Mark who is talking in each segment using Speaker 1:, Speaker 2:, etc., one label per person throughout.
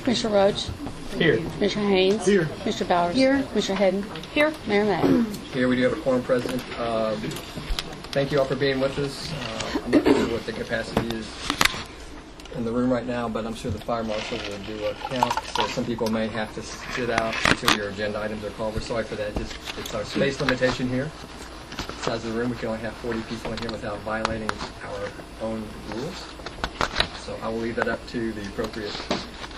Speaker 1: Commissioner Roach.
Speaker 2: Here.
Speaker 1: Commissioner Haynes.
Speaker 2: Here.
Speaker 1: Commissioner Bowers.
Speaker 3: Here.
Speaker 1: Commissioner Hedden.
Speaker 3: Here.
Speaker 1: Mayor May.
Speaker 4: Here we do have a quorum present. Thank you all for being with us. I'm not sure what the capacity is in the room right now, but I'm sure the fire marshal will do a count. So some people may have to sit out until your agenda items are called. We're sorry for that. It's our space limitation here. Size of the room, we can only have 40 people in here without violating our own rules. So I will leave that up to the appropriate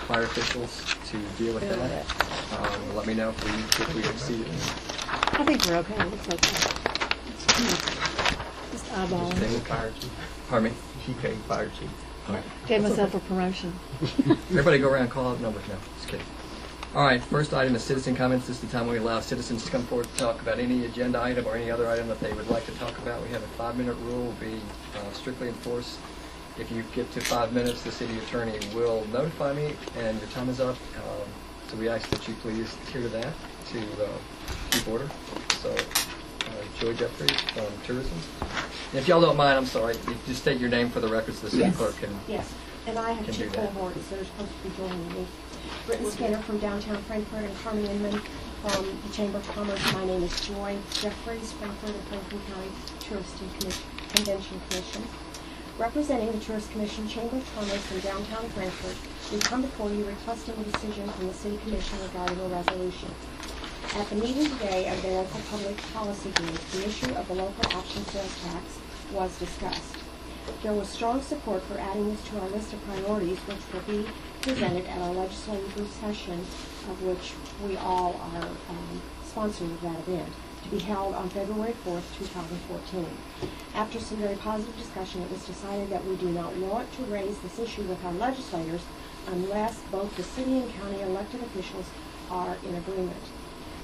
Speaker 4: fire officials to deal with that. Let me know if we exceed it.
Speaker 3: I think we're okay. It's okay. Just eyeballing.
Speaker 2: Fire chief.
Speaker 4: Pardon me?
Speaker 2: She paid fire chief.
Speaker 3: Gave myself a promotion.
Speaker 4: Everybody go around and call out numbers now. Just kidding. All right, first item is citizen comments. This is the time we allow citizens to come forward to talk about any agenda item or any other item that they would like to talk about. We have a 5-minute rule, will be strictly enforced. If you get to 5 minutes, the city attorney will notify me, and your time is up. So we ask that you please adhere to that to keep order. So, Joy Jeffrey from Tourism. And if y'all don't mind, I'm sorry, you just state your name for the records so the city clerk can.
Speaker 5: Yes, and I have
Speaker 4: can
Speaker 5: two
Speaker 4: do that.
Speaker 5: cohorts that are supposed to be joining me. Britton Skinner from downtown Frankfort and Carmen Inman from the Chamber of Commerce. My name is Joy Jeffries, Frankfort and Franklin County Tourist and Convention Commission. Representing the Tourist Commission, Chamber of Commerce in downtown Frankfort, we come before you requesting a decision from the City Commission regarding a resolution. At the meeting today of the local public policy group, the issue of the local option sales tax was discussed. There was strong support for adding this to our list of priorities, which will be presented at our legislative session, of which we all are sponsoring of that event, to be held on February 4th, 2014. After some very positive discussion, it was decided that we do not want to raise this issue with our legislators unless both the city and county elected officials are in agreement.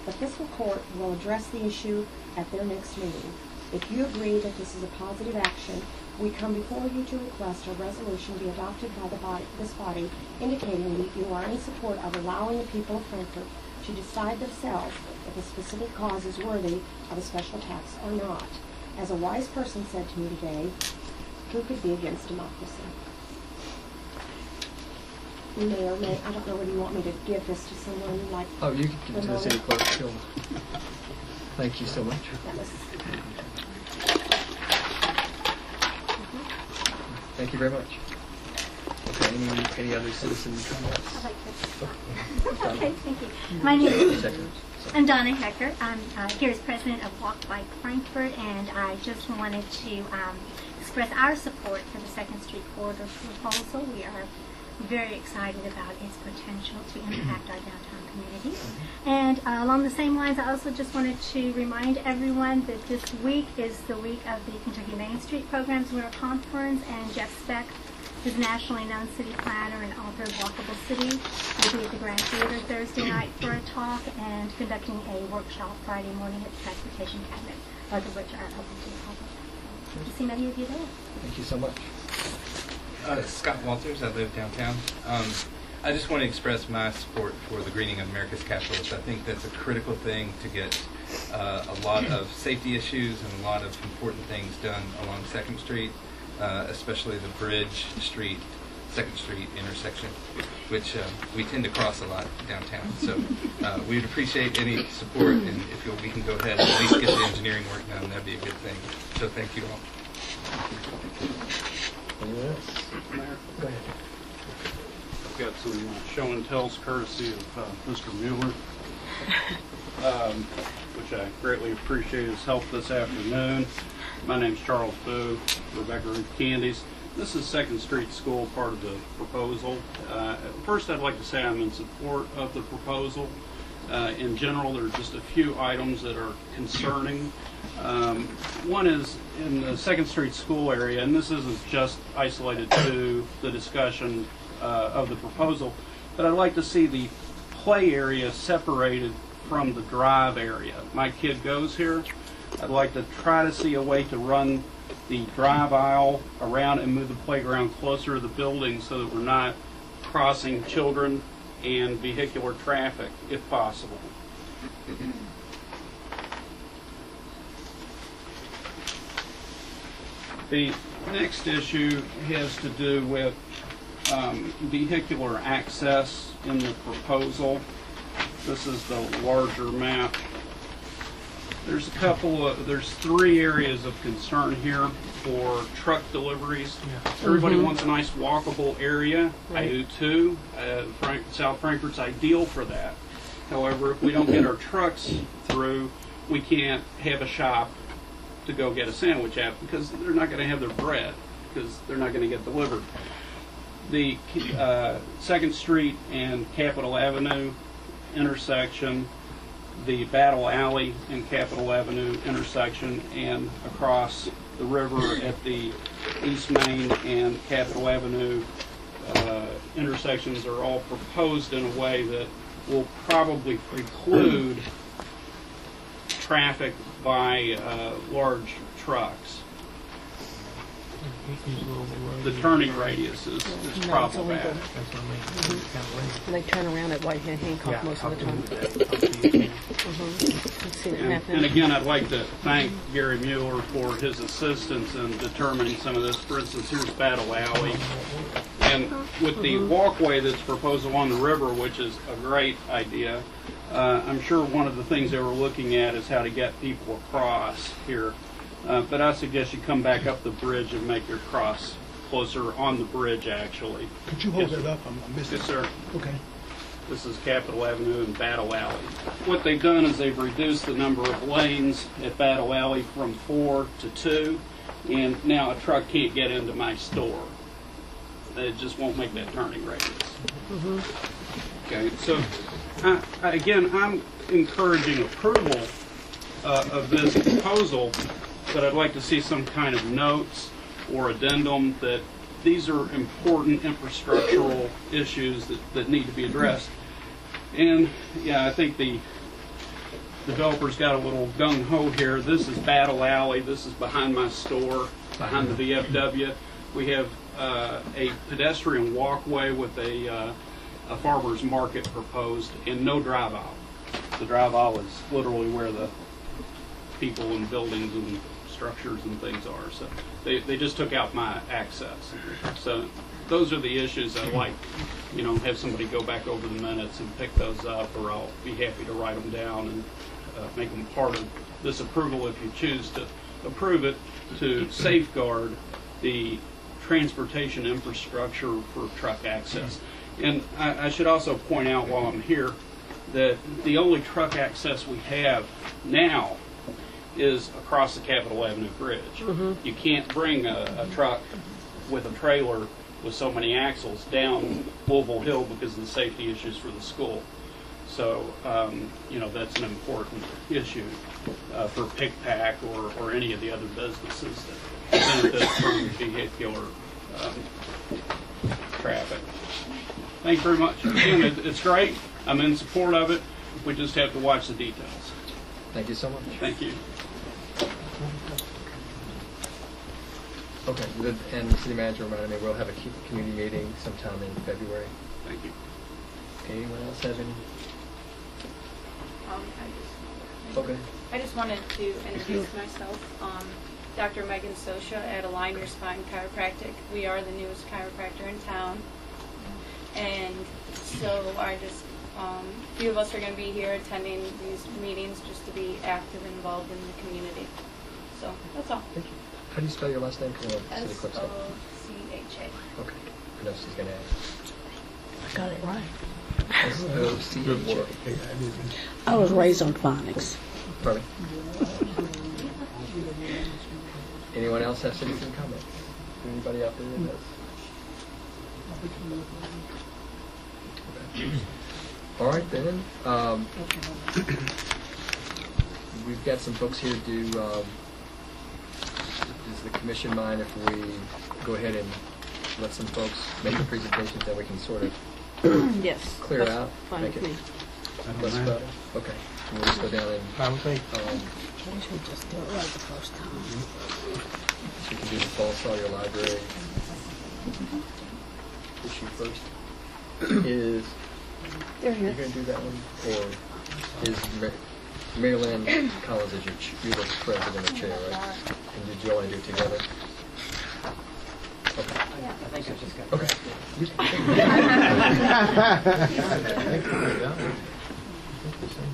Speaker 5: The fiscal court will address the issue at their next meeting. If you agree that this is a positive action, we come before you to request a resolution be adopted by this body indicating that you are in support of allowing the people of Frankfort to decide themselves if a specific cause is worthy of a special tax or not. As a wise person said to me today, who could be against democracy? Mayor, I don't know whether you want me to give this to someone like...
Speaker 4: Oh, you can give it to the city clerk. Sure. Thank you so much.
Speaker 5: That was...
Speaker 4: Thank you very much. Okay, any other citizen comments?
Speaker 6: I like this. Okay, thank you. My name is I'm Donna Hecker. I'm here as president of Walk Bike Frankfort, and I just wanted to express our support for the 2nd Street corridor proposal. We are very excited about its potential to impact our downtown community. And along the same lines, I also just wanted to remind everyone that this week is the week of the Kentucky Main Street Program's Winter Conference, and Jeff Speck, who's a nationally known city planner and author of Walkable City, will be at the Grand Theater Thursday night for a talk and conducting a workshop Friday morning at the Transportation Cabinet, both of which are open to the public. Hope to see many of you there.
Speaker 4: Thank you so much.
Speaker 7: Scott Walters, I live downtown. I just want to express my support for the greening of America's capitals. I think that's a critical thing to get a lot of safety issues and a lot of important things done along 2nd Street, especially the Bridge Street, 2nd Street intersection, which we tend to cross a lot downtown. So we would appreciate any support, and if we can go ahead and at least get the engineering work done, that'd be a good thing. So thank you all.
Speaker 4: Anyone else? Go ahead.
Speaker 8: I've got some show and tells courtesy of Mr. Mueller, which I greatly appreciate his help this afternoon. My name's Charles Boo, Rebecca Ruth Candies. This is 2nd Street School, part of the proposal. First, I'd like to say I'm in support of the proposal. In general, there are just a few items that are concerning. One is in the 2nd Street School area, and this isn't just isolated to the discussion of the proposal, but I'd like to see the play area separated from the drive area. My kid goes here. I'd like to try to see a way to run the drive aisle around and move the playground closer to the building so that we're not crossing children and vehicular traffic, if possible. The next issue has to do with vehicular access in the proposal. This is the larger map. There's there's 3 areas of concern here for truck deliveries. Everybody wants a nice walkable area. I do too. South Frankfort's ideal for that. However, if we don't get our trucks through, we can't have a shop to go get a sandwich at because they're not going to have their bread because they're not going to get delivered. The 2nd Street and Capitol Avenue intersection, the Battle Alley and Capitol Avenue intersection, and across the river at the East Main and Capitol Avenue intersections are all proposed in a way that will probably preclude traffic by large trucks. The turning radius is problematic.
Speaker 3: They turn around at Whitehead Hancock most of the time. I've seen it happen.
Speaker 8: And again, I'd like to thank Gary Mueller for his assistance in determining some of this. For instance, here's Battle Alley. And with the walkway that's proposed along the river, which is a great idea, I'm sure one of the things they were looking at is how to get people across here. But I suggest you come back up the bridge and make your cross closer on the bridge, actually.
Speaker 1: Could you hold that up? I missed it.
Speaker 8: Yes, sir.
Speaker 1: Okay.
Speaker 8: This is Capitol Avenue and Battle Alley. What they've done is they've reduced the number of lanes at Battle Alley from 4 to 2, and now a truck can't get into my store. It just won't make that turning radius. Okay, so again, I'm encouraging approval of this proposal, but I'd like to see some kind of notes or addendum that these are important infrastructural issues that need to be addressed. And yeah, I think the developers got a little gung-ho here. This is Battle Alley. This is behind my store, behind the VFW. We have a pedestrian walkway with a farmer's market proposed and no drive aisle. The drive aisle is literally where the people and buildings and structures and things are. So they just took out my access. So those are the issues I'd like, have somebody go back over the minutes and pick those up, or I'll be happy to write them down and make them part of this approval if you choose to approve it, to safeguard the transportation infrastructure for truck access. And I should also point out while I'm here that the only truck access we have now is across the Capitol Avenue Bridge. You can't bring a truck with a trailer with so many axles down Louisville Hill because of the safety issues for the school. So, that's an important issue for Pick Pack or any of the other businesses that benefit from vehicular traffic. Thank you very much. Again, it's great. I'm in support of it. We just have to watch the details.
Speaker 4: Thank you so much.
Speaker 8: Thank you.
Speaker 4: Okay, and the city manager reminded me we'll have a community meeting sometime in February.
Speaker 8: Thank you.
Speaker 4: Okay, anyone else have any?
Speaker 9: I just wanted to introduce myself. Dr. Megan Sosha at Align Your Spine Chiropractic. We are the newest chiropractor in town. And so I just, a few of us are going to be here attending these meetings just to be active and involved in the community. So that's all.
Speaker 4: Thank you. How do you spell your last name? City clerk said.
Speaker 9: S-O-C-H-A.
Speaker 4: Okay. I know she's going to ask.
Speaker 3: I got it right.
Speaker 4: S-O-C-H-A.
Speaker 10: I was raised on phonics.
Speaker 4: Pardon me? Anyone else have citizen comments? Anybody out there that does? Okay. All right then. We've got some folks here. Does the commission mind if we go ahead and let some folks make the presentations, then we can sort of
Speaker 3: Yes.
Speaker 4: clear
Speaker 3: that's
Speaker 4: out?
Speaker 3: Fine
Speaker 4: Make
Speaker 3: with
Speaker 4: it
Speaker 3: me.
Speaker 4: less crowded? Okay. We'll just go down and
Speaker 10: We should just do it right the first time.
Speaker 4: so you can do the Fall Sawyer Library issue first. Is
Speaker 3: They're
Speaker 4: you
Speaker 3: here.
Speaker 4: going to do that one, or is Mary Lynn Collins is you're the president or chair, right? And did you all want to do it together? Okay.
Speaker 11: I think I just got
Speaker 4: Okay.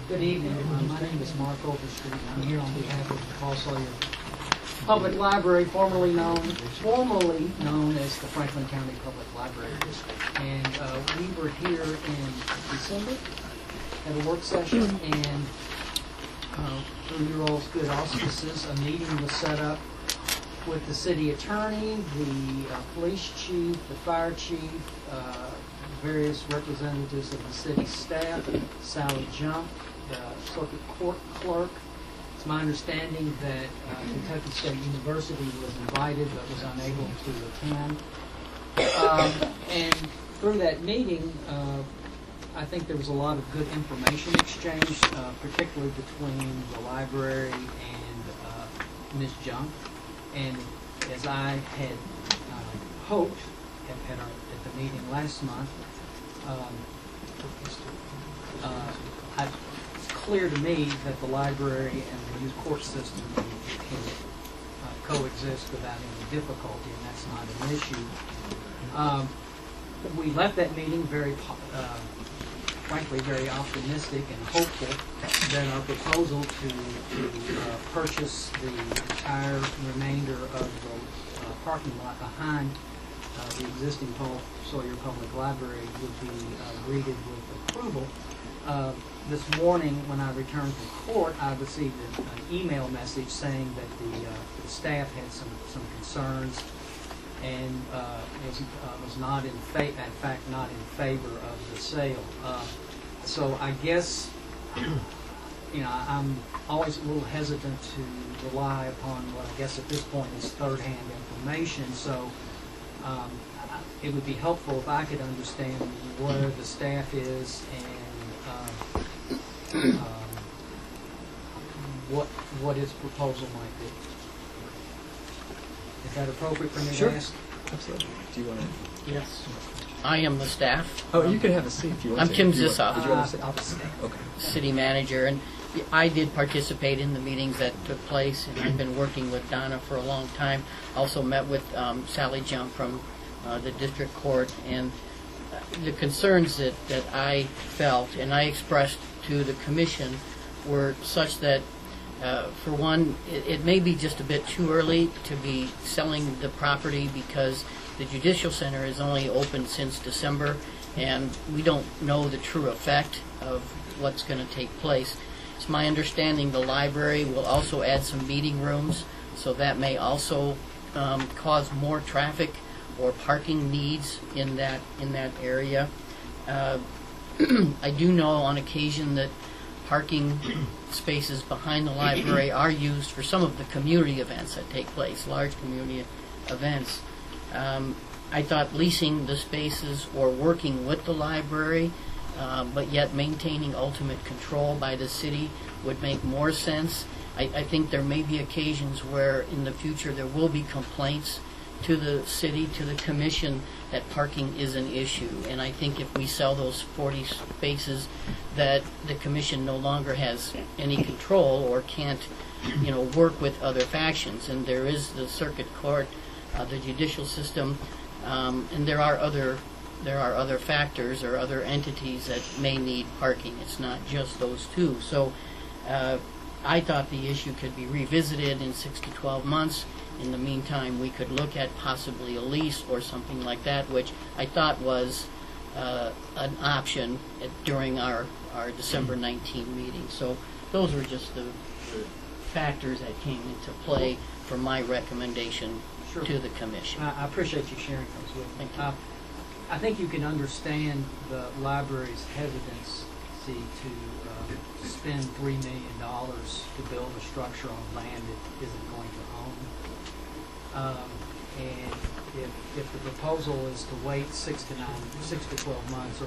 Speaker 11: Good evening. My name is Mark Overstreet. I'm here on behalf of the Paul Sawyer Public Library, formerly known as the Franklin County Public Library District. And we were here in December at a work session, and through your all's good auspices, a meeting was set up with the city attorney, the police chief, the fire chief, various representatives of the city staff, Sally Jump, the circuit court clerk. It's my understanding that Kentucky State University was invited but was unable to attend. And through that meeting, I think there was a lot of good information exchanged, particularly between the library and Ms. Jump. And as I had hoped at the meeting last month, it's clear to me that the library and the youth court system can coexist without any difficulty, and that's not an issue. We left that meeting frankly, very optimistic and hopeful that our proposal to purchase the entire remainder of the parking lot behind the existing Paul Sawyer Public Library would be greeted with approval. This morning, when I returned from court, I received an email message saying that the staff had some concerns and was not in fact not in favor of the sale. So I guess I'm always a little hesitant to rely upon what I guess at this point is third-hand information. So it would be helpful if I could understand where the staff is and what its proposal might be. Is that appropriate for me to ask?
Speaker 4: Absolutely. Do you want to?
Speaker 10: Yes. I am the staff.
Speaker 4: Oh, you can have a seat if you want
Speaker 10: I'm
Speaker 4: to.
Speaker 10: Kim
Speaker 4: If you want-
Speaker 10: Zissoff.
Speaker 4: Did you want to sit?
Speaker 11: I'll stay.
Speaker 4: Okay.
Speaker 10: City manager, and I did participate in the meetings that took place, and I've been working with Donna for a long time. Also met with Sally Jump from the district court, and the concerns that I felt and I expressed to the commission were such that, for one, it may be just a bit too early to be selling the property because the Judicial Center is only open since December, and we don't know the true effect of what's going to take place. It's my understanding the library will also add some meeting rooms, so that may also cause more traffic or parking needs in that area. I do know on occasion that parking spaces behind the library are used for some of the community events that take place, large community events. I thought leasing the spaces or working with the library, but yet maintaining ultimate control by the city would make more sense. I think there may be occasions where in the future there will be complaints to the city, to the commission, that parking is an issue. And I think if we sell those 40 spaces, that the commission no longer has any control or can't, work with other factions. And there is the circuit court, the judicial system, and there are other factors or other entities that may need parking. It's not just those two. So I thought the issue could be revisited in 6 to 12 months. In the meantime, we could look at possibly a lease or something like that, which I thought was an option during our December 19 meeting. So those were just the factors that came into play for my recommendation
Speaker 11: Sure.
Speaker 10: to the commission.
Speaker 11: I appreciate you sharing those with me.
Speaker 10: Thank you.
Speaker 11: I think you can understand the library's hesitancy to spend $3 million to build a structure on land it isn't going to own. And if the proposal is to wait 6 to 12 months or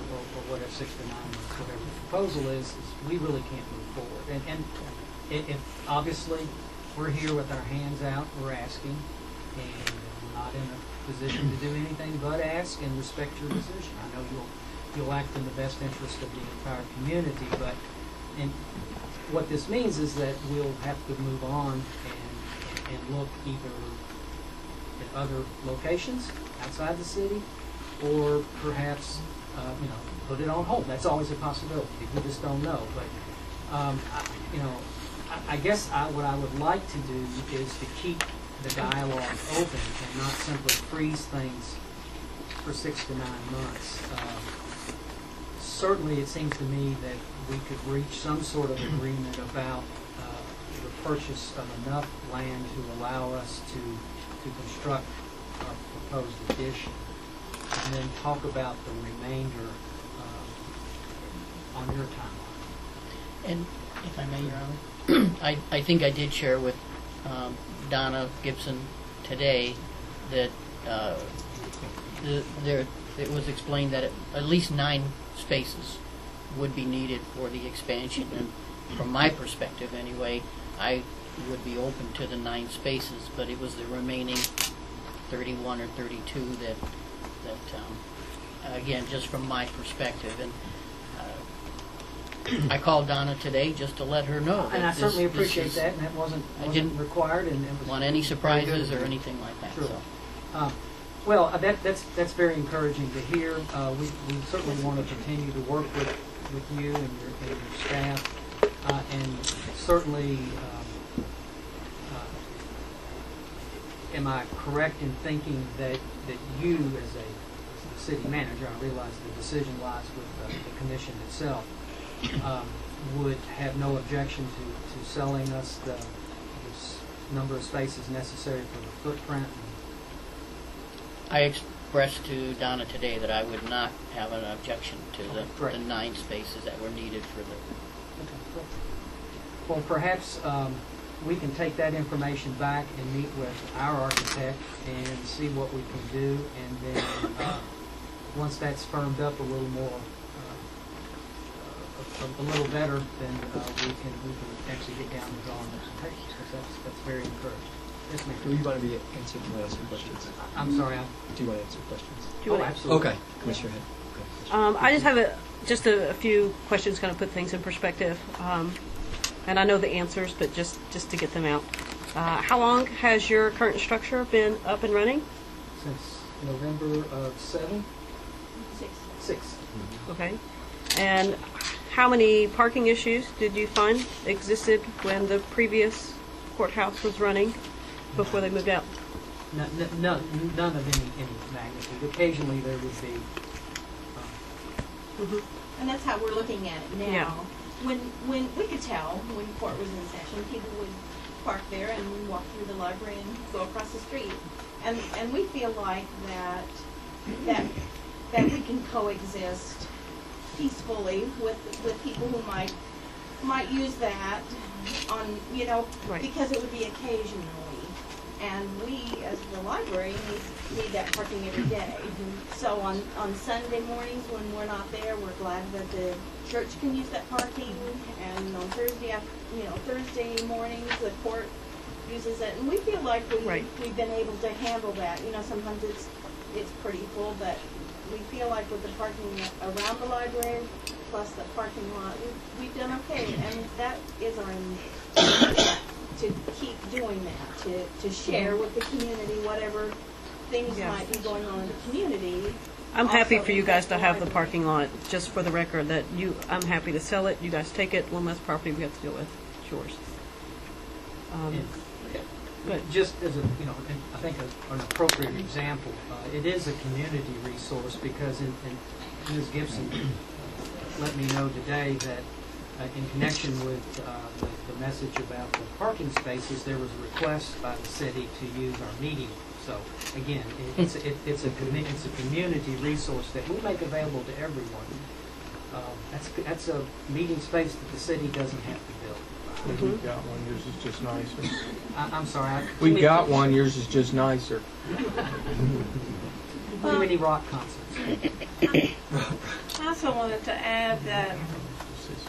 Speaker 11: whatever, 6 to 9 months, whatever the proposal is we really can't move forward. And if obviously we're here with our hands out, we're asking, and we're not in a position to do anything but ask and respect your decision. I know you'll act in the best interest of the entire community, but what this means is that we'll have to move on and look either at other locations outside the city, or perhaps put it on hold. That's always a possibility. We just don't know. But I guess what I would like to do is to keep the dialogue open and not simply freeze things for 6 to 9 months. Certainly, it seems to me that we could reach some sort of agreement about the purchase of enough land to allow us to construct our proposed addition, and then talk about the remainder on your timeline.
Speaker 10: And if I may, Your Honor, I think I did share with Donna Gibson today that it was explained that at least 9 spaces would be needed for the expansion, and from my perspective anyway, I would be open to the 9 spaces, but it was the remaining 31 or 32 that again, just from my perspective. And I called Donna today just to let her know.
Speaker 11: And I certainly appreciate that, and that wasn't required. And it was
Speaker 10: want any surprises or anything like that.
Speaker 11: Sure.
Speaker 10: So.
Speaker 11: Well, that's very encouraging to hear. We certainly want to continue to work with you and your staff, and certainly. Am I correct in thinking that you, as a city manager, I realize the decision lies with the commission itself, would have no objection to selling us this number of spaces necessary for the footprint?
Speaker 10: I expressed to Donna today that I would not have an objection to the 9 spaces that were needed for the...
Speaker 11: Okay, great. Well, perhaps we can take that information back and meet with our architect and see what we can do, and then once that's firmed up a little more, a little better, then we can actually get down the drawing and take it. That's very encouraging. Yes, ma'am.
Speaker 4: Do you want to be answered? Do you want to answer questions?
Speaker 11: I'm sorry.
Speaker 4: Do you want to answer questions?
Speaker 11: Absolutely.
Speaker 4: Okay, Commissioner Head.
Speaker 3: I just have just a few questions, kind of put things in perspective. And I know the answers, but just to get them out. How long has your current structure been up and running?
Speaker 11: Since November of 7? 6.
Speaker 3: Okay. And how many parking issues did you find existed when the previous courthouse was running before they moved out?
Speaker 11: None of any magnitude. Occasionally there would be.
Speaker 12: And that's how we're looking at it now.
Speaker 3: Yeah.
Speaker 12: When we could tell when court was in session, people would park there and walk through the library and go across the street, and we feel like that we can coexist peacefully with people who might use that on because it would be occasionally, and we as the library need that parking every day. So on Sunday mornings when we're not there, we're glad that the church can use that parking, and on Thursday mornings the court uses it, and we feel like we've been able to handle that. Sometimes it's pretty full, but we feel like with the parking around the library plus the parking lot, we've done okay, and that is our intent, to keep doing that, to share with the community whatever things might be going on in the community.
Speaker 3: I'm happy for you guys to have the parking lot, just for the record, that I'm happy to sell it. You guys take it. One less property we have to deal with. It's yours.
Speaker 11: But just as I think an appropriate example, it is a community resource because Ms. Gibson let me know today that in connection with the message about the parking spaces, there was a request by the city to use our meeting. So again, it's a community resource that we make available to everyone. That's a meeting space that the city doesn't have to build.
Speaker 2: We've got one. Yours is just nicer.
Speaker 11: I'm sorry.
Speaker 2: We've got one. Yours is just nicer.
Speaker 11: Too many rock concerts.
Speaker 9: I also wanted to add that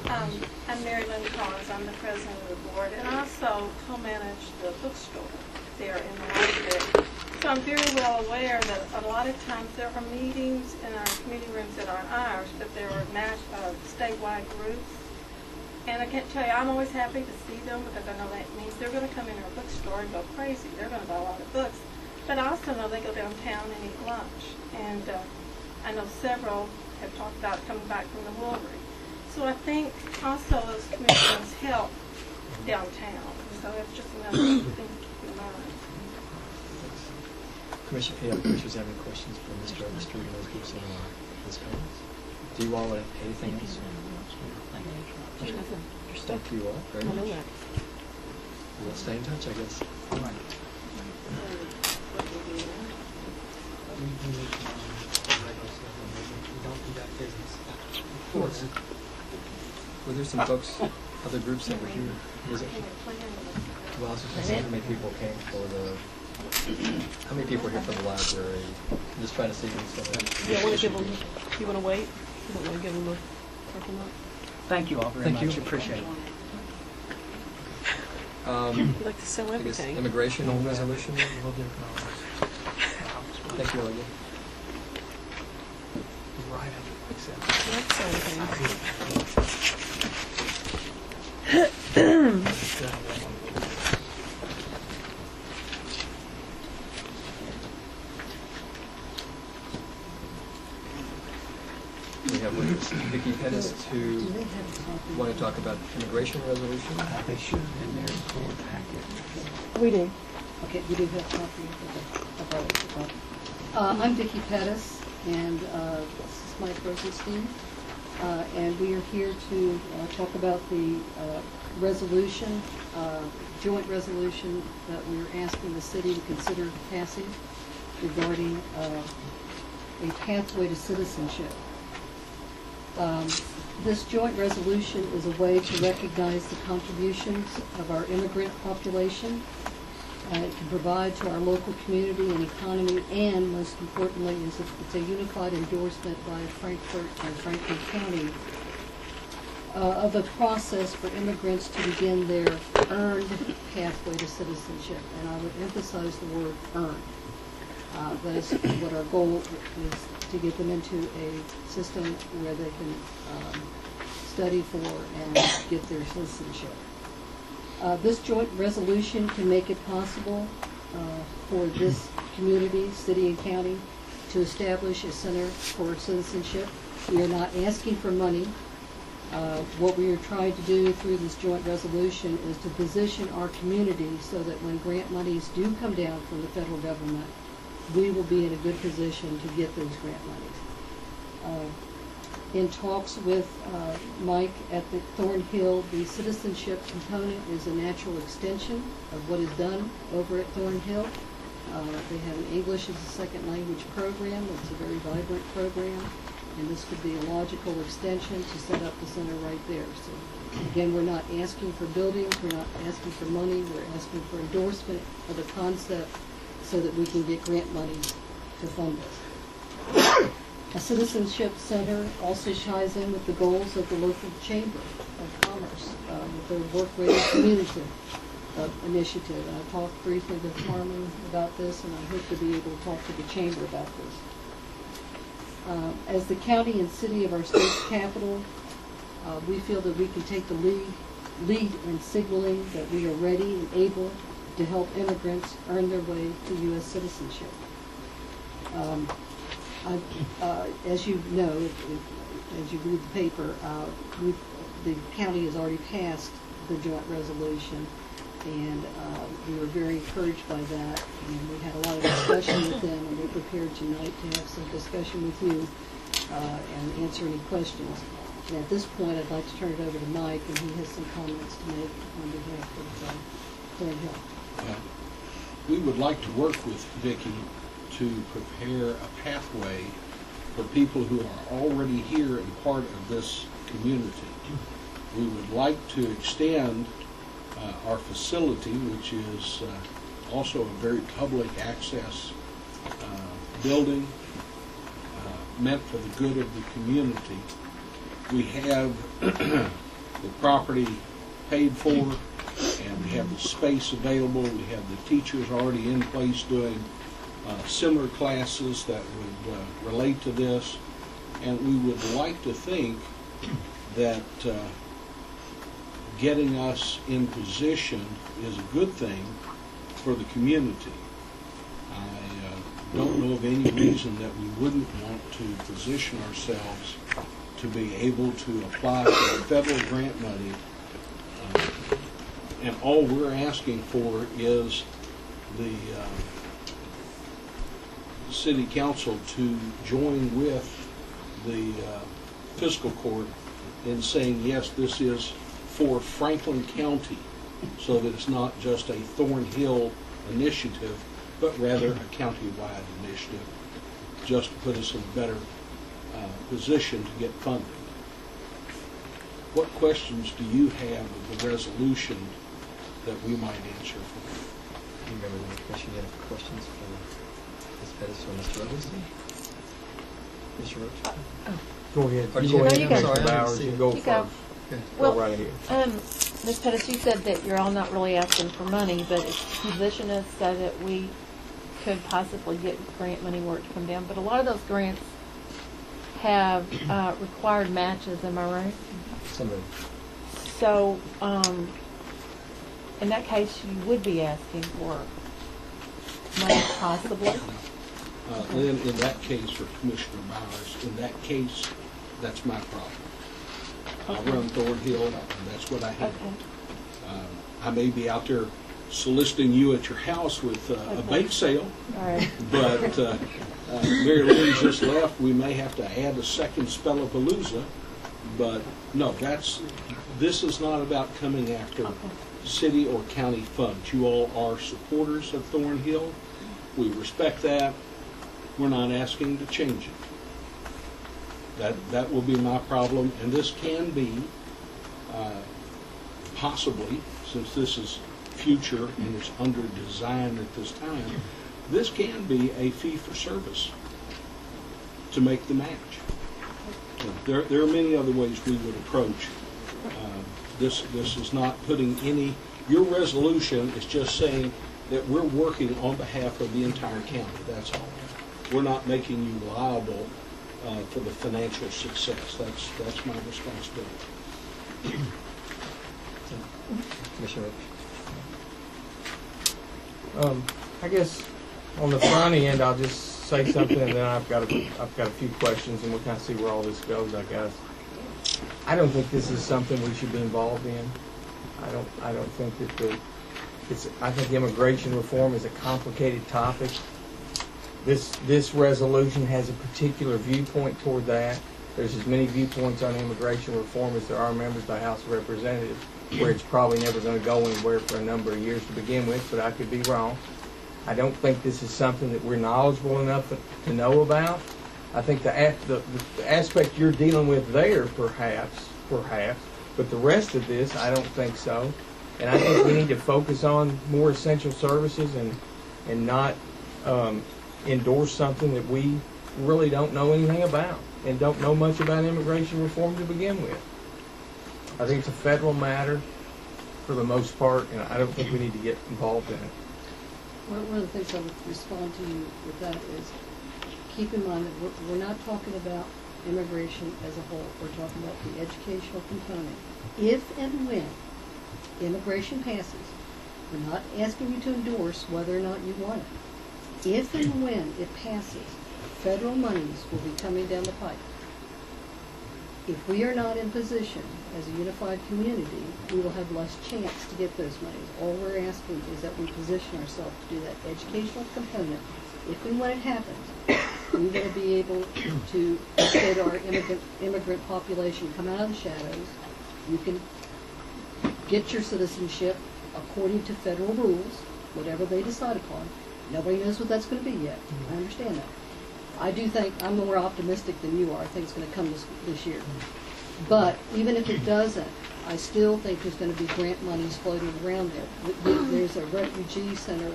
Speaker 9: I'm Mary Lynn Collins. I'm the president of the board, and I also co-manage the bookstore there in the library. So I'm very well aware that a lot of times there are meetings in our community rooms that aren't ours, but there are statewide groups. And I can't tell you, I'm always happy to see them because I know that means they're going to come in our bookstore and go crazy. They're going to buy a lot of books.
Speaker 13: But I also know they go downtown and eat lunch. And I know several have talked about coming back from the Woolworth. So I think also those commissions help downtown. So that's just another thing to keep in mind.
Speaker 4: Commissioners have any questions for Mr. Overstreet and those groups in his comments? Do you all have anything else? Thank you all very much. We'll stay in touch, I guess. All right. Were there some folks, other groups that were here? Was it? Well, I was just going to say, how many people came for the? How many people were here for the library? I'm just trying to see who's.
Speaker 3: Yeah, I want to give them. You want to wait? You don't want to give them a parking lot?
Speaker 11: Thank you all very much. Appreciate it.
Speaker 3: You like to sell
Speaker 4: I guess
Speaker 3: everything.
Speaker 4: immigration resolution. Thank you, Olga.
Speaker 2: Right.
Speaker 3: Let's sell everything.
Speaker 4: We have with us Vicki Pettis to want to talk about immigration resolution.
Speaker 2: They should have been there for the packet.
Speaker 14: We do. Okay, we do have coffee. I'm Vicki Pettis, and this is Mike Rosenstein, and we are here to talk about the resolution, joint resolution that we're asking the city to consider passing regarding a pathway to citizenship. This joint resolution is a way to recognize the contributions of our immigrant population. It can provide to our local community and economy, and most importantly, it's a unified endorsement by Frankfort and Franklin County of the process for immigrants to begin their earned pathway to citizenship. And I would emphasize the word earned. That is what our goal is, to get them into a system where they can study for and get their citizenship. This joint resolution can make it possible for this community, city and county, to establish a center for citizenship. We are not asking for money. What we are trying to do through this joint resolution is to position our community so that when grant monies do come down from the federal government, we will be in a good position to get those grant monies. In talks with Mike at the Thornhill, the citizenship component is a natural extension of what is done over at Thornhill. They have an English as a second language program. It's a very vibrant program, and this could be a logical extension to set up the center right there. So again, we're not asking for buildings, we're not asking for money, we're asking for endorsement of the concept so that we can get grant money to fund this. A citizenship center also ties in with the goals of the local chamber of commerce, with their work ready community initiative. And I talked briefly with Carmen about this, and I hope to be able to talk to the chamber about this. As the county and city of our state's capital, we feel that we can take the lead in signaling that we are ready and able to help immigrants earn their way to U.S. citizenship. As you know, as you read the paper, the county has already passed the joint resolution, and we were very encouraged by that. And we had a lot of discussion with them, and we're prepared tonight to have some discussion with you and answer any questions. And at this point, I'd like to turn it over to Mike, and he has some comments to make on behalf of Thornhill.
Speaker 1: We would like to work with Vicki to prepare a pathway for people who are already here and part of this community. We would like to extend our facility, which is also a very public access building meant for the good of the community. We have the property paid for, and we have the space available. We have the teachers already in place doing similar classes that would relate to this, and we would like to think that getting us in position is a good thing for the community. I don't know of any reason that we wouldn't want to position ourselves to be able to apply for federal grant money. And all we're asking for is the city council to join with the fiscal court in saying, yes, this is for Franklin County, so that it's not just a Thornhill initiative, but rather a county-wide initiative, just to put us in a better position to get funding. What questions do you have of the resolution that we might answer for you?
Speaker 4: You remember the question? You have questions for Ms. Pettis or Mr. Robertson? Mr. Roach?
Speaker 2: Go ahead.
Speaker 4: Or
Speaker 2: You
Speaker 4: you
Speaker 2: go
Speaker 4: have-
Speaker 2: ahead,
Speaker 4: I'm sorry,
Speaker 2: Mr.
Speaker 4: I didn't
Speaker 2: Bowers.
Speaker 4: see
Speaker 2: You
Speaker 4: it.
Speaker 2: go
Speaker 15: You go.
Speaker 2: first.
Speaker 4: Okay.
Speaker 15: Well,
Speaker 2: Go right ahead.
Speaker 15: Ms. Pettis, you said that you're all not really asking for money, but it's position us so that we could possibly get grant money where it to come down. But a lot of those grants have required matches, am I right?
Speaker 4: Some of them.
Speaker 15: So, in that case, you would be asking for money possibly?
Speaker 1: Then in that case, for Commissioner Bowers, in that case, that's my problem. I run Thornhill, and that's what I have.
Speaker 15: Okay.
Speaker 1: I may be out there soliciting you at your house with a bake sale,
Speaker 15: All right.
Speaker 1: but Mary Lynn just left. We may have to add a second Spellapalooza, but no, this is not about coming after city or county funds. You all are supporters of Thornhill. We respect that. We're not asking to change it. That will be my problem, and this can be possibly, since this is future and it's under design at this time, this can be a fee for service to make the match. There are many other ways we would approach. This is not putting any, your resolution is just saying that we're working on behalf of the entire county, that's all. We're not making you liable for the financial success. That's my responsibility.
Speaker 4: Commissioner
Speaker 2: Um, I guess on the front end, I'll just say something, and then I've got a few questions, and we'll kind of see where all this goes, I guess. I don't think this is something we should be involved in. I don't think that I think immigration reform is a complicated topic. This resolution has a particular viewpoint toward that. There's as many viewpoints on immigration reform as there are members of the House of Representatives, where it's probably never going to go anywhere for a number of years to begin with, but I could be wrong. I don't think this is something that we're knowledgeable enough to know about. I think the aspect you're dealing with there, perhaps, but the rest of this, I don't think so. And I think we need to focus on more essential services and not endorse something that we really don't know anything about and don't know much about immigration reform to begin with. I think it's a federal matter for the most part, and I don't think we need to get involved in it.
Speaker 14: One of the things I would respond to you with that is, keep in mind that we're not talking about immigration as a whole. We're talking about the educational component. If and when immigration passes, we're not asking you to endorse whether or not you want it. If and when it passes, federal monies will be coming down the pipe. If we are not in position as a unified community, we will have less chance to get those monies. All we're asking is that we position ourselves to do that educational component. If and when it happens, we will be able to say to our immigrant population, come out of the shadows. You can get your citizenship according to federal rules, whatever they decide upon. Nobody knows what that's going to be yet. I understand that. I do think I'm more optimistic than you are. I think it's going to come this year. But even if it doesn't, I still think there's going to be grant monies floating around there. There's a refugee center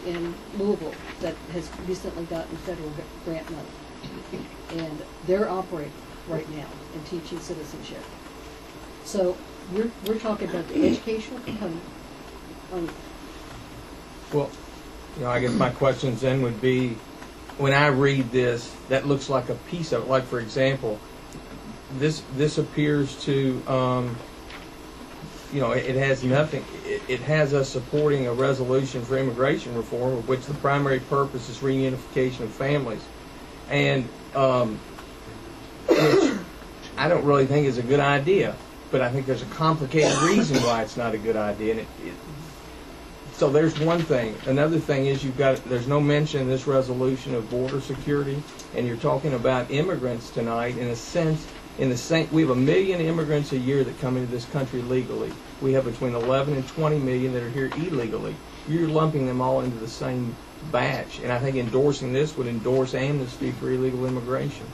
Speaker 14: in Louisville that has recently gotten federal grant money. And they're operating right now and teaching citizenship. So we're talking about the educational component.
Speaker 2: Well, I guess my questions then would be, when I read this, that looks like a piece of it. Like, for example, this appears to it has nothing. It has us supporting a resolution for immigration reform, of which the primary purpose is reunification of families, and which I don't really think is a good idea. But I think there's a complicated reason why it's not a good idea. And so there's one thing. Another thing is there's no mention in this resolution of border security, and you're talking about immigrants tonight. In a sense, we have 1 million immigrants a year that come into this country legally. We have between 11 and 20 million that are here illegally. You're lumping them all into the same batch, and I think endorsing this would endorse amnesty for illegal immigration.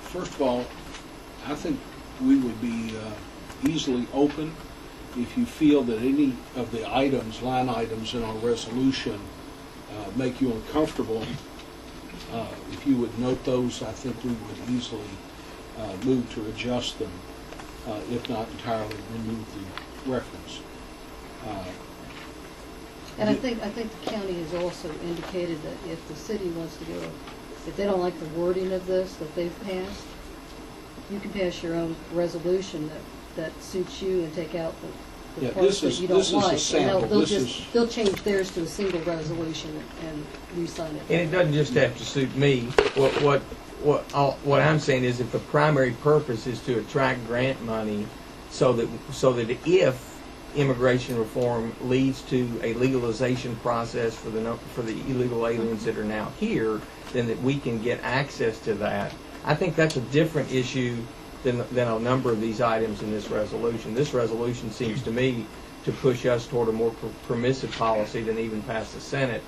Speaker 1: First of all, I think we would be easily open if you feel that any of the line items in our resolution make you uncomfortable. If you would note those, I think we would easily move to adjust them, if not entirely remove the reference.
Speaker 14: And I think the county has also indicated that if the city wants to go, if they don't like the wording of this that they've passed, you can pass your own resolution that suits you and take out the parts that you don't like. They'll change theirs to a single resolution and re-sign it.
Speaker 2: And it doesn't just have to suit me. What I'm saying is, if the primary purpose is to attract grant money, so that if immigration reform leads to a legalization process for the illegal aliens that are now here, then that we can get access to that. I think that's a different issue than a number of these items in this resolution. This resolution seems to me to push us toward a more permissive policy than even pass the Senate,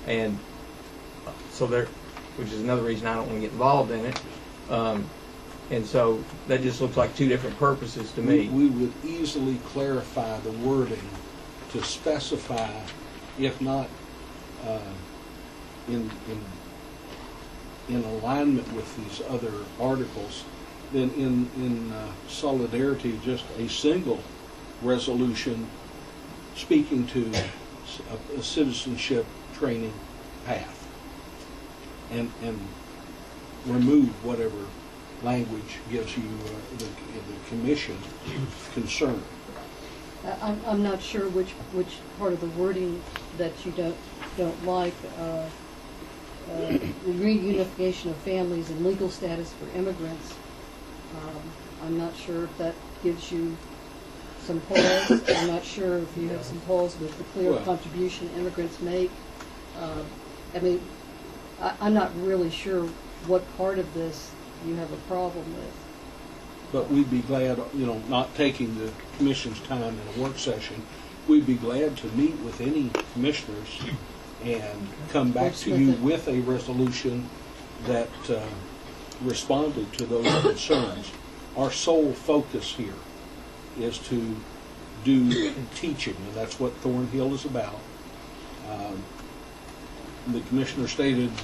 Speaker 2: and so which is another reason I don't want to get involved in it. And so that just looks like two different purposes to me.
Speaker 1: We would easily clarify the wording to specify, if not in alignment with these other articles, then in solidarity, just a single resolution speaking to a citizenship training path, and remove whatever language gives you the commission concern.
Speaker 14: I'm not sure which part of the wording that you don't like. Reunification of families and legal status for immigrants. I'm not sure if that gives you some pause. I'm not sure if you have some pause with the clear contribution immigrants make. I'm not really sure what part of this you have a problem with.
Speaker 1: But we'd be glad, not taking the commission's time in a work session, we'd be glad to meet with any commissioners and come back to you with a resolution that responded to those concerns. Our sole focus here is to do teaching, and that's what Thornhill is about. The commissioner stated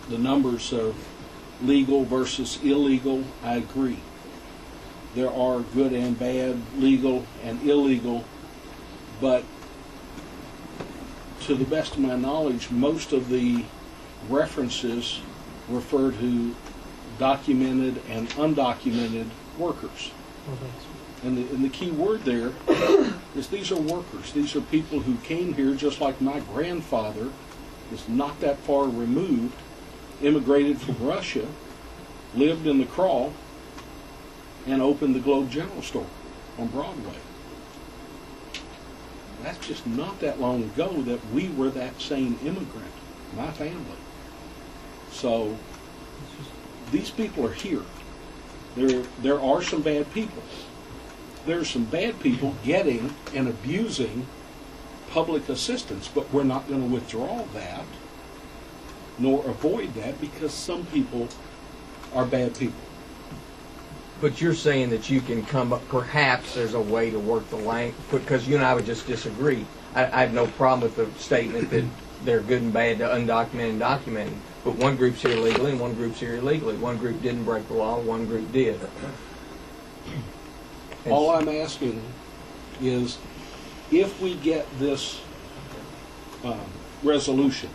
Speaker 1: the numbers of legal versus illegal. I agree. There are good and bad, legal and illegal, but to the best of my knowledge, most of the references refer to documented and undocumented workers. And the key word there is these are workers. These are people who came here just like my grandfather is not that far removed, immigrated from Russia, lived in the crawl, and opened the Globe General Store on Broadway. That's just not that long ago that we were that same immigrant, my family. So these people are here. There are some bad people. There are some bad people getting and abusing public assistance, but we're not going to withdraw that nor avoid that because some people are bad people.
Speaker 2: But you're saying that you can come up, perhaps there's a way to work the language, because you and I would just disagree. I have no problem with the statement that they're good and bad to undocumented and documented, but one group's here legally and one group's here illegally. One group didn't break the law, one group did.
Speaker 1: All I'm asking is if we get this resolution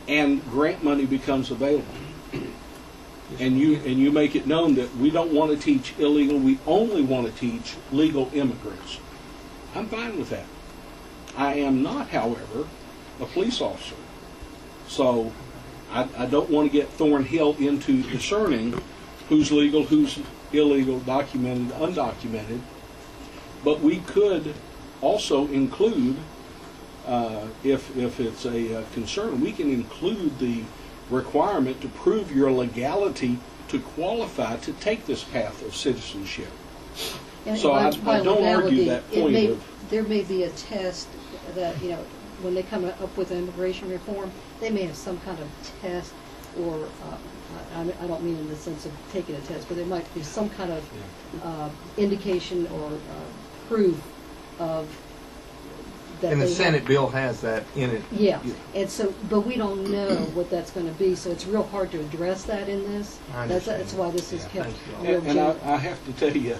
Speaker 1: and grant money becomes available, and you make it known that we don't want to teach illegal, we only want to teach legal immigrants. I'm fine with that. I am not, however, a police officer. So I don't want to get Thornhill into discerning who's legal, who's illegal, documented, undocumented. But we could also include, if it's a concern, we can include the requirement to prove your legality to qualify to take this path of citizenship.
Speaker 14: And
Speaker 1: So I don't argue that point
Speaker 14: there may be a test that, when they come up with immigration reform, they may have some kind of test, or I don't mean in the sense of taking a test, but there might be some kind of indication or proof of that.
Speaker 2: And the Senate bill has that in it.
Speaker 14: Yeah, and so, but we don't know what that's going to be, so it's real hard to address that in this. That's why this is kept real general.
Speaker 1: And I have to tell you,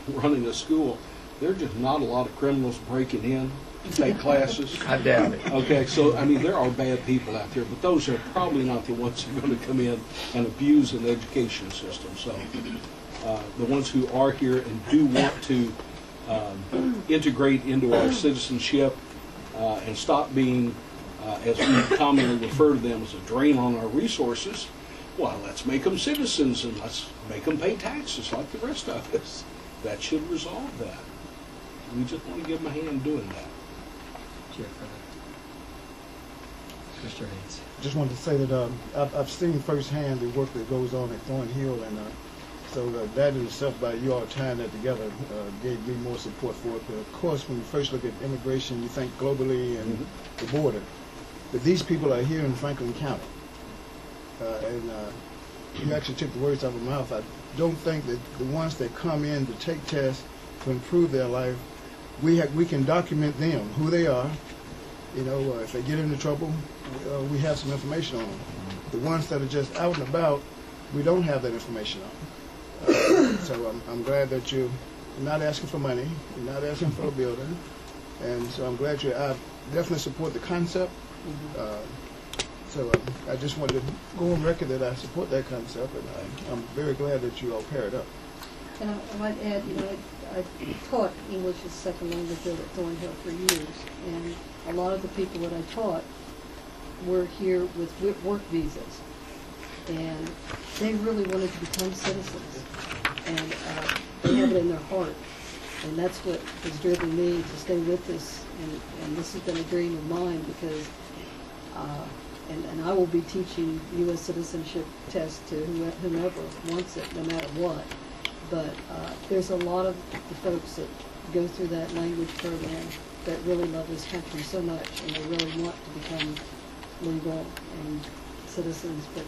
Speaker 1: running a school, there are just not a lot of criminals breaking in to take classes.
Speaker 2: I doubt it.
Speaker 1: Okay, so, I mean, there are bad people out there, but those are probably not the ones who are going to come in and abuse an education system. So the ones who are here and do want to integrate into our citizenship and stop being, as we commonly refer to them, as a drain on our resources, well, let's make them citizens and let's make them pay taxes like the rest of us. That should resolve that. We just want to give them a hand doing that.
Speaker 4: Mr. Haynes.
Speaker 16: Just wanted to say that I've seen firsthand the work that goes on at Thornhill, and so that in itself, by you all tying that together, gave me more support for it. But of course, when you first look at immigration, you think globally and the border. But these people are here in Franklin County, and you actually took the words out of my mouth. I don't think that the ones that come in to take tests to improve their life, we can document them, who they are. If they get into trouble, we have some information on them. The ones that are just out and about, we don't have that information on. So I'm glad that you're not asking for money, you're not asking for a building, and so I'm glad I definitely support the concept. So I just wanted to go on record that I support that concept, and I'm very glad that you all paired up.
Speaker 14: And I might add, I taught English as a second language at Thornhill for years, and a lot of the people that I taught were here with work visas, and they really wanted to become citizens, and they have it in their heart, and that's what has driven me to stay with this, and this has been a dream of mine because, and I will be teaching U.S. citizenship tests to whomever wants it, no matter what. But there's a lot of the folks that go through that language program that really love this country so much, and they really want to become legal and citizens, but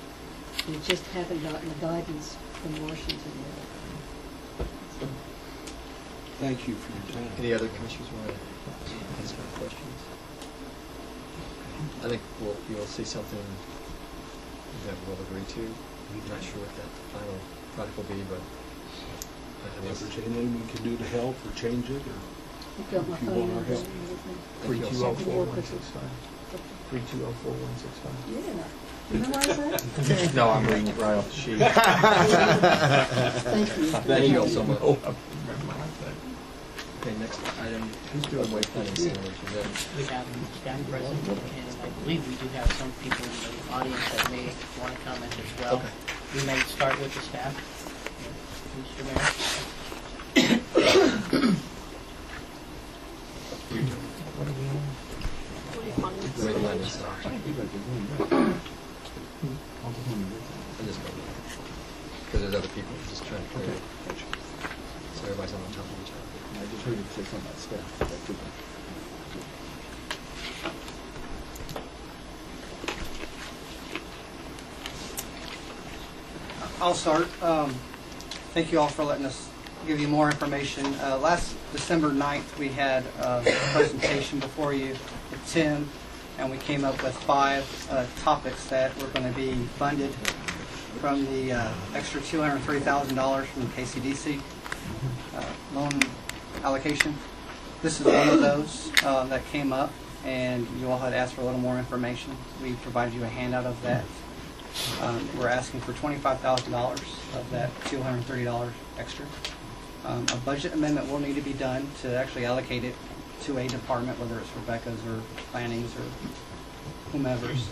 Speaker 14: they just haven't gotten the guidance from Washington yet.
Speaker 1: Thank you for your time.
Speaker 4: Any other commissioners want to ask any questions? I think you'll see something that we'll agree to. I'm not sure what that final product will be, but
Speaker 1: If there's anything we can do to help or change it, or
Speaker 14: You've got my
Speaker 1: if you
Speaker 14: phone
Speaker 1: want our
Speaker 14: number
Speaker 1: help.
Speaker 14: and everything.
Speaker 2: 3204165. 3204165.
Speaker 14: Yeah. Memorize that?
Speaker 2: No, I'm reading it right off the sheet.
Speaker 14: Thank you.
Speaker 4: thank you all so much.
Speaker 2: Oh.
Speaker 4: Okay, next item. Who's doing Wake Planning Center?
Speaker 10: We have staff present, and I believe we do have some people in the audience that may want to comment as well.
Speaker 4: Okay.
Speaker 10: We may start with the staff. Mr. Mayor.
Speaker 4: Wake Planning Center. Because there's other people just trying to clear it. So everybody's on top of each other.
Speaker 16: I just heard you say something about staff. That's good.
Speaker 17: I'll start. Thank you all for letting us give you more information. Last December 9th, we had a presentation before you at 10, and we came up with 5 topics that were going to be funded from the extra $203,000 from the KCDC loan allocation. This is one of those that came up, and you all had asked for a little more information. We provided you a handout of that. We're asking for $25,000 of that $230 extra. A budget amendment will need to be done to actually allocate it to a department, whether it's Rebecca's or Planning's or whomever's.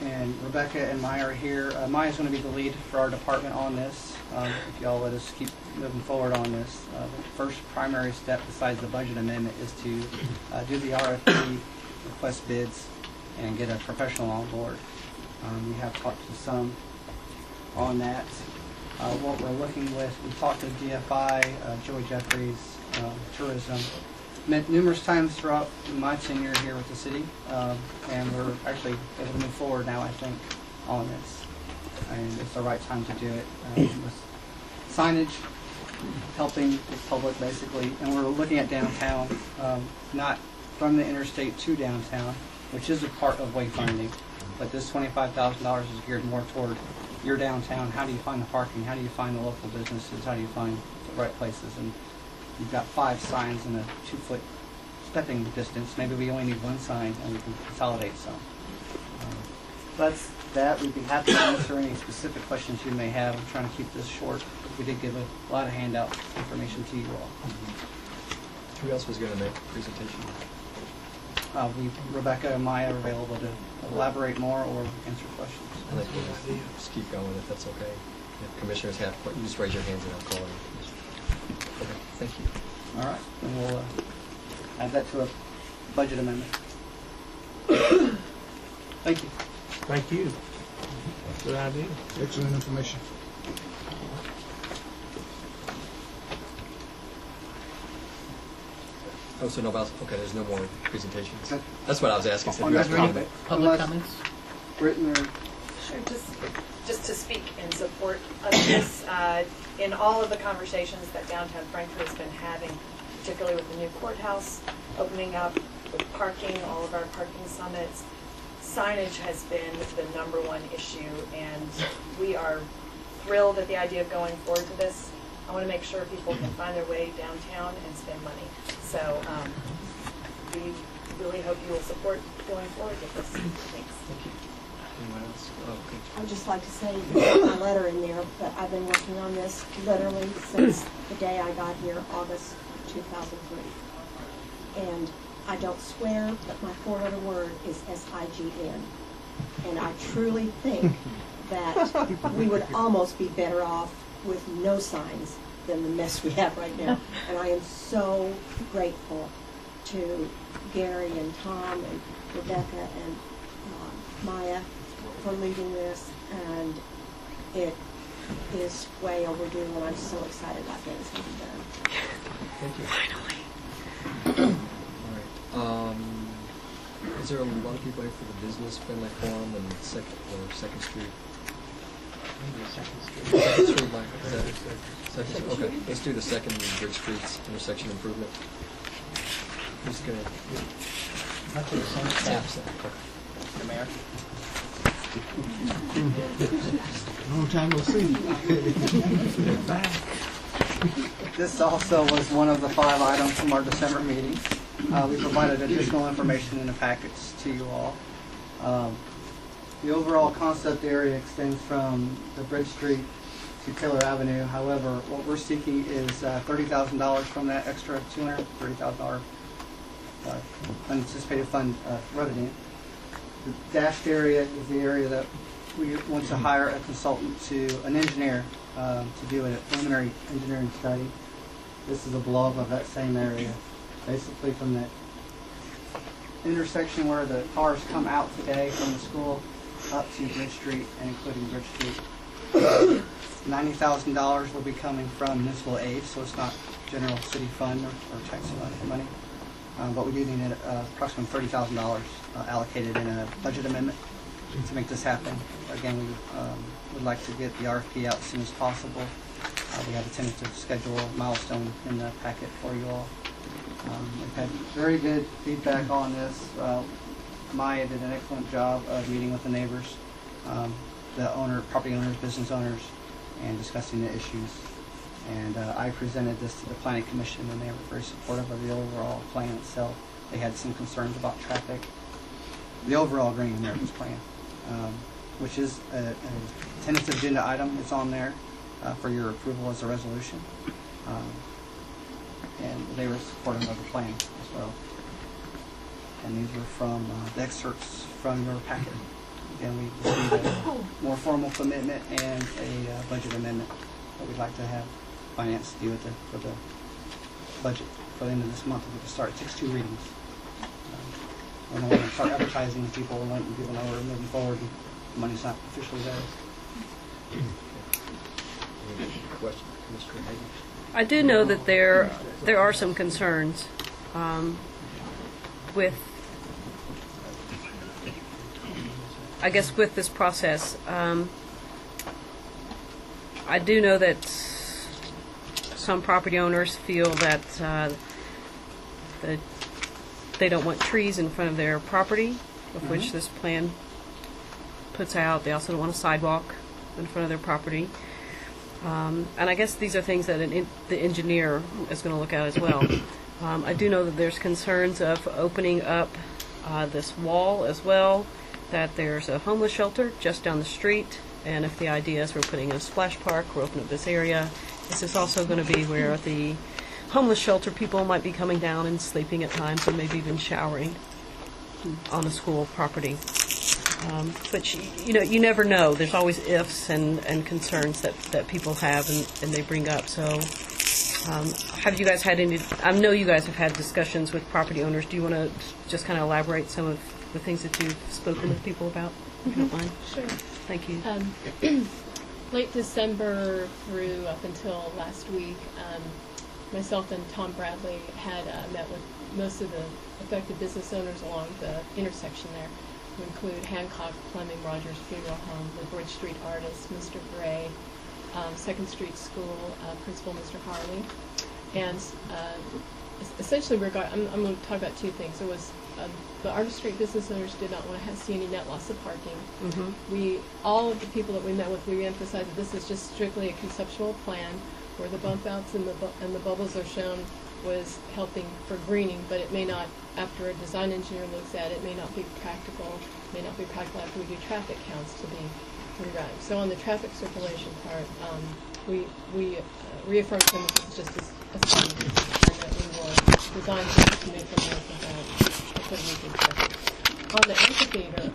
Speaker 17: And Rebecca and Maya are here. Maya's going to be the lead for our department on this. If y'all let us keep moving forward on this. The first primary step besides the budget amendment is to do the RFP, request bids, and get a professional on board. We have talked to some on that. What we're looking with, we talked to DFI, Joey Jeffries, tourism, met numerous times throughout my tenure here with the city, and we're actually able to move forward now, I think, on this. And it's the right time to do it. With signage, helping the public, basically, and we're looking at downtown, not from the interstate to downtown, which is a part of wayfinding, but this $25,000 is geared more toward your downtown. How do you find the parking? How do you find the local businesses? How do you find the right places? And you've got 5 signs in a 2-foot stepping distance. Maybe we only need 1 sign and we can consolidate some. That's that. We'd be happy to answer any specific questions you may have. I'm trying to keep this short. We did give a lot of handout information to you all.
Speaker 4: Who else was going to make a presentation?
Speaker 17: Rebecca and Maya are available to elaborate more or answer questions.
Speaker 4: I'd like to just keep going if that's okay. If commissioners have, you just raise your hands and I'll call you. Okay, thank you.
Speaker 17: All right, and we'll add that to a budget amendment. Thank you.
Speaker 2: Thank you. Good idea.
Speaker 16: Excellent information.
Speaker 4: Oh, so no, okay, there's no more presentations. That's what I was asking. So
Speaker 10: Public comments?
Speaker 17: Written or
Speaker 18: Sure, just to speak in support of this, in all of the conversations that downtown Frankfort has been having, particularly with the new courthouse opening up, with parking, all of our parking summits, signage has been the #1 issue, and we are thrilled at the idea of going forward to this. I want to make sure people can find their way downtown and spend money. So we really hope you will support going forward with this. Thanks.
Speaker 4: Thank you. Anyone else? Oh, okay.
Speaker 5: I'd just like to say, my letter in there, but I've been working on this literally since the day I got here, August 2003. And I don't swear, but my 4-letter word is SIGN. And I truly think that we would almost be better off with no signs than the mess we have right now. And I am so grateful to Gary and Tom and Rebecca and Maya for leading this, and it is way overdue, and I'm so excited about getting something done.
Speaker 4: Thank you. Finally. All right. Is there a lot of people here for the business-friendly forum and Second Street? Second Street, Mike. Is that Second Street? Okay. Let's do the Second and Bridge Streets intersection improvement. Who's going to?
Speaker 17: The mayor.
Speaker 16: Long time no see.
Speaker 17: This also was one of the 5 items from our December meeting. We provided additional information in the packets to you all. The overall concept area extends from the Bridge Street to Taylor Avenue. However, what we're seeking is $30,000 from that extra $230,000 unanticipated fund revenue. The dashed area is the area that we want to hire a consultant an engineer to do a preliminary engineering study. This is a blow-up of that same area, basically from the intersection where the cars come out today from the school up to Bridge Street and including Bridge Street. $90,000 will be coming from municipal aid, so it's not general city fund or tax money. But we do need approximately $30,000 allocated in a budget amendment to make this happen. Again, we would like to get the RFP out as soon as possible. We have a tentative schedule milestone in the packet for you all. We've had very good feedback on this. Maya did an excellent job of meeting with the neighbors, the property owners, business owners, and discussing the issues. And I presented this to the Planning Commission, and they were very supportive of the overall plan itself. They had some concerns about traffic. the overall Greening America's plan, which is a tentative agenda item. It's on there for your approval as a resolution. And they were supportive of the plan as well. And these were from the excerpts from your packet. And we just need a more formal commitment and a budget amendment that we'd like to have finance do for the budget for the end of this month. We can start. It takes 2 readings. We don't want to start advertising to people and letting people know we're moving forward and the money's not officially there.
Speaker 4: Question, Mr. Hagan?
Speaker 3: I do know that there are some concerns with, I guess, with this process. I do know that some property owners feel that that they don't want trees in front of their property, of which this plan puts out. They also don't want a sidewalk in front of their property. And I guess these are things that the engineer is going to look at as well. I do know that there's concerns of opening up this wall as well, that there's a homeless shelter just down the street, and if the idea is we're putting in a splash park, we're opening up this area, this is also going to be where the homeless shelter people might be coming down and sleeping at times, and maybe even showering on the school property. But you never know. There's always ifs and concerns that people have and they bring up. So have you guys had any, I know you guys have had discussions with property owners. Do you want to just kind of elaborate some of the things that you've spoken with people about, if you don't mind?
Speaker 19: Sure.
Speaker 3: Thank you.
Speaker 19: Late December through up until last week, myself and Tom Bradley had met with most of the affected business owners along the intersection there, to include Hancock, Fleming, Rogers Funeral Home, the Bridge Street Artist, Mr. Gray, 2nd Street School Principal Mr. Harley, and essentially I'm going to talk about 2 things. There was the Artist Street business owners did not want to see any net loss of parking. All of the people that we met with, we emphasized that this is just strictly a conceptual plan where the bump outs and the bubbles are shown was helping for greening, but it may not, after a design engineer looks at it, may not be practical after we do traffic counts to be right. So on the traffic circulation part, we reaffirmed to them that this is just a study and that we will design things to make them work without. On the amphitheater,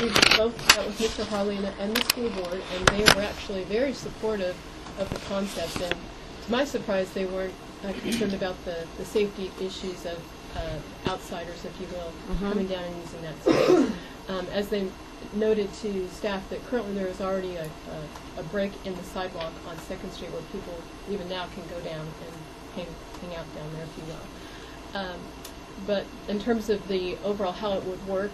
Speaker 19: we both met with Mr. Harley and the school board, and they were actually very supportive of the concept. And to my surprise, they weren't concerned about the safety issues of outsiders, if you will, coming down and using that space. As they noted to staff that currently there is already a break in the sidewalk on 2nd Street where people even now can go down and hang out down there, if you will. But in terms of the overall how it would work,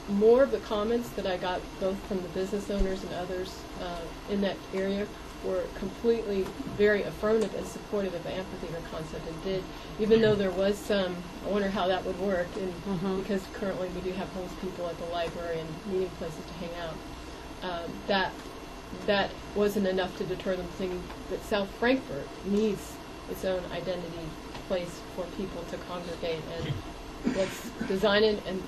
Speaker 19: more of the comments that I got both from the business owners and others in that area were completely very affirmative and supportive of the amphitheater concept, and did, even though there was some, I wonder how that would work, and because currently we do have homeless people at the library and meeting places to hang out, that wasn't enough to deter them, thinking that South Frankfort needs its own identity place for people to congregate, and let's design it and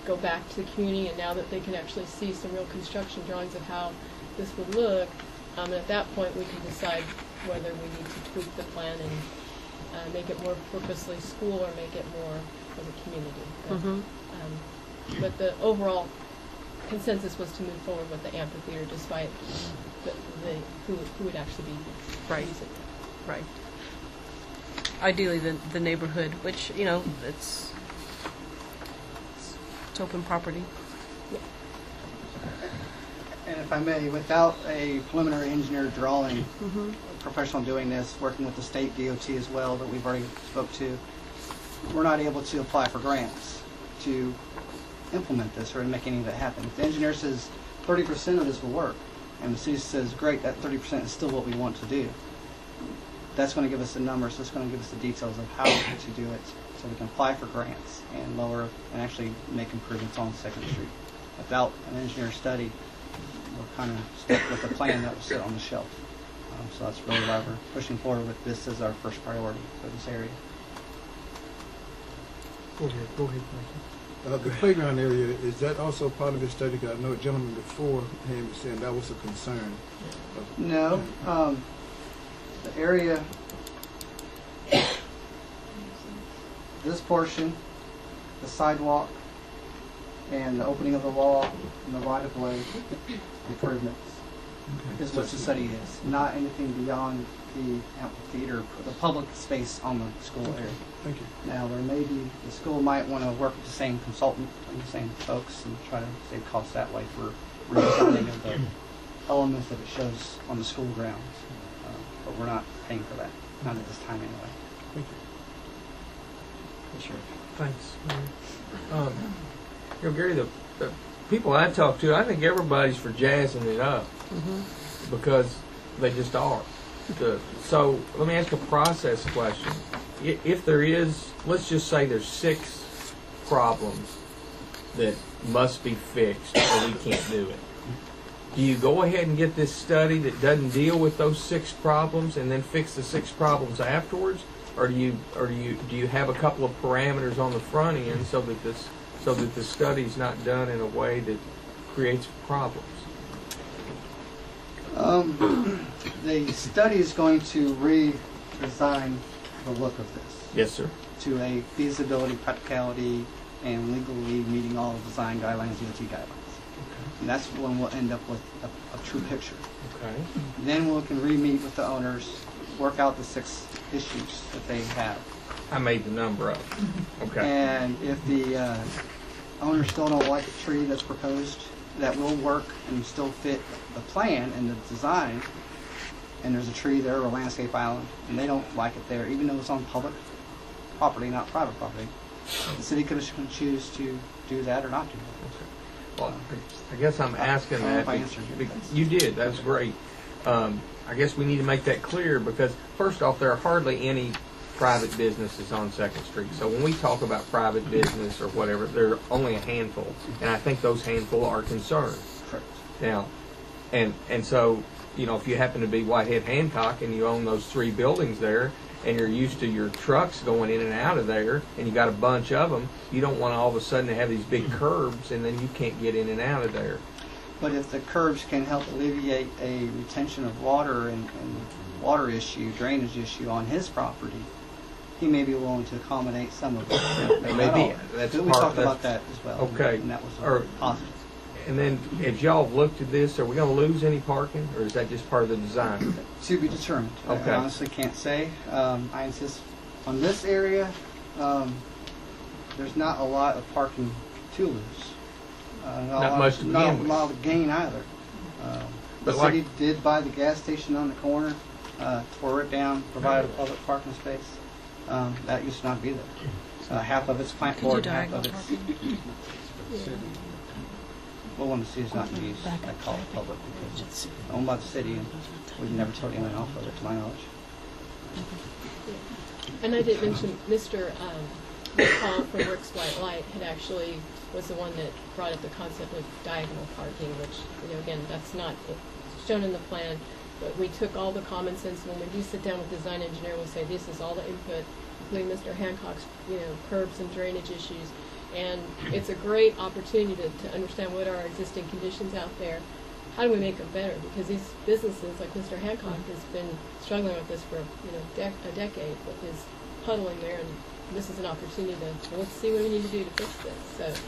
Speaker 19: go back to the community, and now that they can actually see some real construction drawings of how this would look, and at that point we can decide whether we need to tweak the plan and make it more purposely school or make it more for the community. But the overall consensus was to move forward with the amphitheater despite who would actually be using it.
Speaker 3: Right. Ideally the neighborhood, which, it's open property.
Speaker 17: And if I may, without a preliminary engineer drawing, a professional doing this, working with the state DOT as well that we've already spoke to, we're not able to apply for grants to implement this or to make any of it happen. If the engineer says 30% of this will work, and the city says, great, that 30% is still what we want to do, that's going to give us the numbers, that's going to give us the details of how to do it, so we can apply for grants and lower and actually make improvements on 2nd Street. Without an engineer study, we're kind of stuck with a plan that will sit on the shelf. So that's really why we're pushing forward with this as our first priority for this area.
Speaker 2: Go ahead,
Speaker 16: The playground area, is that also part of the study? 'Cause I know a gentleman before him was saying that was a concern.
Speaker 17: No, the area, this portion, the sidewalk, and the opening of the wall, and the right-of-way improvements is what the study is. Not anything beyond the amphitheater, the public space on the school area.
Speaker 16: Thank you.
Speaker 17: Now, there may be, the school might want to work with the same consultant and the same folks and try to save costs that way for redesigning of the elements that it shows on the school grounds. But we're not paying for that, not at this time anyway.
Speaker 16: Thank you.
Speaker 17: Sure.
Speaker 2: Thanks. Gary, the people I talk to, I think everybody's for jazzing it up because they just are. So let me ask a process question. If there is, let's just say there's 6 problems that must be fixed or we can't do it. Do you go ahead and get this study that doesn't deal with those 6 problems and then fix the 6 problems afterwards, or do you have a couple of parameters on the front end so that the study's not done in a way that creates problems?
Speaker 17: The study is going to redesign the look of this.
Speaker 2: Yes, sir.
Speaker 17: To a feasibility, practicality, and legally meeting all the design guidelines, DOT guidelines. And that's when we'll end up with a true picture.
Speaker 2: Okay.
Speaker 17: Then we can re-meet with the owners, work out the 6 issues that they have.
Speaker 2: I made the number up. Okay.
Speaker 17: And if the owners still don't like the tree that's proposed, that will work and still fit the plan and the design, and there's a tree there or a landscape island, and they don't like it there, even though it's on public property, not private property, the city commission can choose to do that or not do that.
Speaker 2: Okay. Well, I guess I'm asking that.
Speaker 17: I answered you.
Speaker 2: You did. That's great. I guess we need to make that clear because, first off, there are hardly any private businesses on 2nd Street. So when we talk about private business or whatever, there are only a handful, and I think those handful are concerned.
Speaker 17: Correct.
Speaker 2: Now, and so, you know, if you happen to be Whitehead Hancock and you own those 3 buildings there, and you're used to your trucks going in and out of there, and you got a bunch of them, you don't want to all of a sudden have these big curbs, and then you can't get in and out of there.
Speaker 17: But if the curbs can help alleviate a retention of water and water issue, drainage issue on his property, he may be willing to accommodate some of it.
Speaker 2: Maybe that's
Speaker 17: we talked about that as well.
Speaker 2: Okay.
Speaker 17: And that was positive.
Speaker 2: And then, if y'all have looked at this, are we going to lose any parking, or is that just part of the design?
Speaker 17: To be determined.
Speaker 2: Okay.
Speaker 17: I honestly can't say. I insist on this area. There's not a lot of parking to lose.
Speaker 2: Not much to begin with.
Speaker 17: Not a lot of gain either. The city did buy the gas station on the corner, tore it down, provided a public parking space. That used to not be there. Half of it's plant board, half of it's... Well, when the city's not in use, I call it public because it's owned by the city and we've never told anyone off of it, to my knowledge.
Speaker 19: And I did mention Mr. Paul from Works White Light had actually was the one that brought up the concept of diagonal parking, which, you know, again, that's not shown in the plan, but we took all the common sense. When we do sit down with the design engineer, we'll say this is all the input, including Mr. Hancock's, you know, curbs and drainage issues. And it's a great opportunity to understand what are our existing conditions out there. How do we make them better? Because these businesses, like Mr. Hancock, has been struggling with this for a decade with his puddling there, and this is an opportunity to let's see what we need to do to fix this.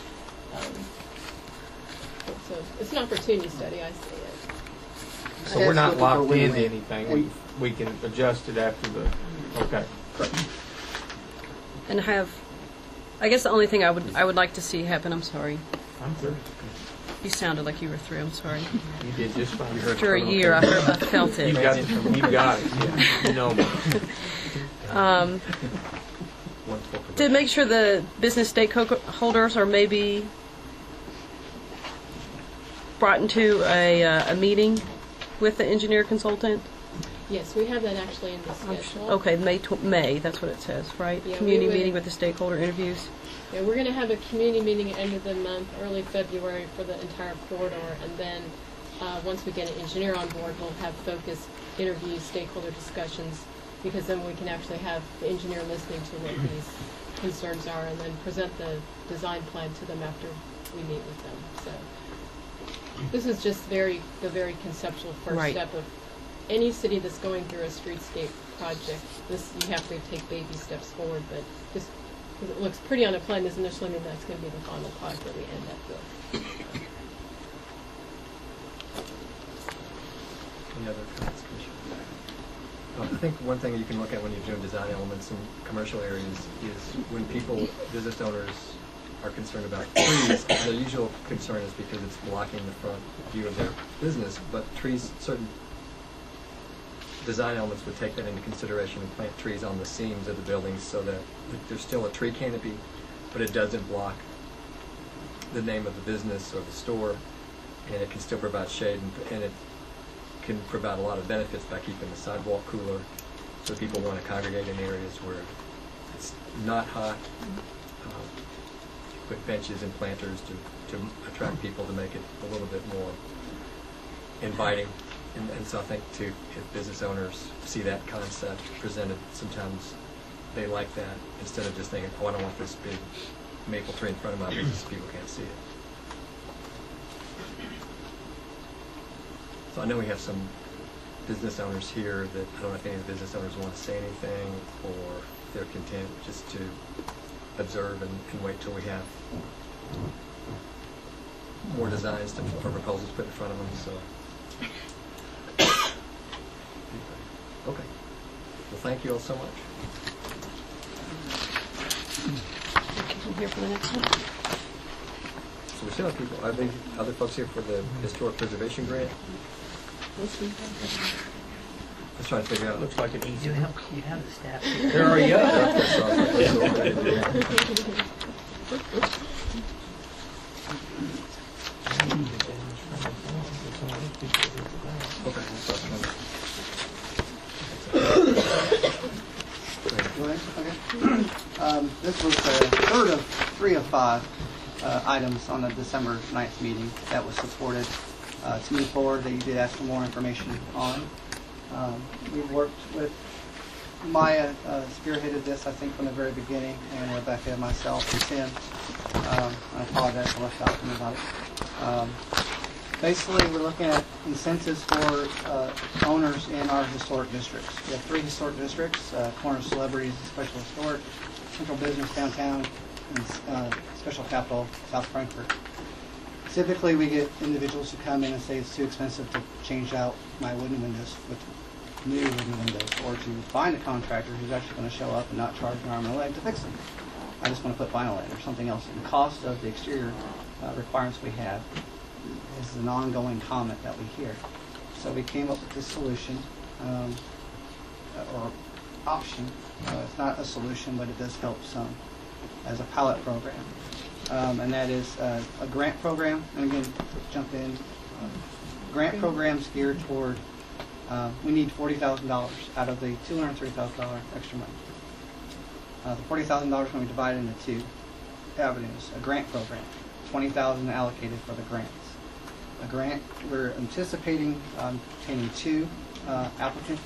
Speaker 19: So it's an opportunity study. I see it.
Speaker 2: So we're not locked into anything. We can adjust it after the. Okay.
Speaker 3: And I guess the only thing I would like to see happen, I'm sorry.
Speaker 2: I'm through.
Speaker 3: You sounded like you were through, I'm sorry.
Speaker 2: You did just fine.
Speaker 3: After a year, I felt it.
Speaker 2: You got it. Yeah. You know me.
Speaker 3: To make sure the business stakeholders are maybe brought into a meeting with the engineer consultant.
Speaker 19: Yes, we have that actually in the schedule.
Speaker 3: Okay, May, that's what it says, right?
Speaker 19: Yeah,
Speaker 3: community meeting with the stakeholder interviews.
Speaker 19: Yeah, we're going to have a community meeting at the end of the month, early February, for the entire corridor, and then once we get an engineer on board, we'll have focused interviews, stakeholder discussions because then we can actually have the engineer listening to what these concerns are and then present the design plan to them after we meet with them. So this is just the very conceptual first
Speaker 3: Right.
Speaker 19: step of any city that's going through a streetscape project. This, you have to take baby steps forward, but just because it looks pretty on a plan doesn't necessarily mean that's going to be the final product that we end up with.
Speaker 4: Any other comments, Commissioner? I think one thing you can look at when you're doing design elements in commercial areas is when people, business owners, are concerned about trees, their usual concern is because it's blocking the front view of their business, but trees, certain design elements would take that into consideration and plant trees on the seams of the buildings so that there's still a tree canopy, but it doesn't block the name of the business or the store, and it can still provide shade, and it can provide a lot of benefits by keeping the sidewalk cooler, so people want to congregate in areas where it's not hot. Put benches and planters to attract people, to make it a little bit more inviting. And so I think too, if business owners see that concept presented, sometimes they like that, instead of just thinking, oh, I don't want this big maple tree in front of my business so people can't see it. So I know we have some business owners here that, I don't know if any of the business owners want to say anything, or if they're content just to observe and wait till we have more designs or proposals put in front of them. So, okay. Well, thank you all so much.
Speaker 3: Here for the next one.
Speaker 4: So we still have people. Are there other folks here for the historic preservation grant? Let's try to figure out.
Speaker 2: Looks like an easy
Speaker 10: You
Speaker 2: one.
Speaker 10: have the staff here.
Speaker 2: They're already up.
Speaker 17: This was the third of 3 of 5 items on the December 9th meeting that was supported to move forward, that you did ask for more information on. We've worked with Maya, spearheaded this, I think, from the very beginning, and Rebecca, myself, and Tim. I apologize for left out about it. Basically, we're looking at incentives for owners in our historic districts. We have 3 historic districts: Corner Celebrities, Special Historic, Central Business Downtown, and Special Capital South Frankfort. Typically, we get individuals who come in and say it's too expensive to change out my wooden windows with new wooden windows, or to find a contractor who's actually going to show up and not charge an arm and a leg to fix them. I just want to put vinyl in or something else. And the cost of the exterior requirements we have is an ongoing comment that we hear. So we came up with this solution, or option. It's not a solution, but it does help some, as a pilot program. And that is a grant program. And again, jump in. Grant programs geared toward, we need $40,000 out of the $230,000 extra money. The $40,000 going to be divided into 2 avenues. A grant program, $20,000 allocated for the grants. A grant, we're anticipating obtaining 2 applicants.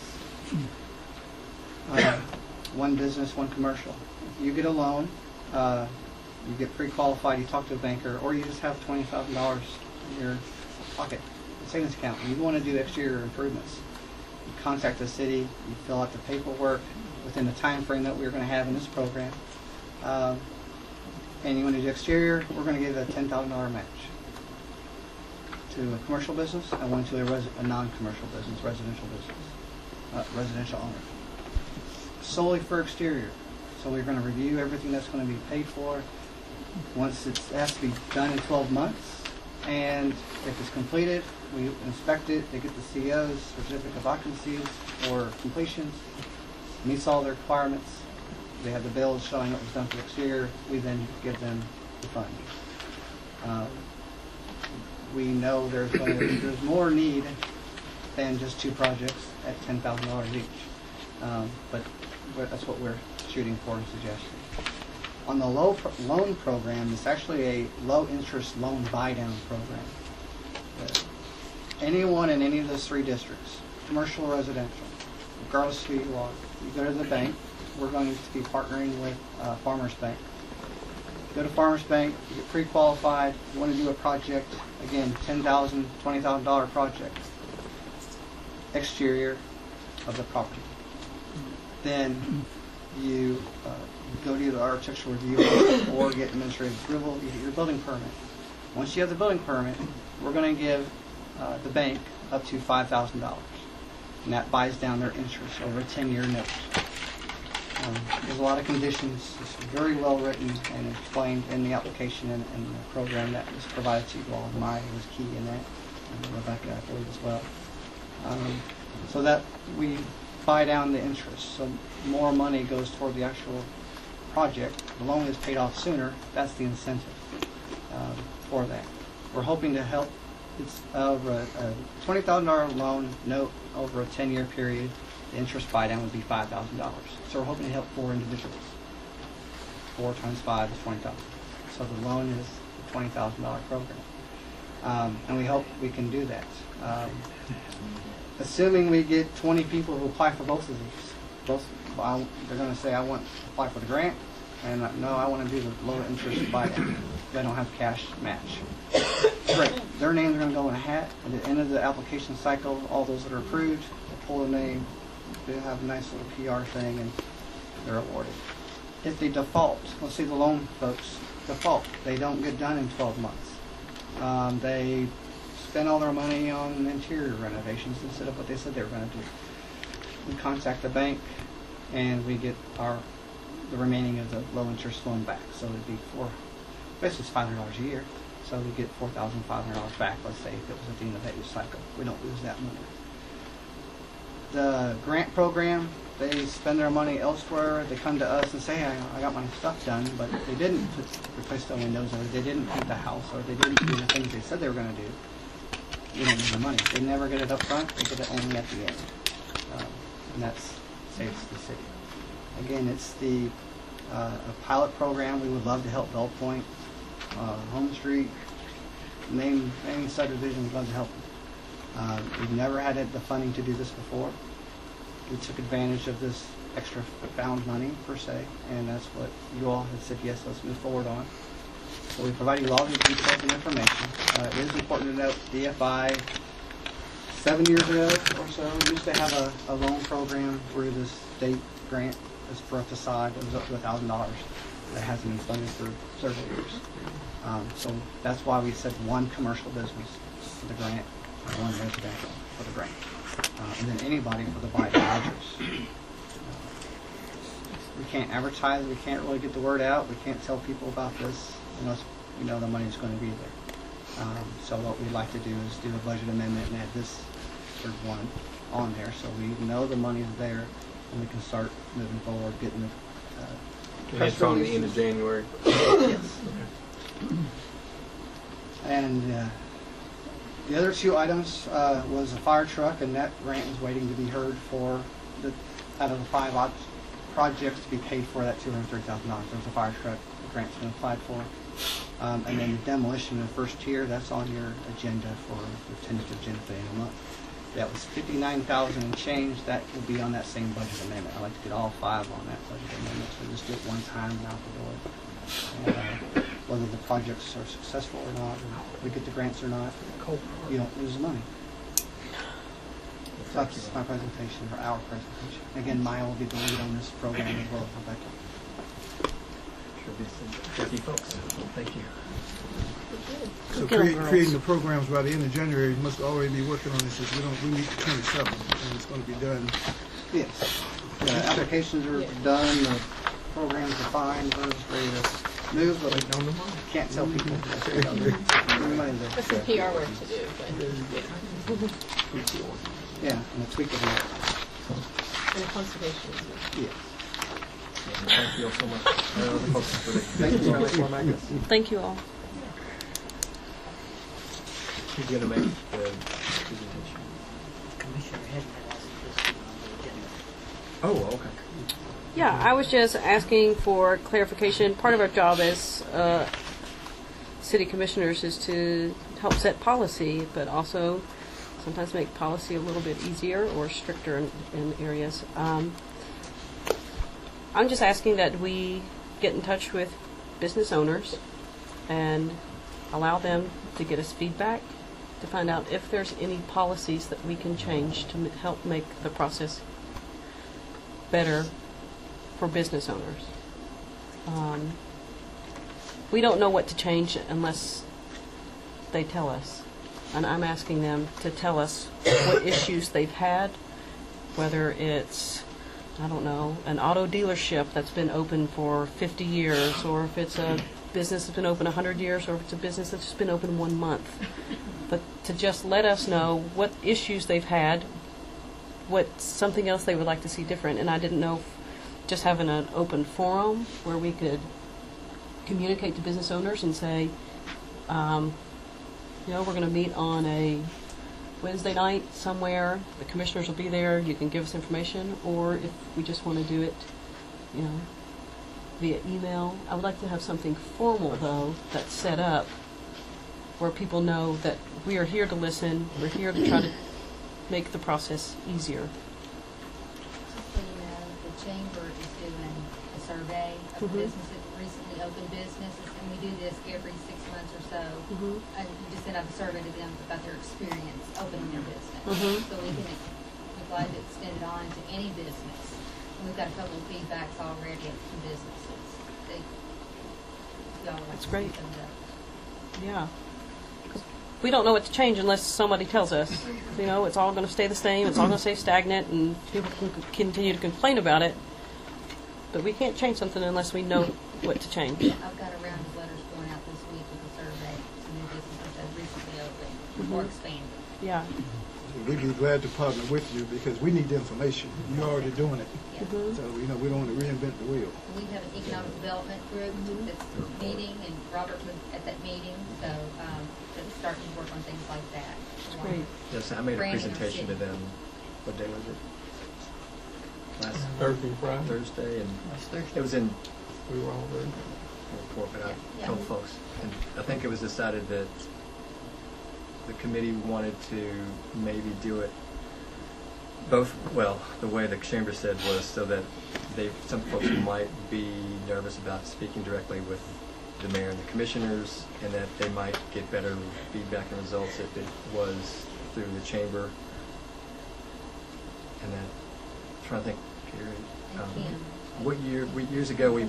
Speaker 17: 1 business, 1 commercial. If you get a loan, you get pre-qualified, you talk to a banker, or you just have $20,000 in your pocket, savings account, and you want to do exterior improvements. You contact the city, you fill out the paperwork within the time frame that we're going to have in this program, and you want to do exterior, we're going to give a $10,000 match to a commercial business and 1 to a non-commercial business, residential owner. Solely for exterior. So we're going to review everything that's going to be paid for. Once it has to be done in 12 months, and if it's completed, we inspect it, they get the COs, certificate of occupancies, or completions, meets all their requirements, they have the bills showing what was done for the exterior, we then give them the funds. We know there's more need than just 2 projects at $10,000 each, but that's what we're shooting for and suggesting. On the loan program, it's actually a low-interest loan buy-down program. Anyone in any of those 3 districts, commercial or residential, regardless of who you are. You go to the bank. We're going to be partnering with Farmers Bank. Go to Farmers Bank, you get pre-qualified, you want to do a project, again, $10,000, $20,000 project, exterior of the property. Then you go to the architectural review or get administrative approval, you get your building permit. Once you have the building permit, we're going to give the bank up to $5,000. And that buys down their interest over a 10-year note. There's a lot of conditions. It's very well written and explained in the application and the program that was provided to you all. Maya was key in that, and Rebecca, I believe, as well. So that we buy down the interest. So more money goes toward the actual project. The loan is paid off sooner. That's the incentive for that. We're hoping to help. It's over a $20,000 loan note over a 10-year period. The interest buy down would be $5,000. So we're hoping to help 4 individuals. 4 times 5 is $20,000. So the loan is a $20,000 program. And we hope we can do that. Assuming we get 20 people who apply for both of these, they're going to say, I want to apply for the grant, and no, I want to do the low interest buy down. They don't have cash match. Great. Their names are going to go in a hat. At the end of the application cycle, all those that are approved, they pull a name, they have a nice little PR thing, and they're awarded. If they default, let's say the loan folks default, they don't get done in 12 months. They spend all their money on interior renovations instead of what they said they were going to do. We contact the bank, and we get the remaining of the low interest loan back. So it'd be basically it's $500 a year. So we get $4,500 back, let's say, if it was at the end of that cycle. We don't lose that money. The grant program, they spend their money elsewhere. They come to us and say, hey, I got my stuff done, but they didn't replace the windows, or they didn't paint the house, or they didn't do the things they said they were going to do. We don't need the money. They never get it up front. They get it only at the end. And that saves the city. Again, it's a pilot program. We would love to help Bell Point, Home Street, name any subdivision. We'd love to help them. We've never had the funding to do this before. We took advantage of this extra found money, per se, and that's what you all have said, yes, let's move forward on. So we provide you all the details and information. It is important to note DFI 7 years ago or so used to have a loan program where the state grant was brought aside. It was up to $1,000. That hasn't been funded for several years. So that's why we said one commercial business for the grant, and one residential for the grant. And then anybody for the buy vouchers. We can't advertise, we can't really get the word out, we can't tell people about this unless we know the money's going to be there. So what we'd like to do is do a budget amendment and add this third one on there so we know the money's there and we can start moving forward, getting the
Speaker 2: And it's on the end of January.
Speaker 17: Yes. And the other 2 items was a fire truck, and that grant is waiting to be heard for out of the 5 projects to be paid for that $230,000. There's a fire truck the grant's been applied for. And then the demolition in the first tier, that's on your agenda for the tentative agenda for the end of the month. That was $59,000 and change. That will be on that same budget amendment. I like to get all 5 on that budget amendment, so just do it one time and out the door. And, whether the projects are successful or not, or we get the grants or not, you don't lose the money. That's my presentation, or our presentation. Again, Maya will be the lead on this program as well as Rebecca.
Speaker 4: Should be some tricky folks. Thank you.
Speaker 16: So creating the programs by the end of January, you must already be working on this. We meet the 27th, and it's going to be done.
Speaker 17: Yes. The applications are done, the programs are fine, we're just ready to move, but I can't tell people.
Speaker 19: That's some PR work to do, but
Speaker 17: yeah, and a tweak of it.
Speaker 19: And conservation.
Speaker 17: Yes.
Speaker 4: Thank you all so much.
Speaker 3: Thank you all.
Speaker 2: Who's going to make the presentation?
Speaker 11: Commissioner Hedman asked this to be on the agenda.
Speaker 2: Oh, okay.
Speaker 3: Yeah, I was just asking for clarification. Part of our job as city commissioners is to help set policy, but also sometimes make policy a little bit easier or stricter in areas. I'm just asking that we get in touch with business owners and allow them to get us feedback to find out if there's any policies that we can change to help make the process better for business owners. We don't know what to change unless they tell us. And I'm asking them to tell us what issues they've had, whether it's, I don't know, an auto dealership that's been open for 50 years, or if it's a business that's been open 100 years, or if it's a business that's just been open 1 month. But to just let us know what issues they've had, what something else they would like to see different. And I didn't know if just having an open forum where we could communicate to business owners and say, we're going to meet on a Wednesday night somewhere. The commissioners will be there. You can give us information. Or if we just want to do it, via email. I would like to have something formal, though, that's set up where people know that we are here to listen. We're here to try to make the process easier.
Speaker 20: The chamber is doing a survey of businesses, recently opened businesses, and we do this every 6 months or so. And you just send out a survey to them about their experience opening their business. So we'd like to extend it on to any business. And we've got a couple of feedbacks already from businesses.
Speaker 3: That's great. Yeah. We don't know what to change unless somebody tells us. It's all going to stay the same. It's all going to stay stagnant, and people can continue to complain about it. But we can't change something unless we know what to change.
Speaker 20: I've got a round of letters going out this week with a survey to new businesses that recently opened or expanded.
Speaker 3: Yeah.
Speaker 16: We'd be glad to partner with you because we need the information. You're already doing it. So, we don't want to reinvent the wheel.
Speaker 20: We have an economic development group that's meeting, and Robert was at that meeting, so that's starting to work on things like that.
Speaker 3: That's great.
Speaker 4: Yes, I made a presentation to them. What day was it? Last Thursday, and it was in.
Speaker 2: We were all there.
Speaker 4: Report, but I told folks, and I think it was decided that the committee wanted to maybe do it both. Well, the way the chamber said was so that some folks might be nervous about speaking directly with the mayor and the commissioners, and that they might get better feedback and results if it was through the chamber. And then, I'm trying to think, Gary, years ago we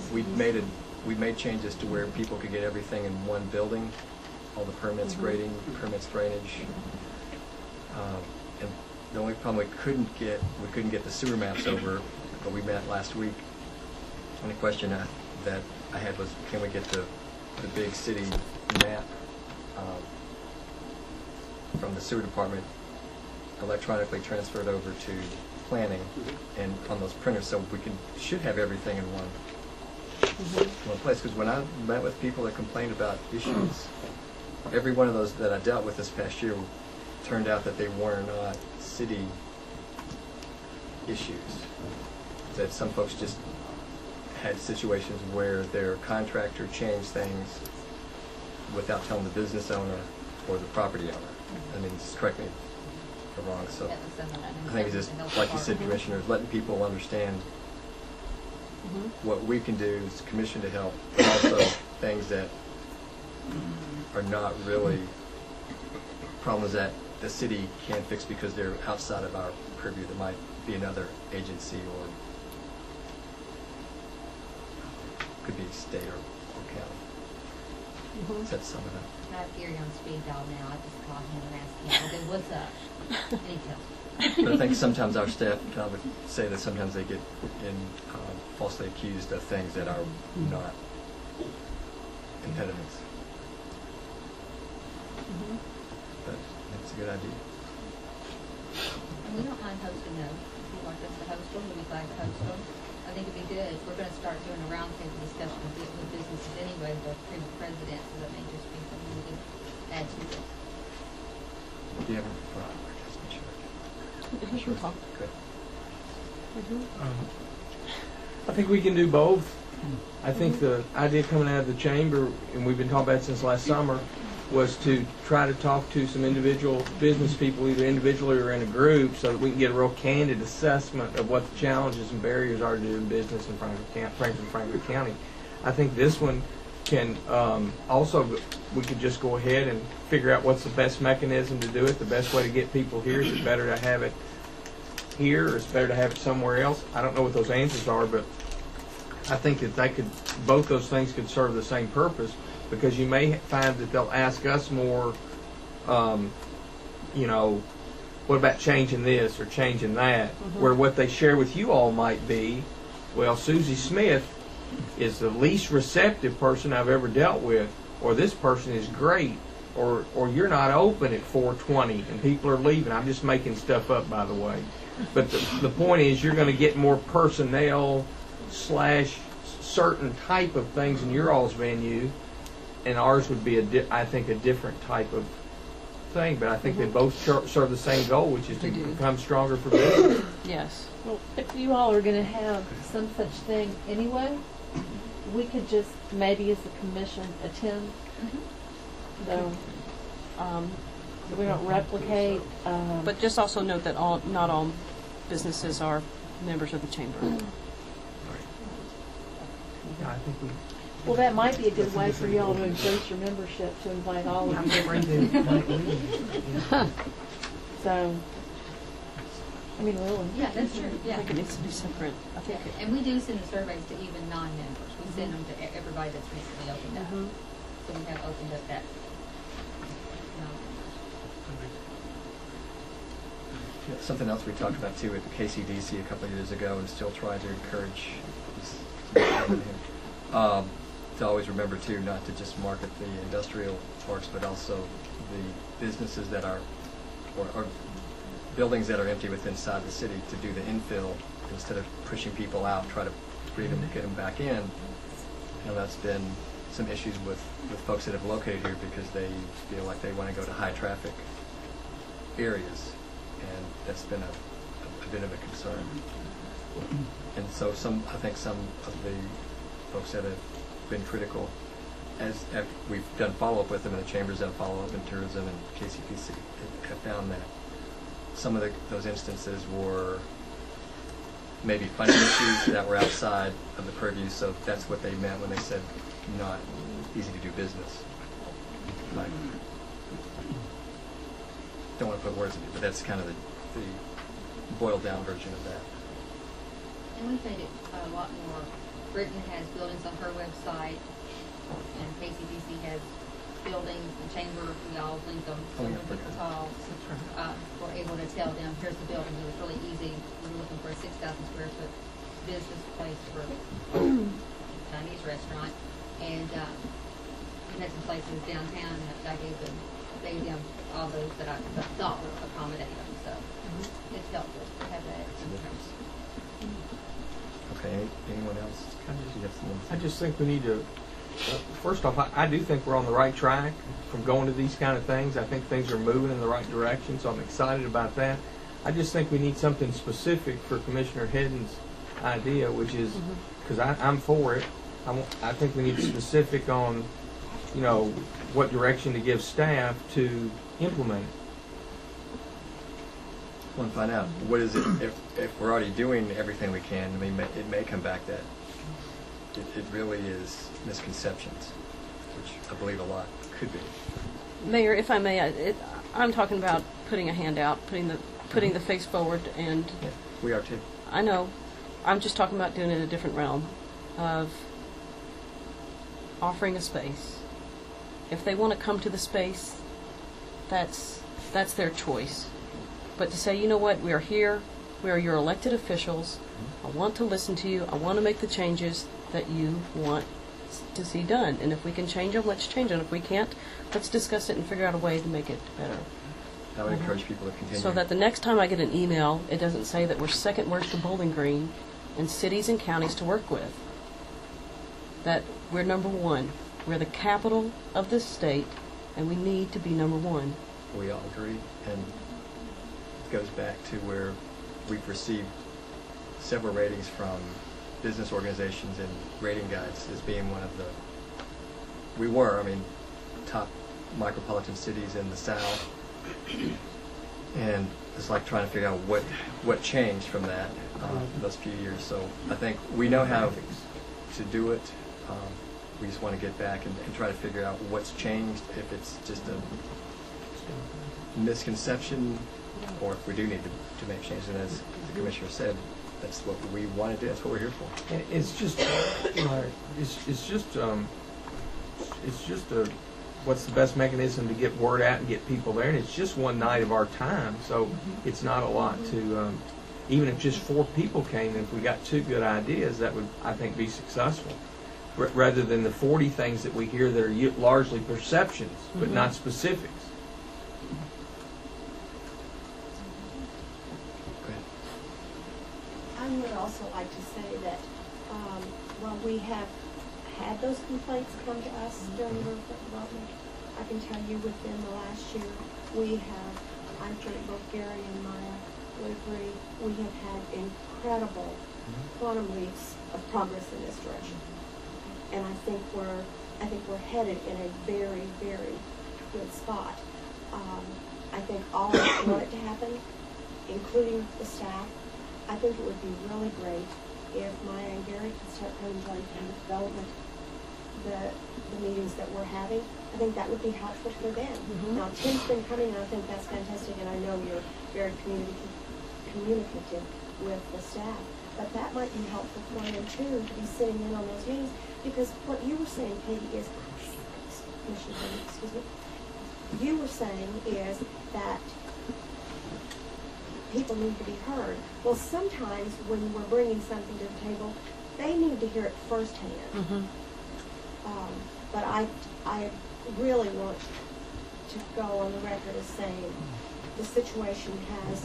Speaker 4: made changes to where people could get everything in one building, all the permits, grading, permits, drainage. And the only problem we couldn't get the sewer maps over, but we met last week. The only question that I had was, can we get the big city map from the sewer department electronically transferred over to planning and on those printers, so we should have everything in one place. Because when I met with people that complained about issues, every one of those that I dealt with this past year turned out that they were not city issues. That some folks just had situations where their contractor changed things without telling the business owner or the property owner. I mean, just correct me if I'm wrong. So I think it's just, like you said, commissioners, letting people understand what we can do as a commission to help, but also things that are not really problems that the city can't fix because they're outside of our purview. There might be another agency, or could be state or county. Does that sum it up?
Speaker 20: I have Gary on speed dial now. I just call him and ask him, okay, what's up? And he tells me.
Speaker 4: But I think sometimes our staff, I would say that sometimes they get falsely accused of things that are not impediments. But it's a good idea.
Speaker 20: And we don't mind hosting those. If you want us to host them, we'd be glad to host them. I think it'd be good. We're going to start doing a roundtable discussion with businesses anyway, with the president, so that may just be something we can add to it.
Speaker 4: Do you have
Speaker 3: You can talk.
Speaker 4: Good.
Speaker 2: I think we can do both. I think the idea coming out of the chamber, and we've been talking about it since last summer, was to try to talk to some individual business people, either individually or in a group, so that we can get a real candid assessment of what the challenges and barriers are to doing business in Frankfort County. I think this one can also, we could just go ahead and figure out what's the best mechanism to do it, the best way to get people here. Is it better to have it here, or is it better to have it somewhere else? I don't know what those answers are, but I think that they could, both those things could serve the same purpose, because you may find that they'll ask us more, you know, what about changing this or changing that, where what they share with you all might be, well, Susie Smith is the least receptive person I've ever dealt with, or this person is great, or you're not open at 4:20 and people are leaving. I'm just making stuff up, by the way. But the point is, you're going to get more personnel / certain type of things in your all's venue, and ours would be, I think, a different type of thing. But I think they both serve the same goal, which is to become stronger for business.
Speaker 3: Yes.
Speaker 15: Well, if you all are going to have some such thing anyway, we could just maybe as a commission attend, though we don't replicate.
Speaker 3: But just also note that not all businesses are members of the chamber.
Speaker 2: Yeah, I think we.
Speaker 15: Well, that might be a good way for y'all to increase your membership, to invite all of you. So, I mean, really.
Speaker 20: Yeah, that's true.
Speaker 3: I
Speaker 20: Yeah.
Speaker 3: think it needs to be separate. I think
Speaker 20: Yeah. And we do send the surveys to even non-members. We send them to everybody that's recently opened up. So we have opened up that.
Speaker 4: Yeah, something else we talked about too at the KCDC a couple of years ago, and still try to encourage to always remember too, not to just market the industrial parks, but also the businesses that are, or buildings that are empty within inside the city, to do the infill instead of pushing people out, try to breed them to get them back in. You know, that's been some issues with folks that have located here because they feel like they want to go to high traffic areas, and that's been a bit of a concern. And so I think some of the folks that have been critical, as we've done follow-up with them, and the chambers done follow-up in tourism and KCPC, have found that some of those instances were maybe funding issues that were outside of the purview, so that's what they meant when they said not easy to do business. Like, don't want to put words in it, but that's kind of the boiled down version of that.
Speaker 20: And we've made it a lot more. Britain has buildings on her website, and KCDC has buildings, the chamber, we all link them, so when people call, we're able to tell them, here's the building. It was really easy. We were looking for a 6,000 square foot business place for a Chinese restaurant, and we had some places downtown, and I gave them all those that I thought would accommodate them, so it's helpful to have that extra.
Speaker 4: Okay, anyone else?
Speaker 2: I just think we need to, first off, I do think we're on the right track from going to these kind of things. I think things are moving in the right direction, so I'm excited about that. I just think we need something specific for Commissioner Hedden's idea, which is, because I'm for it, I think we need specific on, you know, what direction to give staff to implement it.
Speaker 4: I want to find out, what is it, if we're already doing everything we can, I mean, it may come back that it really is misconceptions, which I believe a lot could be.
Speaker 3: Mayor, if I may, I'm talking about putting a hand out, putting the face forward, and
Speaker 4: yeah, we are too.
Speaker 3: I know. I'm just talking about doing it in a different realm of offering a space. If they want to come to the space, that's their choice. But to say, you know what, we are here, we are your elected officials, I want to listen to you, I want to make the changes that you want to see done. And if we can change them, let's change them. If we can't, let's discuss it and figure out a way to make it better.
Speaker 4: I would encourage people to continue.
Speaker 3: So that the next time I get an email, it doesn't say that we're second worst to Bowling Green and cities and counties to work with. That we're number one. We're the capital of this state, and we need to be number one.
Speaker 4: We all agree, and it goes back to where we've received several ratings from business organizations and rating guides as being one of the, top micropolitan cities in the South, and it's like trying to figure out what changed from that those few years. So I think we know how to do it. We just want to get back and try to figure out what's changed, if it's just a misconception, or if we do need to make changes. And as the commissioner said, that's what we want to do. That's what we're here for.
Speaker 2: And it's just, what's the best mechanism to get word out and get people there? And it's just one night of our time, so it's not a lot to. Even if just 4 people came, and if we got 2 good ideas, that would, I think, be successful. Rather than the 40 things that we hear that are largely perceptions, but not specifics.
Speaker 5: I would also like to say that while we have had those complaints come to us during the development, I can tell you within the last year, I'm sure both Gary and Maya would agree, we have had incredible quantum leaps of progress in this direction. And I think we're headed in a very, very good spot. I think all of us want it to happen, including the staff. I think it would be really great if Maya and Gary could start coming to development, the meetings that we're having. I think that would be helpful for them. Now, Tim's been coming, and I think that's fantastic, and I know you're very communicative with the staff. But that might be helpful for them, too, to be sitting in on those meetings, because what you were saying, Katie, is, excuse me, you were saying is that people need to be heard. Well, sometimes when we're bringing something to the table, they need to hear it firsthand. But I really want to go on the record as saying the situation has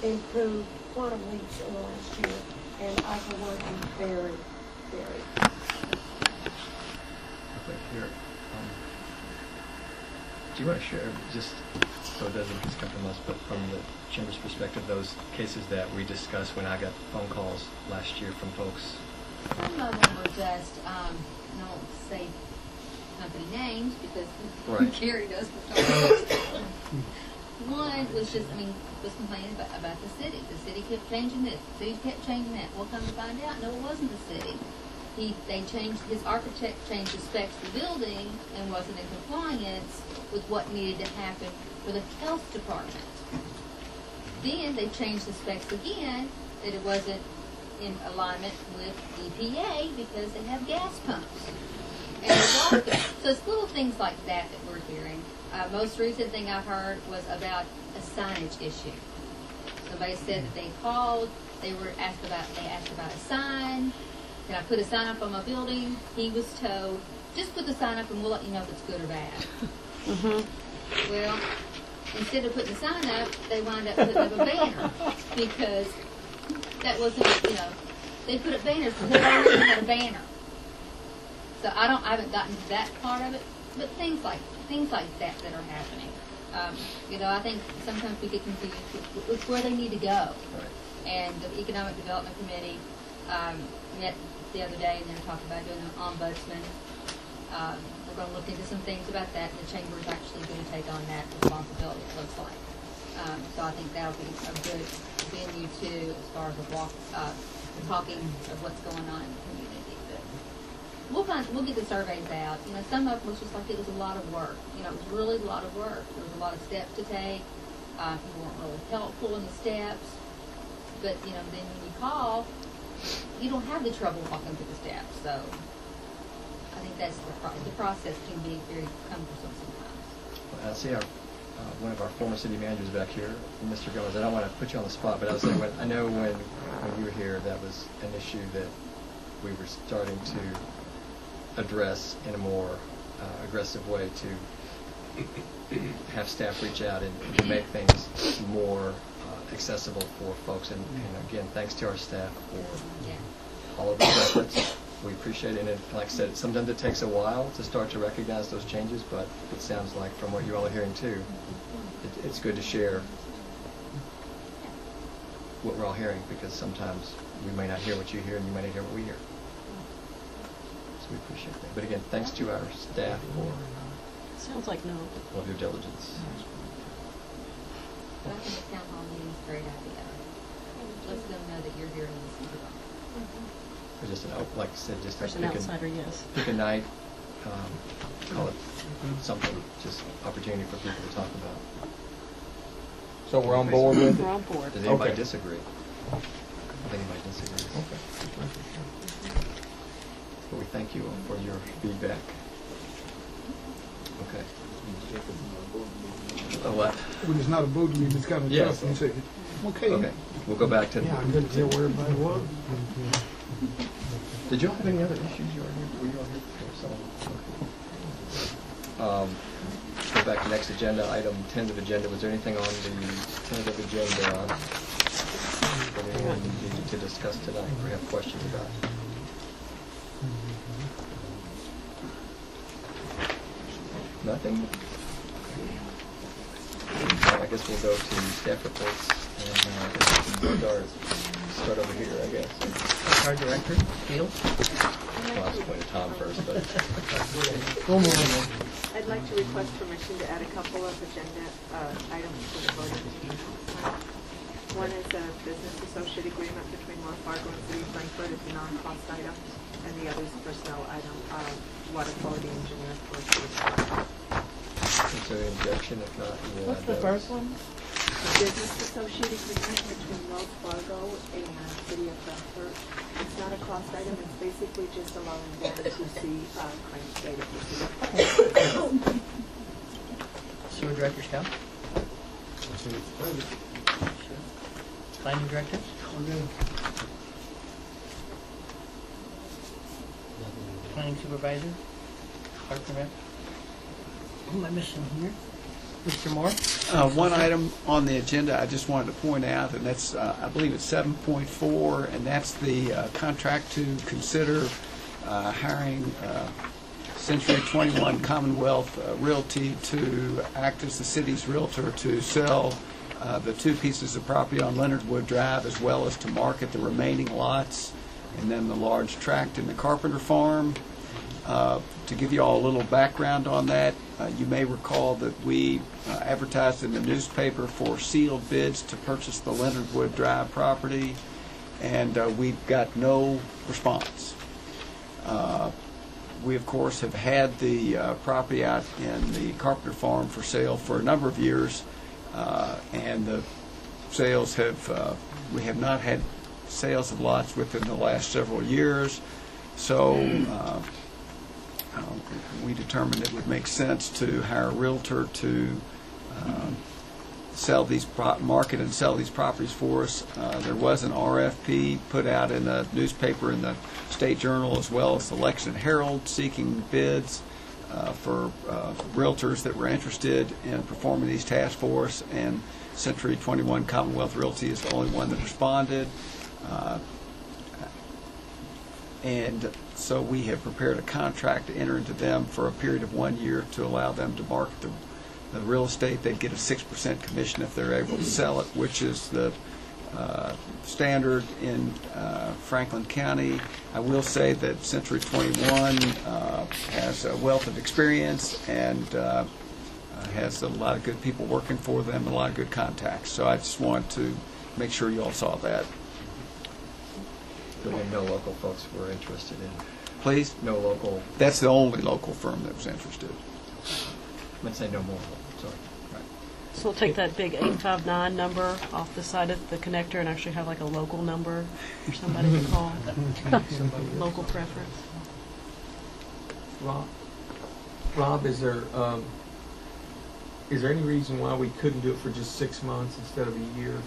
Speaker 5: improved quantum leaps in the last year, and I for one am very, very.
Speaker 4: Here, do you want to share, just so it doesn't just come from us, but from the Chamber's perspective, those cases that we discussed when I got phone calls last year from folks?
Speaker 20: Some of them were just, I don't say company names because Gary does. One was just, was complaining about the city. The city kept changing this. The city kept changing that. We'll come to find out, no, it wasn't the city. His architect changed the specs of the building and wasn't in compliance with what needed to happen for the health department. Then they changed the specs again, that it wasn't in alignment with EPA because they have gas pumps. And so it's little things like that we're hearing. Most recent thing I heard was about a signage issue. Somebody said that they called, they asked about a sign. Can I put a sign up on my building? He was told, just put the sign up and we'll let you know if it's good or bad. Well, instead of putting the sign up, they wound up putting up a banner because that wasn't, they put up banners because they already had a banner. So I haven't gotten to that part of it, but things like that are happening. I think sometimes we get confused with where they need to go. And the Economic Development Committee met the other day, and they're talking about doing an ombudsman. We're going to look into some things about that, and the chamber is actually going to take on that responsibility, it looks like. So I think that'll be a good venue too, as far as the talking of what's going on in the community. But we'll get the surveys out. Some of them was just like it was a lot of work. It was really a lot of work. There was a lot of steps to take. People weren't really helpful in the steps. But then when you call, you don't have the trouble walking through the steps. So I think that's the process can be very cumbersome sometimes.
Speaker 4: Well, I see one of our former city managers back here, Mr. Gomez. I don't want to put you on the spot, but I was saying, I know when you were here, that was an issue that we were starting to address in a more aggressive way to have staff reach out and make things more accessible for folks. And again, thanks to our staff for all of those efforts. We appreciate it. And like I said, sometimes it takes a while to start to recognize those changes, but it sounds like from what you all are hearing too, it's good to share what we're all hearing, because sometimes we may not hear what you hear and you may not hear what we hear. So we appreciate that. But again, thanks to our staff for
Speaker 3: Sounds like no.
Speaker 4: Of your diligence.
Speaker 20: But I think the town hall meeting is a great idea. Let's them know that you're here and listening to them.
Speaker 4: Or just like I said, just
Speaker 3: As an
Speaker 4: pick
Speaker 3: outsider, yes.
Speaker 4: Pick a night, call it something, just opportunity for people to talk about.
Speaker 2: So we're on board with it?
Speaker 3: We're on board.
Speaker 4: Does anybody
Speaker 2: Okay.
Speaker 4: disagree? If anybody disagrees.
Speaker 2: Okay.
Speaker 4: But we thank you for your feedback. Okay. Oh, what?
Speaker 16: When it's not a board meeting, it's kind of
Speaker 4: Yes.
Speaker 16: tough. You say, okay.
Speaker 4: Okay. We'll go back to.
Speaker 16: Yeah, I couldn't tell where everybody was.
Speaker 4: Did you all have any other issues you were here? Were you all here before? Go back to next agenda, item 10 of agenda. Was there anything on the tentative agenda that anyone needed to discuss tonight or have questions about? Nothing? I guess we'll go to staff reports and start over here, I guess.
Speaker 10: Our director, Field.
Speaker 4: Well, I was going to Tom first, but.
Speaker 21: I'd like to request permission to add a couple of agenda items to the voting. One is a business associate agreement between Wells Fargo and City of Frankfort. It's a non-cost item, and the other is a personnel item, water quality engineer for City of Frankfort.
Speaker 4: Is there any objection? If not, we'll
Speaker 21: What's
Speaker 4: add
Speaker 21: the
Speaker 4: those.
Speaker 21: first one? A business associate agreement between Wells Fargo and City of Frankfort. It's not a cost item, it's basically just allowing them to see claims data for City of Frankfort.
Speaker 10: Sewer Director Scout. Planning Director. Planning Supervisor. Clerk and Rep. Who am I missing here? Mr. Moore?
Speaker 22: One item on the agenda I just wanted to point out, and that's, I believe it's 7.4, and that's the contract to consider hiring Century 21 Commonwealth Realty to act as the city's realtor to sell the two pieces of property on Leonard Wood Drive, as well as to market the remaining lots, and then the large tract in the Carpenter Farm. To give you all a little background on that, you may recall that we advertised in the newspaper for sealed bids to purchase the Leonard Wood Drive property, and we got no response. We, of course, have had the property out in the Carpenter Farm for sale for a number of years, and the sales have, we have not had sales of lots within the last several years, so we determined it would make sense to hire a realtor to sell these market and sell these properties for us. There was an RFP put out in the newspaper in the State Journal, as well as the Lexington Herald, seeking bids for realtors that were interested in performing these tasks for us, and Century 21 Commonwealth Realty is the only one that responded. And so we have prepared a contract to enter into them for a period of 1 year to allow them to market the real estate. They'd get a 6% commission if they're able to sell it, which is the standard in Franklin County. I will say that Century 21 has a wealth of experience and has a lot of good people working for them and a lot of good contacts. So I just want to make sure you all saw that.
Speaker 4: But no local folks were interested in.
Speaker 22: Please?
Speaker 4: No local.
Speaker 22: That's the only local firm that was interested.
Speaker 4: Let's say no more. Sorry. Right.
Speaker 3: So we'll take that big 859 number off the side of the connector and actually have like a local number for somebody to call. Local preference.
Speaker 2: Rob, is there any reason why we couldn't do it for just 6 months instead of a year?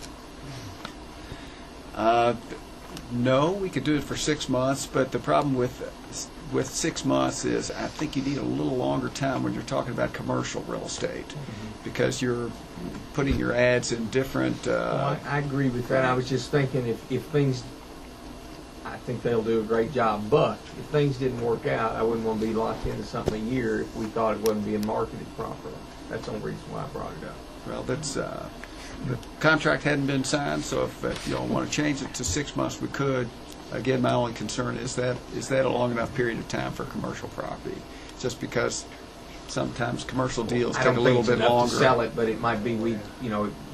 Speaker 22: No, we could do it for 6 months, but the problem with 6 months is I think you need a little longer time when you're talking about commercial real estate, because you're putting your ads in different.
Speaker 2: I agree with that. I was just thinking if things, I think they'll do a great job, but if things didn't work out, I wouldn't want to be locked into something a year if we thought it wasn't being marketed properly. That's the only reason why I brought it up.
Speaker 22: Well, that's the contract hadn't been signed, so if you all want to change it to 6 months, we could. Again, my only concern is that a long enough period of time for commercial property? Just because sometimes commercial deals
Speaker 2: I
Speaker 22: take a
Speaker 2: don't
Speaker 22: little
Speaker 2: think it's
Speaker 22: bit
Speaker 2: enough
Speaker 22: longer.
Speaker 2: to sell it, but it might be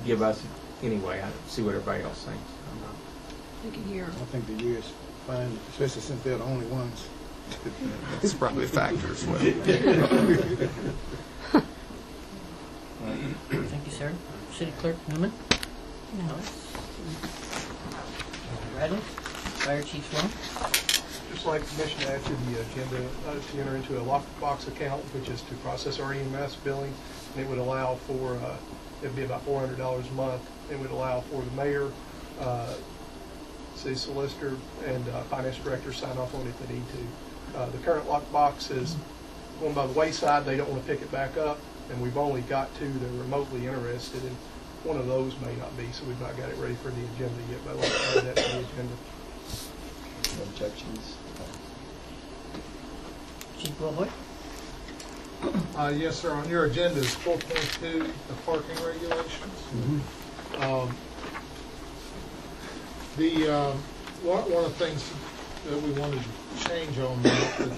Speaker 2: give us anyway. I see what everybody else thinks.
Speaker 3: Like a year.
Speaker 16: I think the year is fine, especially since they're the only ones.
Speaker 22: That's probably a factor as well.
Speaker 10: Thank you, sir. City Clerk Newman? No. Bradley? Fire Chief Sloan?
Speaker 6: Just like the commission to add to the agenda to enter into a lockbox account, which is to process our EMS billing, and it would allow for, it'd be about $400 a month. It would allow for the mayor, city solicitor, and finance director to sign off on it if they need to. The current lockbox is going by the wayside. They don't want to pick it back up, and we've only got two that are remotely interested, and one of those may not be, so we've not got it ready for the agenda yet, but I'd like to add that to the agenda.
Speaker 4: Objections?
Speaker 10: Chief Wilhoit?
Speaker 7: Yes, sir. On your agenda is 4.2, the parking regulations. One of the things that we wanted to change on that,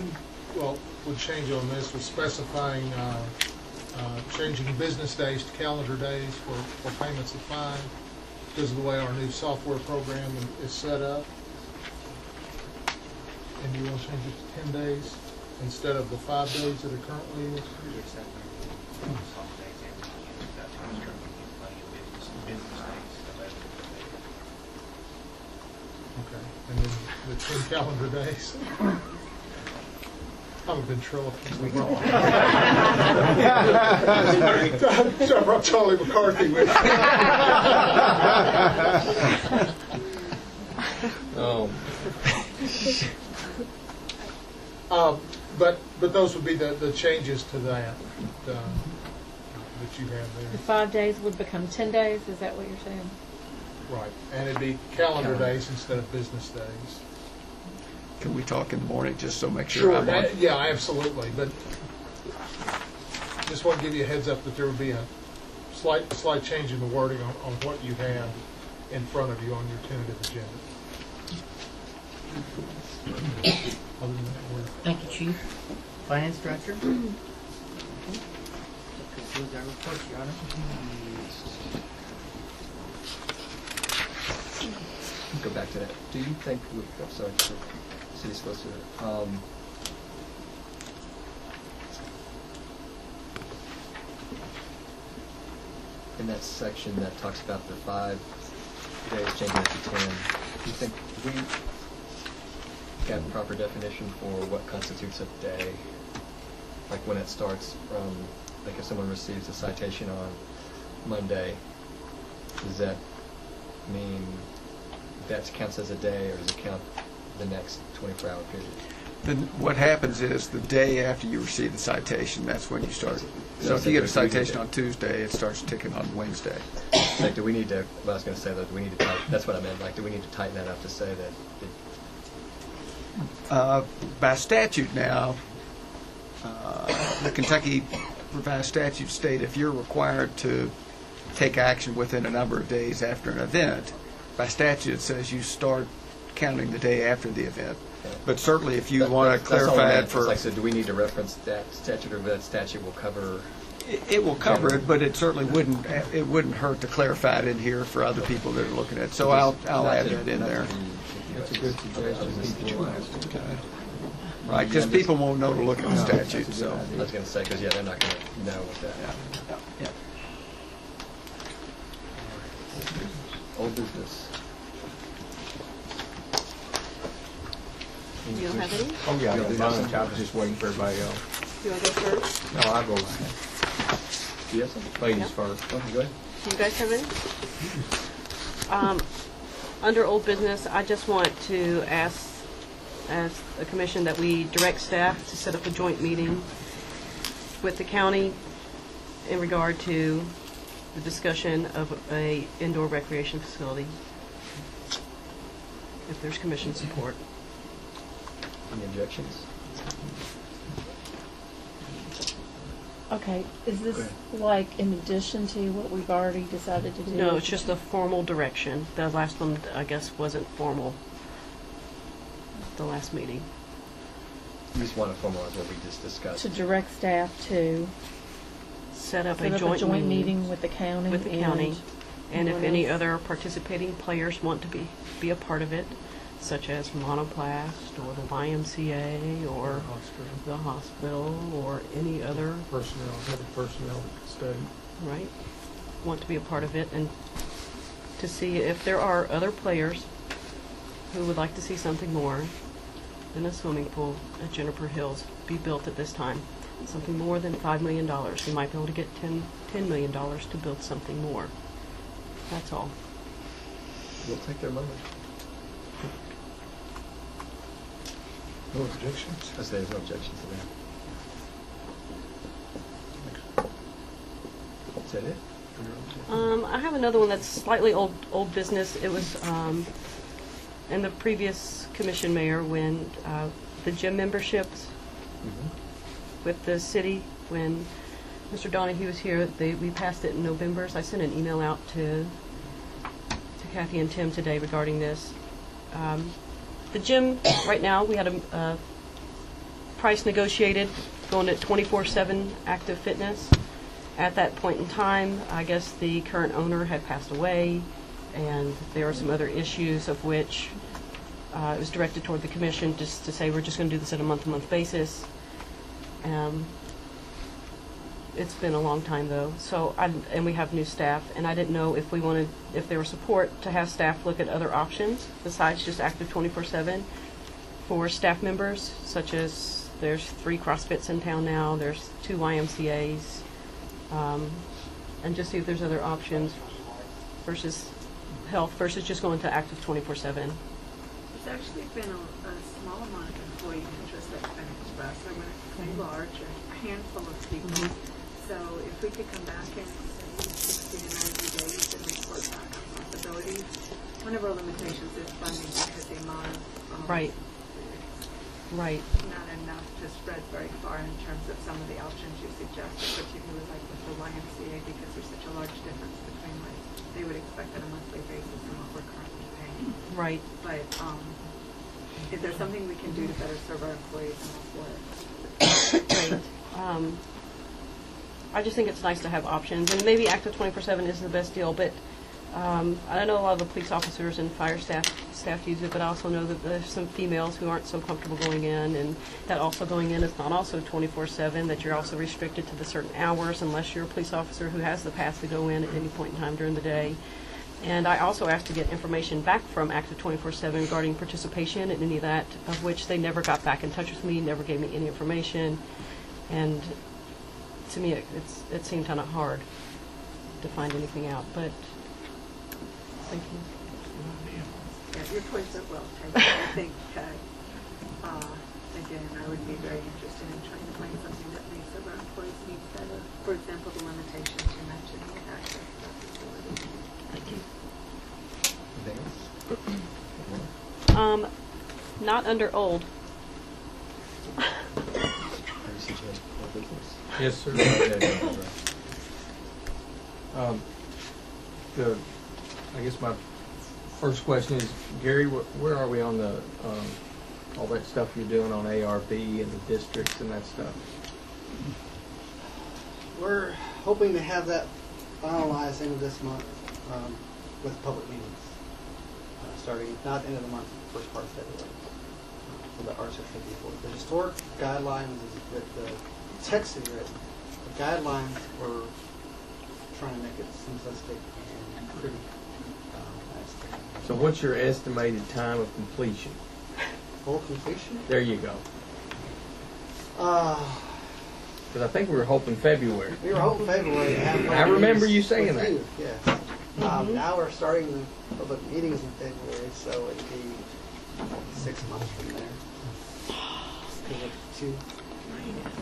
Speaker 7: would change on this was specifying changing business days to calendar days for payments of fine because of the way our new software program is set up. And you want to change it to 10 days instead of the 5 days that it currently is? Okay, and then the 10 calendar days. I'm in control. I brought Charlie McCarthy with me. But those would be the changes to that that you have
Speaker 15: The
Speaker 22: Mm-hmm.
Speaker 7: there.
Speaker 15: 5 days would become 10 days, is that what you're saying?
Speaker 7: Right, and it'd be calendar days instead of business days.
Speaker 22: Can we talk in the morning just so make sure I'm on?
Speaker 7: Yeah, absolutely, but just want to give you a heads up that there would be a slight change in the wording on what you have in front of you on your tentative agenda. Other than that, we're
Speaker 10: Thank you, Chief. Finance Director? That concludes our reports, Your Honor.
Speaker 4: Go back to that. Do you think, I'm sorry, City Solicitor, in that section that talks about the 5 days changing it to 10, do you think we got a proper definition for what constitutes a day? Like when it starts from, like if someone receives a citation on Monday, does that mean that counts as a day, or does it count the next 24-hour period?
Speaker 22: Then what happens is the day after you receive the citation, that's when you start. So if you get a citation on Tuesday, it starts ticking on Wednesday.
Speaker 4: Like, do we need to? Well, I was going to say that we need to. That's what I meant. Like, do we need to tighten that up to say that?
Speaker 22: By statute now, the Kentucky revised statutes state if you're required to take action within a number of days after an event, by statute it says you start counting the day after the event. But certainly if you want to clarify it for...
Speaker 4: Like I said, do we need to reference that statute, or that statute will cover...
Speaker 22: It will cover it, but it certainly wouldn't hurt to clarify it in here for other people that are looking at it. So I'll add that in there.
Speaker 2: That's a good suggestion.
Speaker 22: Right, because people won't know to look at the statute, so...
Speaker 4: I was going to say, because, yeah, they're not going to know what that...
Speaker 22: Yeah.
Speaker 4: Old business.
Speaker 3: You don't have any?
Speaker 2: Oh, yeah, I got mine. I was just waiting for everybody else.
Speaker 3: You want to go first?
Speaker 2: No, I'll go ahead.
Speaker 4: Do you have something?
Speaker 2: Ladies first.
Speaker 4: Okay, go ahead.
Speaker 3: Do you guys have any? Under old business, I just want to ask the commission that we direct staff to set up a joint meeting with the county in regard to the discussion of a indoor recreation facility, if there's commission support.
Speaker 4: Any objections?
Speaker 15: Okay, is this like in addition to what we've already decided to do?
Speaker 3: No, it's just a formal direction. The last one, I guess, wasn't formal, the last meeting.
Speaker 4: You just want to formalize what we just discussed.
Speaker 15: To direct staff to
Speaker 3: Set up
Speaker 15: set
Speaker 3: a
Speaker 15: up
Speaker 3: joint
Speaker 15: meeting with the county.
Speaker 3: with the county. And if
Speaker 15: what
Speaker 3: any
Speaker 15: else?
Speaker 3: other participating players want to be a part of it, such as Monoplast or the YMCA or the hospital or any other
Speaker 2: Personnel, have a personnel study.
Speaker 3: right, want to be a part of it, and to see if there are other players who would like to see something more than a swimming pool at Juniper Hills be built at this time. Something more than $5 million. We might be able to get $10 million to build something more. That's all.
Speaker 4: We'll take their money.
Speaker 7: No objections?
Speaker 4: I say there's no objections to that. Is that it?
Speaker 3: I have another one that's slightly old business. It was in the previous commission mayor when the gym memberships with the city, when Mr. Donahue was here, we passed it in November. So I sent an email out to Kathy and Tim today regarding this. The gym right now, we had a price negotiated going at 24/7 active fitness. At that point in time, I guess the current owner had passed away, and there were some other issues of which it was directed toward the commission just to say we're just going to do this at a month-to-month basis. It's been a long time though, so and we have new staff, and I didn't know if there was support to have staff look at other options besides just active 24/7 for staff members, such as there's 3 CrossFits in town now, there's 2 YMCAs. And just see if there's other options versus health versus just going to active 24/7.
Speaker 21: There's actually been a small amount of employee interest that's been expressed. I'm going to say large, a handful of people. So if we could come back in, say, 60 to 90 days and report back on possibilities. One of our limitations is funding because the amount of
Speaker 3: Right.
Speaker 21: not enough to spread very far in terms of some of the options you suggested, particularly like with the YMCA, because there's such a large difference between what they would expect on a monthly basis and what we're currently paying.
Speaker 3: Right.
Speaker 21: But if there's something we can do to better serve our employees, I'm all for it.
Speaker 3: Right. I just think it's nice to have options, and maybe active 24/7 is the best deal, but I know a lot of the police officers and fire staff use it, but I also know that there's some females who aren't so comfortable going in, and that also going in is not also 24/7, that you're also restricted to the certain hours unless you're a police officer who has the pass to go in at any point in time during the day. And I also asked to get information back from Active 24/7 regarding participation and any of that, of which they never got back in touch with me, never gave me any information, and to me it seemed kind of hard to find anything out, but thank you.
Speaker 21: Yeah, your points are well taken. I think, again, I would be very interested in trying to find something that makes our employees' needs better. For example, the limitations you mentioned with access to the facility.
Speaker 3: Thank you.
Speaker 4: Anything else?
Speaker 3: Not under old.
Speaker 2: Yes, sir. I guess my first question is, Gary, where are we on the all that stuff you're doing on ARB and the districts and that stuff?
Speaker 17: We're hoping to have that finalized end of this month with public meetings, starting not end of the month, first part of February, for the R654. The historic guidelines is with the text that you written. The guidelines were trying to make it simplistic and pretty.
Speaker 2: So what's your estimated time of completion?
Speaker 17: Full completion?
Speaker 2: There you go. Because I think we were hoping February.
Speaker 17: We were hoping February to have.
Speaker 2: I remember you saying that.
Speaker 17: Yes. Now we're starting the public meetings in February, so it'd be 6 months from there. Because of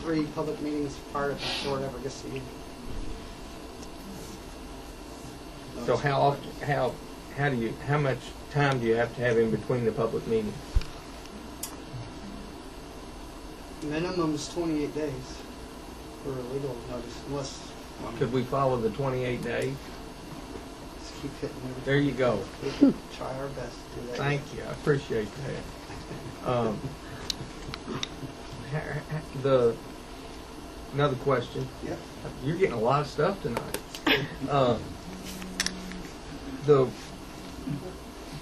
Speaker 17: 3 public meetings prior before it ever gets to you.
Speaker 2: So how much time do you have to have in between the public meetings?
Speaker 17: Minimum is 28 days for legal notice, unless.
Speaker 2: Could we follow the 28 days?
Speaker 17: Just keep hitting everything.
Speaker 2: There you go.
Speaker 17: We can try our best to do that.
Speaker 2: Thank you. I appreciate that. Another question.
Speaker 17: Yeah.
Speaker 2: You're getting a lot of stuff tonight.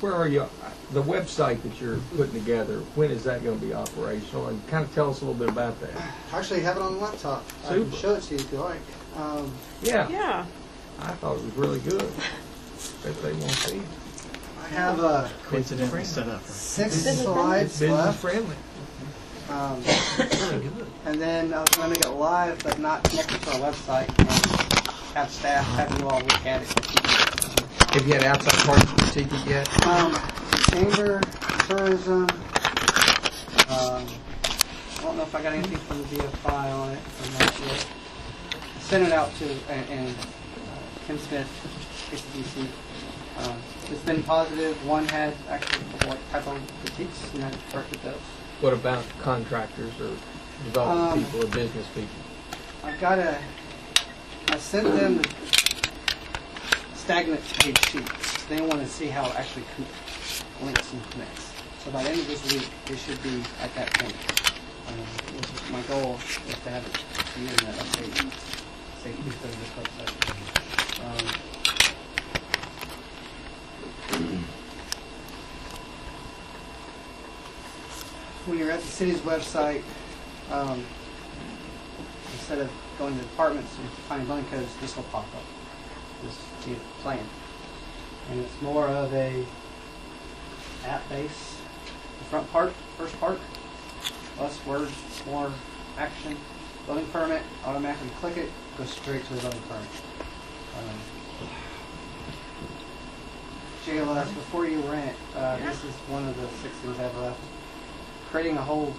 Speaker 2: Where are you? The website that you're putting together, when is that going to be operational? And kind of tell us a little bit about that.
Speaker 17: Actually, have it on the laptop. I can show it to you if you like.
Speaker 2: Yeah.
Speaker 3: Yeah.
Speaker 2: I thought it was really good. Bet they won't see.
Speaker 17: I have
Speaker 2: coincidentally set up.
Speaker 17: 6 slides
Speaker 2: Business
Speaker 17: left.
Speaker 2: friendly.
Speaker 17: Really good. And then I was going to make it live, but not connected to our website. And have staff have you all look at it.
Speaker 2: Have you had outside parties critique it yet?
Speaker 17: Chamber, tourism. I don't know if I got anything from the BFI on it or not yet. I sent it out to Kim Smith, KCDC. It's been positive. One had actually what type of critiques, and I corrected those.
Speaker 2: What about contractors or development people or business people?
Speaker 17: I sent them the stagnant page sheets. They want to see how it actually links and connects. So by the end of this week, they should be at that point. My goal is to have it to you in that update. Safety for this website. When you're at the city's website, instead of going to departments and finding building codes, this will pop up. Just see it playing. And it's more of a app base. The front part, first part, less words, more action. Building permit, automatically click it, goes straight to the building permit. JLS, before you rent, this is one of the 6 things I have left. Creating a whole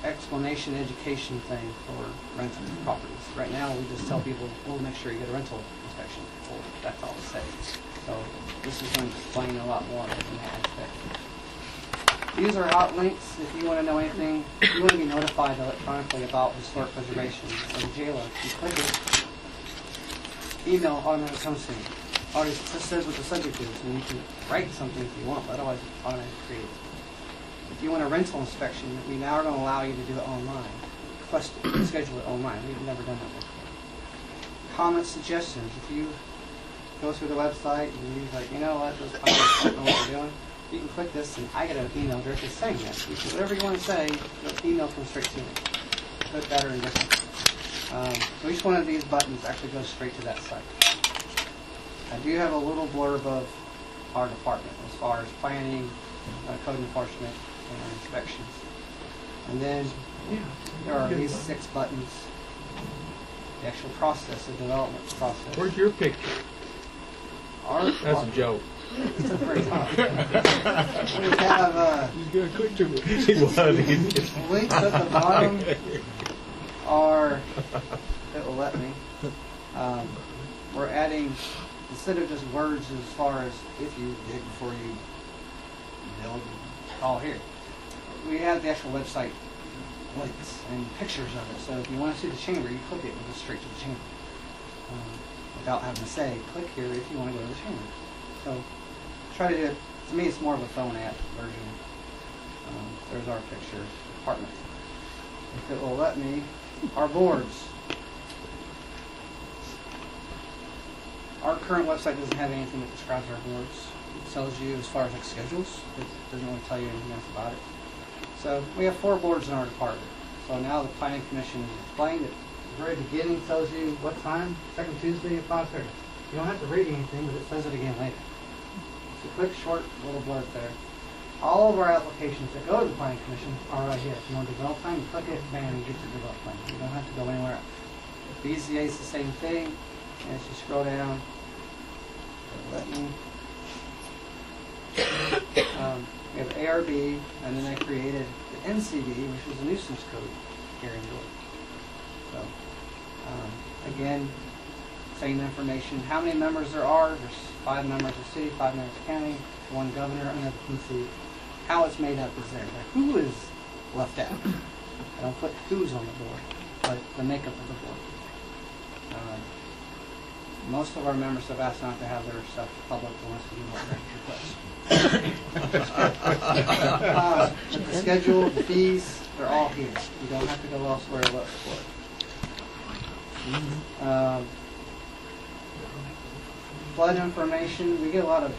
Speaker 17: explanation education thing for rental properties. Right now we just tell people, we'll make sure you get a rental inspection. Well, that's all it says. So this is going to explain a lot more in that aspect. These are hot links if you want to know anything. If you want to be notified electronically about historic preservation or the jailer, you click it, email automatically comes to you. Already just says what the subject is, and you can write something if you want, but otherwise it's automatically created. If you want a rental inspection, we now are going to allow you to do it online. Request it, schedule it online. We've never done that before. Comments, suggestions. If you go through the website and you're like, you know what, those comments don't know what we're doing, you can click this and I get an email directly saying that. You can, whatever you want to say, the email comes straight to me. Good, better, and different. So each one of these buttons actually goes straight to that site. I do have a little blurb of our department as far as planning, code enforcement, and inspections. And then there are these 6 buttons. The actual process, the development process.
Speaker 2: Where's your picture? That's a joke.
Speaker 17: It's at the very top. We have
Speaker 2: He's going to quick to me.
Speaker 17: links at the bottom are, it will let me. We're adding, instead of just words as far as if you dig before you build, all here. We have the actual website links and pictures of it. So if you want to see the chamber, you click it and go straight to the chamber. Without having to say, click here if you want to go to the chamber. So try to do it. To me, it's more of a phone app version. There's our picture, apartment. If it will let me, our boards. Our current website doesn't have anything that describes our boards. It tells you as far as like schedules. It doesn't really tell you anything else about it. So we have 4 boards in our department. So now the Planning Commission is explained at the very beginning, tells you what time, second Tuesday at 5:30. You don't have to read anything, but it says it again later. It's a quick, short little blurb there. All of our applications that go to the Planning Commission are right here. If you want to develop plan, you click it, bam, you get your develop plan. You don't have to go anywhere else. The BZA is the same thing. And as you scroll down, let me. We have ARB, and then I created the NCD, which is a nuisance code here in Georgia. So, again, same information. How many members there are? There's 5 members of the city, 5 members of the county, 1 governor, and the PC. How it's made up is there. Like, who is left out? I don't put who's on the board, but the makeup of the board. Most of our members have asked not to have their stuff public unless we do not request. The schedule, the fees, they're all here. You don't have to go elsewhere to look for it. Flood information, we get a lot of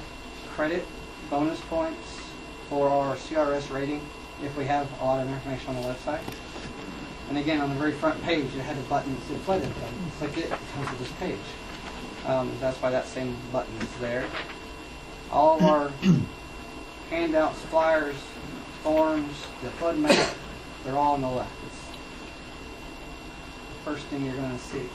Speaker 17: credit bonus points for our CRS rating if we have a lot of information on the website. And again, on the very front page, it had a button that said flood info. You click it, it comes to this page. That's why that same button is there. All of our handouts, flyers, forms, the flood map, they're all on the left. It's the first thing you're going to see. If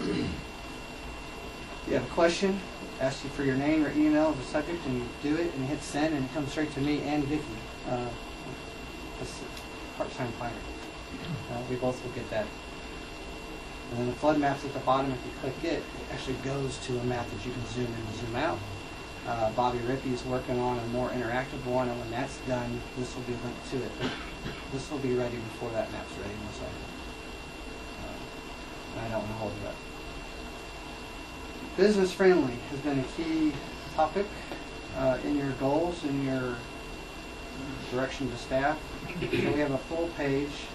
Speaker 17: you have a question, ask you for your name or email as a subject, and you do it, and you hit send, and it comes straight to me and Vicki, this part-time planner. We both will get that. And then the flood map's at the bottom. If you click it, it actually goes to a map that you can zoom in and zoom out. Bobby Rippey's working on a more interactive one, and when that's done, this will be linked to it. But this will be ready before that map's ready, most likely. I don't want to hold it up. Business friendly has been a key topic in your goals, in your direction to staff. So we have a full page.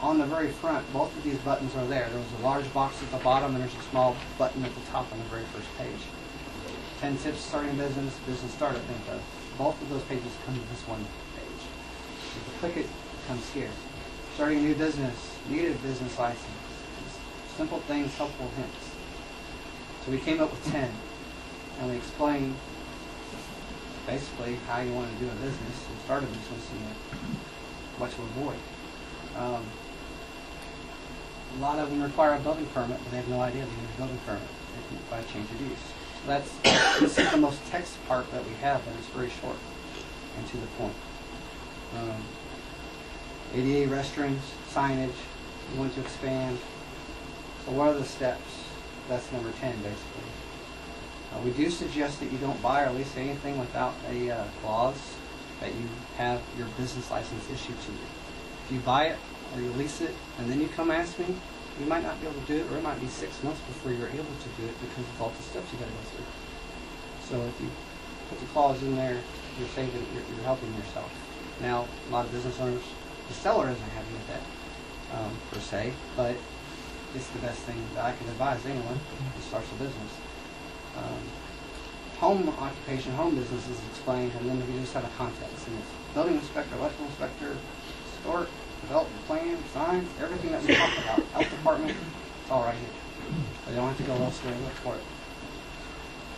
Speaker 17: On the very front, both of these buttons are there. There was a large box at the bottom, and there's a small button at the top on the very first page. 10 tips starting business, business startup info. Both of those pages come to this one page. If you click it, it comes here. Starting a new business, need a business license. Simple things, helpful hints. So we came up with 10, and we explained basically how you want to do a business and start a business and what to avoid. A lot of them require a building permit, but they have no idea they need a building permit. They can buy a change of use. So this is the most text part that we have, but it's very short and to the point. ADA restrooms, signage, you want to expand. So what are the steps? That's number 10, basically. We do suggest that you don't buy or lease anything without a clause that you have your business license issued to you. If you buy it or you lease it and then you come ask me, you might not be able to do it, or it might be 6 months before you're able to do it because of all the steps you got to go through. So if you put the clause in there, you're saving, you're helping yourself. Now, a lot of business owners, the seller isn't happy with that per se, but it's the best thing that I can advise anyone who starts a business. Home occupation, home business is explained, and then we just have a context, and it's building inspector, electrical inspector, historic, development plan, signs, everything that we talked about, health department, it's all right here. So you don't have to go elsewhere and look for it.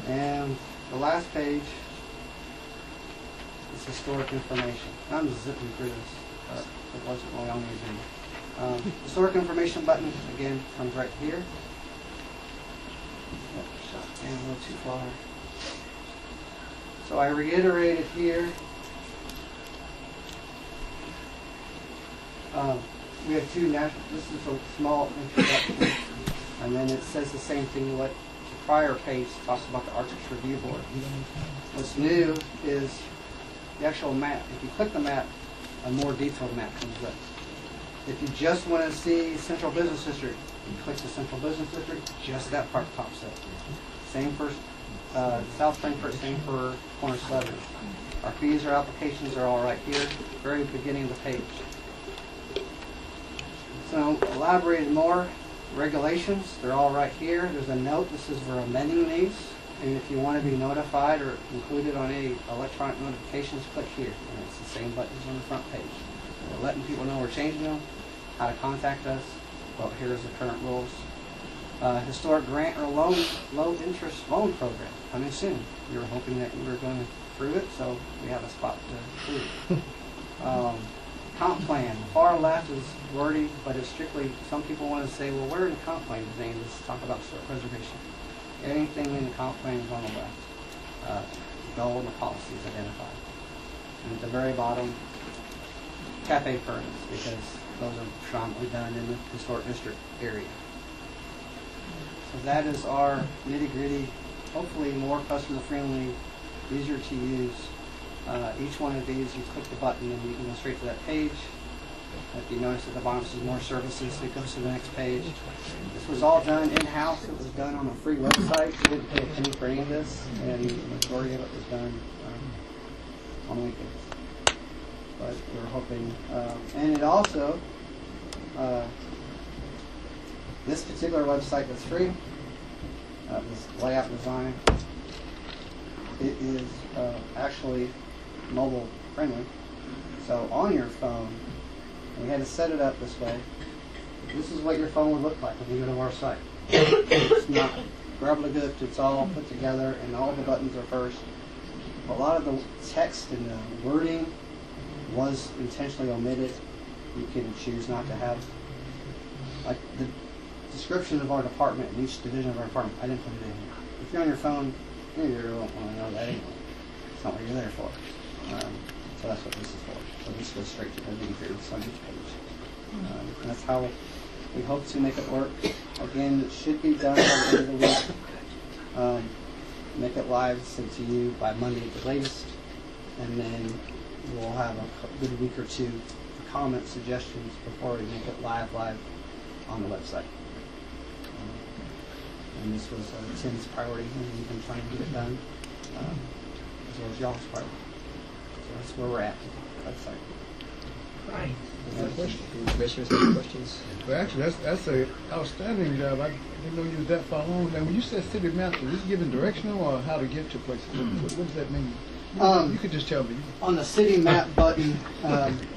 Speaker 17: And the last page is historic information. I'm just zipping through this. It wasn't really on the agenda. Historic information button, again, comes right here. Shot down a little too far. So I reiterated here. We have two national, this is a small introduction, and then it says the same thing what the prior page talks about the Arctic Review Board. What's new is the actual map. If you click the map, a more detailed map comes up. If you just want to see Central Business District, you click the Central Business District, just that part pops up. Same for South Frankfort, same for Corner 11. Our fees or applications are all right here, very beginning of the page. So elaborated more, regulations, they're all right here. There's a note, this is for amending these. And if you want to be notified or included on any electronic notifications, click here. And it's the same buttons on the front page. We're letting people know we're changing them, how to contact us. Well, here's the current rules. Historic grant or low interest loan program coming soon. We were hoping that you were going to approve it, so we have a spot to approve it. Comp plan. Far left is wordy, but it's strictly, some people want to say, well, where in the comp plan do they just talk about historic preservation? Anything in the comp plan is on the left. The goal and the policy is identified. And at the very bottom, cafe permits, because those are predominantly done in the historic district area. So that is our nitty-gritty, hopefully more customer-friendly, easier to use. Each one of these, you click the button and you can go straight to that page. If you notice at the bottom, this is more services, so it goes to the next page. This was all done in-house. It was done on a free website. We didn't pay a penny for any of this, and the majority of it was done on weekends. But we were hoping, and it also This particular website that's free, this layout design, it is actually mobile friendly. So on your phone, we had to set it up this way. This is what your phone would look like when you go to our site. It's not gobbledygook, it's all put together and all the buttons are first. A lot of the text and the wording was intentionally omitted. You can choose not to have, like the description of our department and each division of our department, I didn't put it in here. If you're on your phone, you really won't want to know that anyway. It's not what you're there for. So that's what this is for. So this goes straight to the lead here on each page. And that's how we hope to make it work. Again, it should be done by the end of the week. Make it live, sent to you by Monday at the latest. And then we'll have a good week or two for comment suggestions before we make it live on the website. And this was Tim's priority, and we've been trying to get it done, as well as y'all's priority. So that's where we're at with the website.
Speaker 4: Right. Commissioners, any questions?
Speaker 16: Well, actually, that's a outstanding job. I didn't know you were that far along. Now, when you said city map, is this giving directional or how to get to places? What does that mean? You could just tell me.
Speaker 17: On the city map button,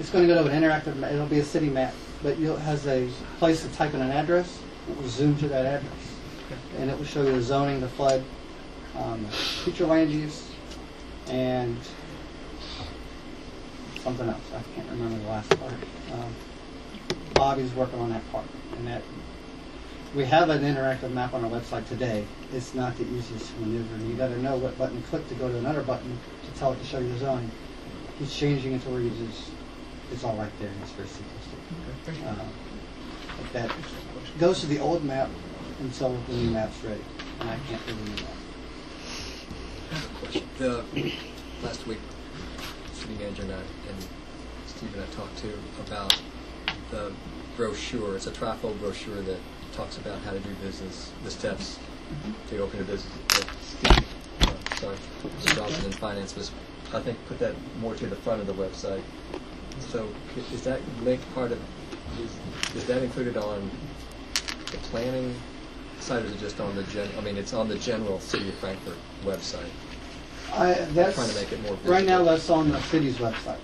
Speaker 17: it's going to go to an interactive. It'll be a city map, but it has a place to type in an address. It will zoom to that address, and it will show you the zoning, the flood, future land use, and something else. I can't remember the last part. Bobby's working on that part, and that we have an interactive map on our website today. It's not the easiest to maneuver, and you got to know what button to click to go to another button to tell it to show you the zoning. He's changing it to where you just it's all right there, and it's very simplistic. But that goes to the old map until the new map's ready, and I can't do the new map.
Speaker 4: Last week, city manager and Steve and I talked to about the brochure. It's a trifold brochure that talks about how to do business, the steps to open a business. Steve, Mr. Johnson in finance was, I think, put that more to the front of the website. So is that linked part of, is that included on the planning side, or is it just on the it's on the general City of Frankfort website?
Speaker 17: That's
Speaker 4: trying to make it more visible.
Speaker 17: Right now, that's on the city's website.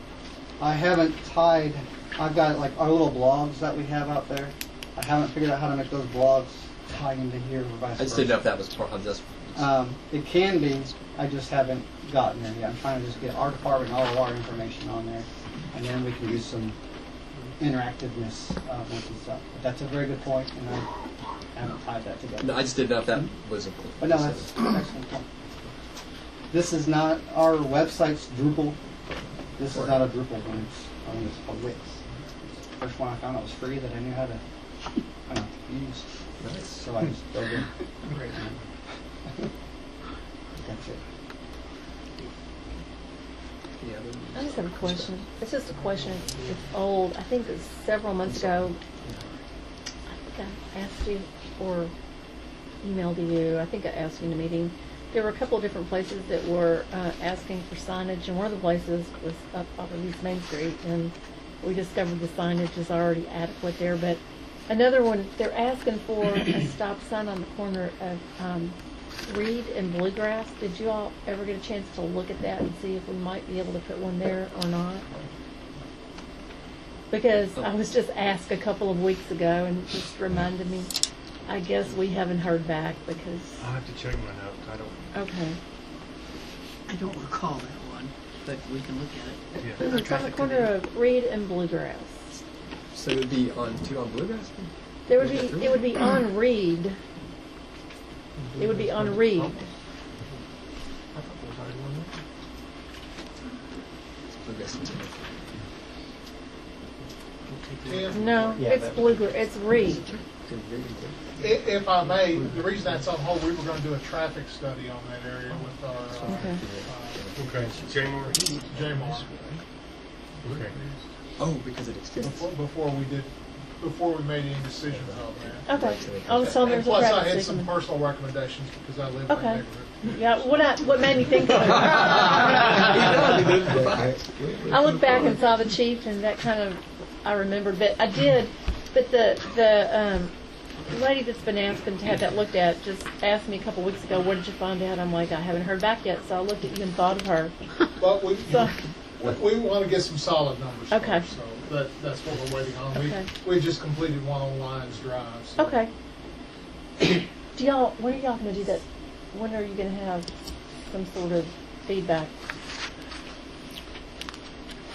Speaker 17: I haven't tied. I've got like our little blogs that we have out there. I haven't figured out how to make those blogs tie into here or vice versa.
Speaker 4: I just didn't know if that was part of this.
Speaker 17: It can be. I just haven't gotten there yet. I'm trying to just get our department and all of our information on there, and then we can do some interactiveness with and stuff. But that's a very good point, and I haven't tied that together.
Speaker 4: No, I just didn't know if that was included.
Speaker 17: But no, that's an excellent point. This is not our website's Drupal. This is not a Drupal one. It's called Wix. It's the first one I found out was free that I knew how to use.
Speaker 4: Nice.
Speaker 17: So I just built it. Great. That's it.
Speaker 15: I just have a question. It's just a question. It's old. I think it's several months ago. I think I asked you or emailed you. I think I asked you in a meeting. There were a couple of different places that were asking for signage, and one of the places was up off of East Main Street, and we discovered the signage is already adequate there. But another one, they're asking for a stop sign on the corner of Reed and Bluegrass. Did you all ever get a chance to look at that and see if we might be able to put one there or not? Because I was just asked a couple of weeks ago, and it just reminded me. I guess we haven't heard back because.
Speaker 8: I'll have to check my notes. I don't.
Speaker 15: Okay.
Speaker 10: I don't recall that one, but we can look at it.
Speaker 8: Yeah.
Speaker 15: It's on the corner of Reed and Bluegrass.
Speaker 4: So it would be on Bluegrass?
Speaker 15: There would be. It would be on Reed. It would be on Reed.
Speaker 8: I thought there was already one there.
Speaker 4: Bluegrass.
Speaker 15: No, it's Bluegrass. It's Reed.
Speaker 7: If I may, the reason that's on hold, we were going to do a traffic study on that area with our
Speaker 8: Okay. January. Okay.
Speaker 4: Oh, because it extends.
Speaker 7: before we made any decisions on that.
Speaker 15: Okay. I was told there was a
Speaker 7: Plus, I
Speaker 15: traffic
Speaker 7: had some
Speaker 15: signal.
Speaker 7: personal recommendations because I live in that
Speaker 15: Okay.
Speaker 7: neighborhood.
Speaker 15: Yeah. What made me think of it? I looked back and saw the chief, and that kind of I remembered. But I did. But the lady that's been asking to have that looked at just asked me a couple weeks ago, "What did you find out?" I'm like, "I haven't heard back yet." So I looked at you and thought of her.
Speaker 7: But we
Speaker 15: So,
Speaker 7: want to get some solid numbers.
Speaker 15: Okay.
Speaker 7: First, so that's what we're waiting on.
Speaker 15: Okay.
Speaker 7: We just completed one on Lions Drive. So.
Speaker 15: okay. Do y'all? When are y'all going to do that? When are you going to have some sort of feedback?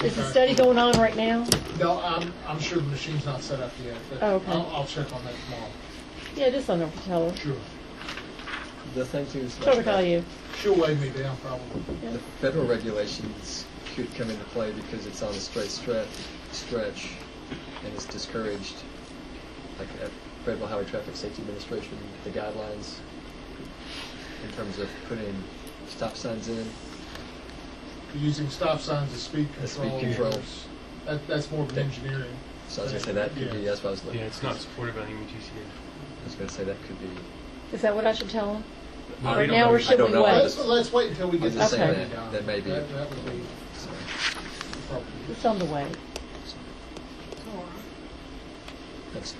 Speaker 15: Is the study going on right now?
Speaker 7: No, I'm sure the machine's not set up yet. But
Speaker 15: Oh, okay.
Speaker 7: I'll check on that tomorrow.
Speaker 15: Yeah, just on there to tell her.
Speaker 7: Sure.
Speaker 4: The thing too is
Speaker 15: Sort of call you.
Speaker 7: She'll weigh me down probably.
Speaker 4: the federal regulations could come into play because it's on a straight stretch and it's discouraged. Like at Federal Highway Traffic Safety Administration, the guidelines in terms of putting stop signs in.
Speaker 7: Using stop signs as speed control.
Speaker 4: As speed control.
Speaker 7: That's more of an engineering.
Speaker 4: So I was going to say that could be, that's what I was looking
Speaker 8: Yeah, it's not supported by the MTCA.
Speaker 4: I was going to say that could be.
Speaker 15: Is that what I should tell them?
Speaker 8: Well,
Speaker 15: Right
Speaker 8: we don't
Speaker 15: now,
Speaker 8: know.
Speaker 15: or should we wait?
Speaker 7: Let's wait until we get
Speaker 4: I'm
Speaker 7: the
Speaker 4: just saying
Speaker 7: study
Speaker 4: that,
Speaker 7: done.
Speaker 4: that may be.
Speaker 7: That would be
Speaker 4: So,
Speaker 7: appropriate.
Speaker 15: It's on the way.
Speaker 4: thanks,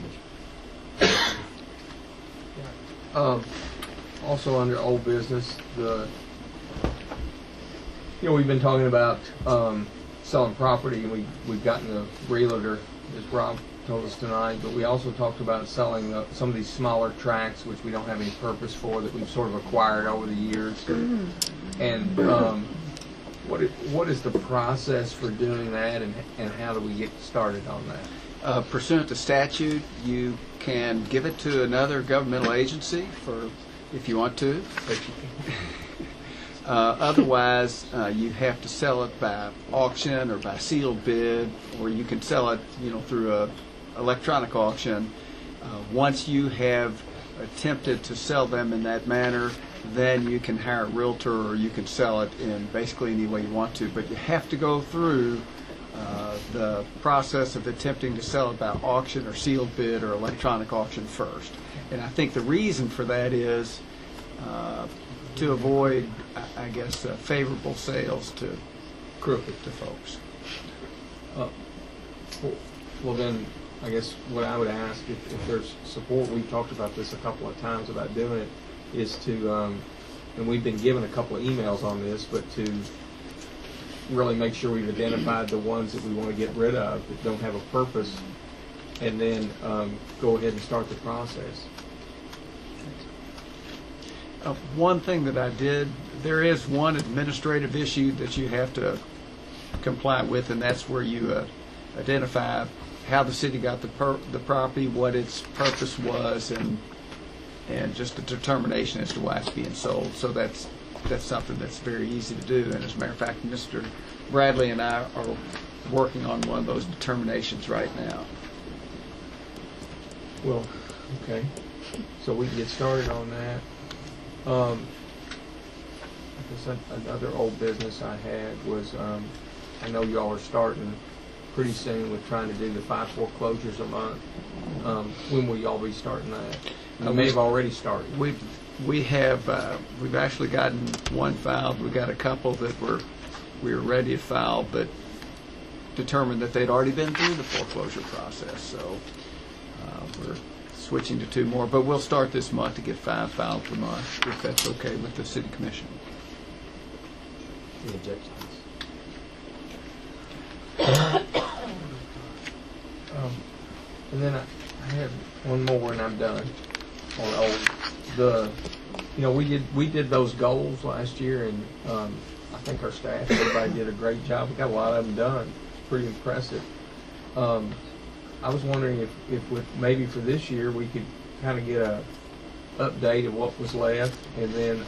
Speaker 4: Commissioner.
Speaker 2: Also under old business, we've been talking about selling property, and we've gotten the realtor, as Rob told us tonight, but we also talked about selling some of these smaller tracts, which we don't have any purpose for, that we've sort of acquired over the years. And what is the process for doing that, and how do we get started on that?
Speaker 22: Pursuant to statute, you can give it to another governmental agency if you want to. Otherwise, you have to sell it by auction or by sealed bid, or you can sell it, through a electronic auction. Once you have attempted to sell them in that manner, then you can hire a realtor, or you can sell it in basically any way you want to. But you have to go through the process of attempting to sell it by auction or sealed bid or electronic auction first. And I think the reason for that is to avoid, I guess, favorable sales to crooked to folks.
Speaker 2: Well, then, I guess what I would ask, if there's support, we've talked about this a couple of times about doing it, is to, and we've been given a couple of emails on this, but to really make sure we've identified the ones that we want to get rid of that don't have a purpose, and then go ahead and start the process.
Speaker 22: One thing that I did, there is one administrative issue that you have to comply with, and that's where you identify how the city got the property, what its purpose was, and just a determination as to why it's being sold. So that's something that's very easy to do. And as a matter of fact, Mr. Bradley and I are working on one of those determinations right now.
Speaker 2: Well, okay. So we can get started on that. I guess another old business I had was, I know y'all are starting pretty soon with trying to do the 5 foreclosures a month. When will y'all be starting that? You may have already started.
Speaker 22: We've actually gotten one filed. We got a couple that we were ready to file, but determined that they'd already been through the foreclosure process. So we're switching to 2 more, but we'll start this month to get 5 filed per month, if that's okay with the city commission.
Speaker 2: Any objections? And then I have one more, and I'm done. We did those goals last year, and I think our staff, everybody did a great job. We got a lot of them done. Pretty impressive. I was wondering if maybe for this year we could kind of get a update of what was left, and then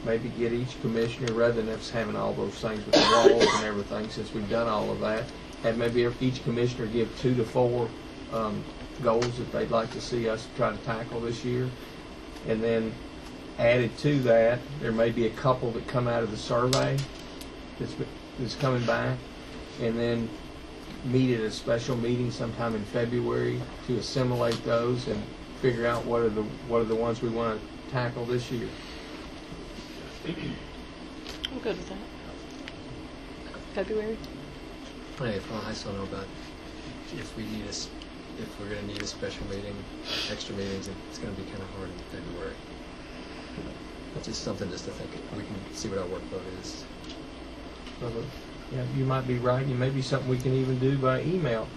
Speaker 2: maybe get each commissioner, rather than us having all those things with the walls and everything, since we've done all of that, have maybe each commissioner give 2 to 4 goals that they'd like to see us try to tackle this year. And then added to that, there may be a couple that come out of the survey that's coming back, and then meet at a special meeting sometime in February to assimilate those and figure out what are the ones we want to tackle this year.
Speaker 3: I'm good with that. February?
Speaker 4: Hey, I still know about if we need if we're going to need a special meeting, extra meetings, it's going to be kind of hard in February. That's just something just to think. We can see what our workload is.
Speaker 2: Yeah, you might be right. It may be something we can even do by email.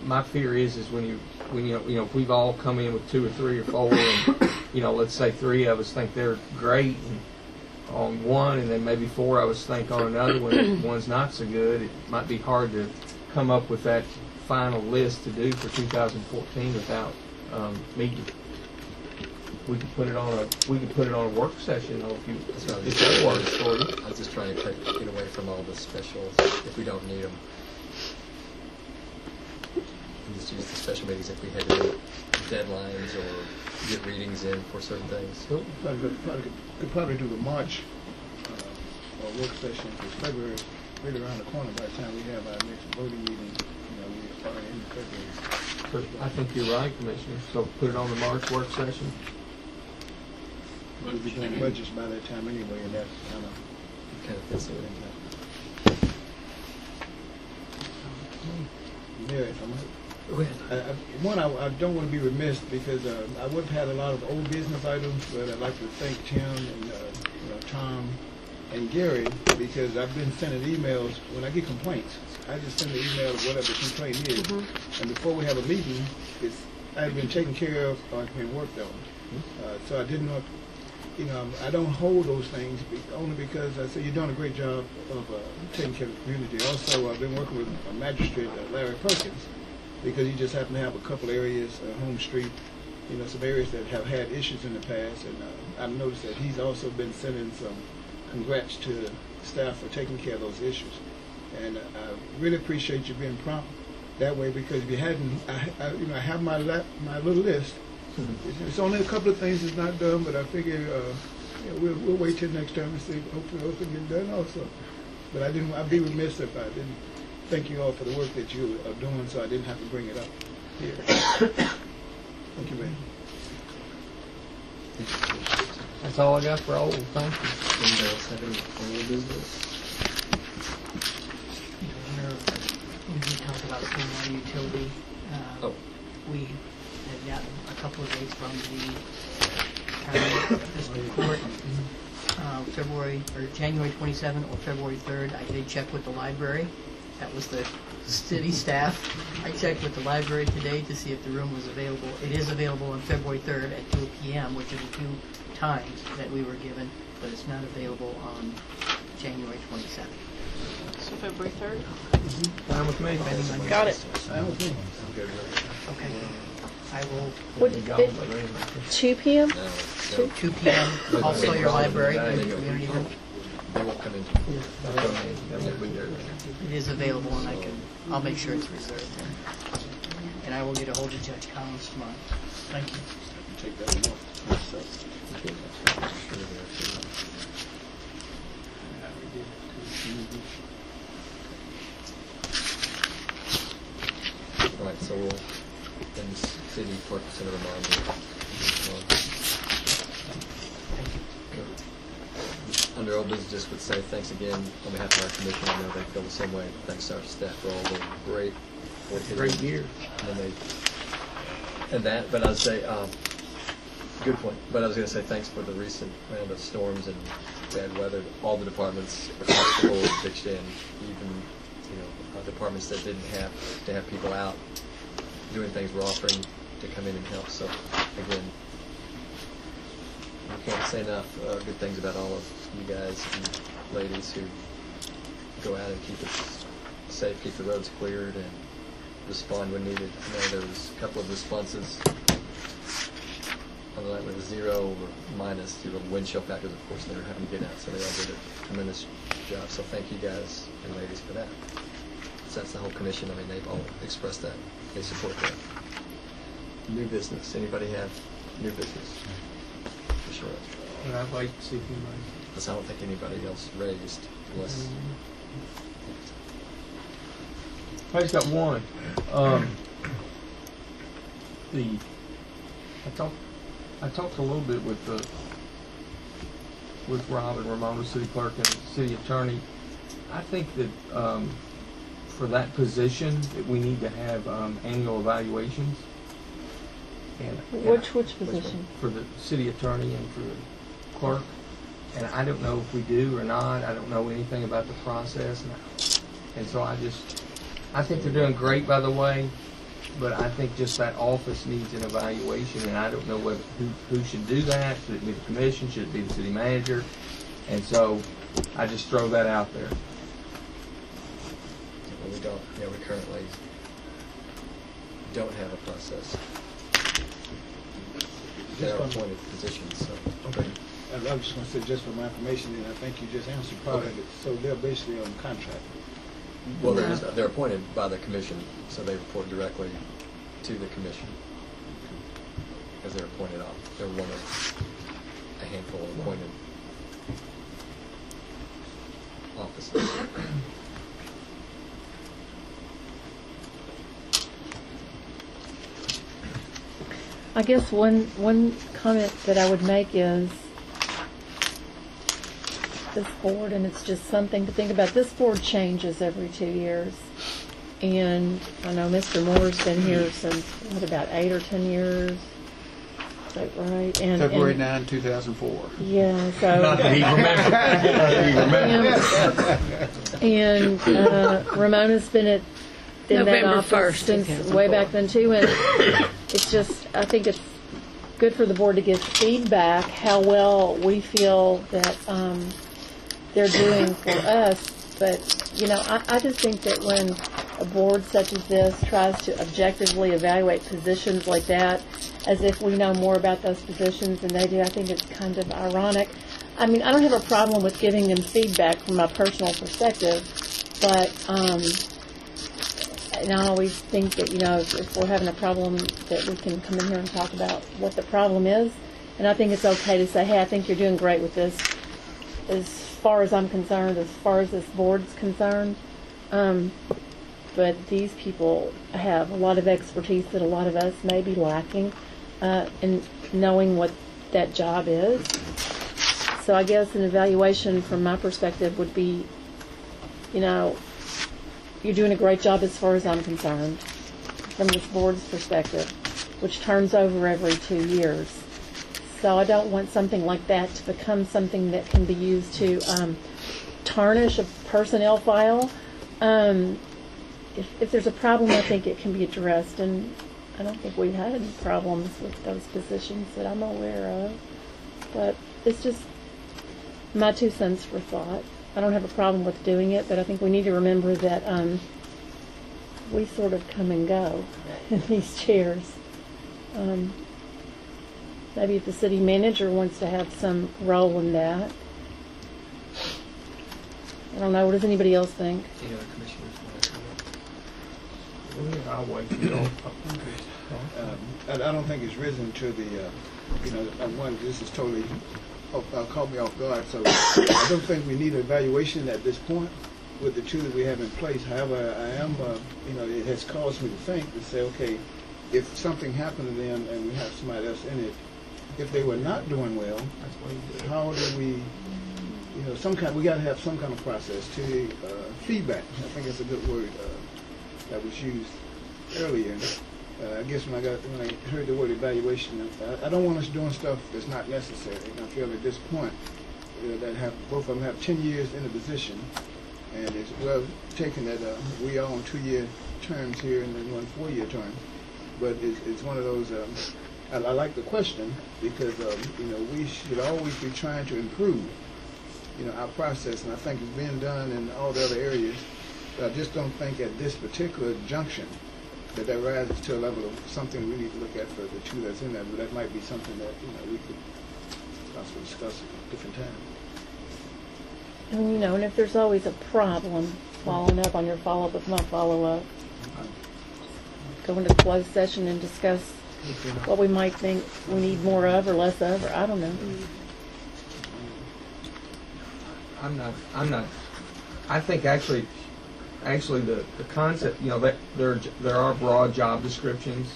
Speaker 2: My fear is when you know if we've all come in with 2 or 3 or 4, and let's say 3 of us think they're great on one, and then maybe 4 of us think on another one, and one's not so good. It might be hard to come up with that final list to do for 2014 without meeting. We could put it on a work session, though, if that works for you.
Speaker 4: I was just trying to get away from all the specials if we don't need them. And just use the special meetings if we had any deadlines or get readings in for certain things.
Speaker 16: Could probably do the March or work session, because February is right around the corner by the time we have our next voting meeting. We are in February.
Speaker 2: I think you're right, Commissioner. So put it on the March work session.
Speaker 16: We'll be doing budgets by that time anyway, and that kind of
Speaker 4: fits it in.
Speaker 16: Mary, if I might. Go ahead. I don't want to be remiss because I would have had a lot of old business items, but I'd like to thank Tim and Tom and Gary, because I've been sending emails. When I get complaints, I just send the email of whatever the complaint is, and before we have a meeting, I've been taken care of or it's been worked on. So I didn't know. I don't hold those things only because I say you're doing a great job of taking care of the community. Also, I've been working with a magistrate, Larry Perkins, because he just happened to have a couple areas, Home Street, some areas that have had issues in the past. And I've noticed that he's also been sending some congrats to staff for taking care of those issues. And I really appreciate you being prompt that way, because if you hadn't, I have my little list. It's only a couple of things that's not done, but I figure we'll wait till next time and see. Hopefully those will get done also. But I'd be remiss if I didn't thank you all for the work that you are doing, so I didn't have to bring it up here. Thank you, man.
Speaker 2: That's all I got for old. Thank you.
Speaker 4: Anybody else have any old business?
Speaker 10: We did talk about stormwater utility. We had gotten a couple of dates from the county fiscal court. January 27th or February 3rd. I did check with the library. That was the city staff. I checked with the library today to see if the room was available. It is available on February 3rd at 2 p.m., which is the 2 times that we were given, but it's not available on January 27th.
Speaker 3: So February 3rd?
Speaker 2: Fine with me.
Speaker 3: Got it.
Speaker 10: Okay. I will.
Speaker 3: Would it, 2 p.m.?
Speaker 10: 2 p.m. Also, your library and the community room.
Speaker 4: They won't come in.
Speaker 10: It is available, and I'll make sure it's reserved. And I will get a hold of Judge Collins tomorrow. Thank you.
Speaker 16: Take that one off.
Speaker 4: All right, so we'll then city clerk send a reminder. Under old business, just would say thanks again on behalf of our commission. I know they feel the same way. Thanks to our staff for all the great
Speaker 2: year.
Speaker 4: But I would say, good point. But I was going to say thanks for the recent round of storms and bad weather. All the departments across the board pitched in, even departments that didn't have to have people out doing things were offering to come in and help. So again, I can't say enough good things about all of you guys and ladies who go out and keep us safe, keep the roads cleared, and respond when needed. I know there was a couple of responses on the night with a 0 or minus due to wind chill factors. Of course, they were having to get out, so they all did a tremendous job. So thank you guys and ladies for that. So that's the whole commission. I mean, they've all expressed that. They support that. New business. Anybody have new business? For sure.
Speaker 2: And I'd like to see if anybody.
Speaker 4: Because I don't think anybody else raised, unless.
Speaker 2: I just got one. I talked a little bit with Rob and Ramona, city clerk and city attorney. I think that for that position, that we need to have annual evaluations.
Speaker 15: Which position?
Speaker 2: For the city attorney and for the clerk. And I don't know if we do or not. I don't know anything about the process. And so I think they're doing great, by the way, but I think just that office needs an evaluation, and I don't know who should do that. Should it be the commission? Should it be the city manager? And so I just throw that out there.
Speaker 4: We don't, we currently don't have a process. They're appointed positions, so.
Speaker 16: Okay. I was just going to say, just for my information, and I think you just answered part of it. So they're basically on contract.
Speaker 4: Well, they're appointed by the commission, so they report directly to the commission because they're appointed off. They're one of a handful of appointed officers.
Speaker 15: I guess one comment that I would make is this board, and it's just something to think about. This board changes every 2 years, and I know Mr. Moore's been here since about 8 or 10 years. Is that right? And
Speaker 22: February 9, 2004.
Speaker 15: Yeah. So.
Speaker 2: Not that he remembers.
Speaker 15: And Ramona's been in that
Speaker 3: November
Speaker 15: office
Speaker 3: 1st,
Speaker 15: since way back then too, and it's just, I think it's good for the board to give feedback how well we feel that they're doing for us. But I just think that when a board such as this tries to objectively evaluate positions like that, as if we know more about those positions than they do, I think it's kind of ironic. I mean, I don't have a problem with giving them feedback from my personal perspective, but and I always think that, if we're having a problem, that we can come in here and talk about what the problem is. And I think it's okay to say, hey, I think you're doing great with this, as far as I'm concerned, as far as this board's concerned. But these people have a lot of expertise that a lot of us may be lacking in knowing what that job is. So I guess an evaluation from my perspective would be, you're doing a great job as far as I'm concerned, from this board's perspective, which turns over every 2 years. So I don't want something like that to become something that can be used to tarnish a personnel file. If there's a problem, I think it can be addressed, and I don't think we've had any problems with those positions that I'm aware of. But it's just my 2 cents for thought. I don't have a problem with doing it, but I think we need to remember that we sort of come and go in these chairs. Maybe if the city manager wants to have some role in that. I don't know. What does anybody else think?
Speaker 4: Any other commissioners want to comment?
Speaker 2: I'll wait.
Speaker 16: I don't think it's risen to the, one, this is totally, caught me off guard. So I don't think we need an evaluation at this point with the 2 that we have in place. However, I am, it has caused me to think, to say, okay, if something happened to them and we have somebody else in it, if they were not doing well, how do we, we got to have some kind of process to feedback. I think that's a good word that was used earlier. I guess when I heard the word evaluation, I don't want us doing stuff that's not necessary. And I feel at this point that both of them have 10 years in the position, and it's well taken that we are on 2-year terms here and then 1 4-year term. But it's one of those. I like the question because we should always be trying to improve our process, and I think it's being done in all the other areas. But I just don't think at this particular junction that rises to a level of something we need to look at for the 2 that's in there. But that might be something that we could possibly discuss at a different time.
Speaker 15: And and if there's always a problem, following up on your follow-up with my follow-up, go into closed session and discuss what we might think we need more of or less of, or I don't know.
Speaker 2: I'm not. I think actually the concept, that there are broad job descriptions.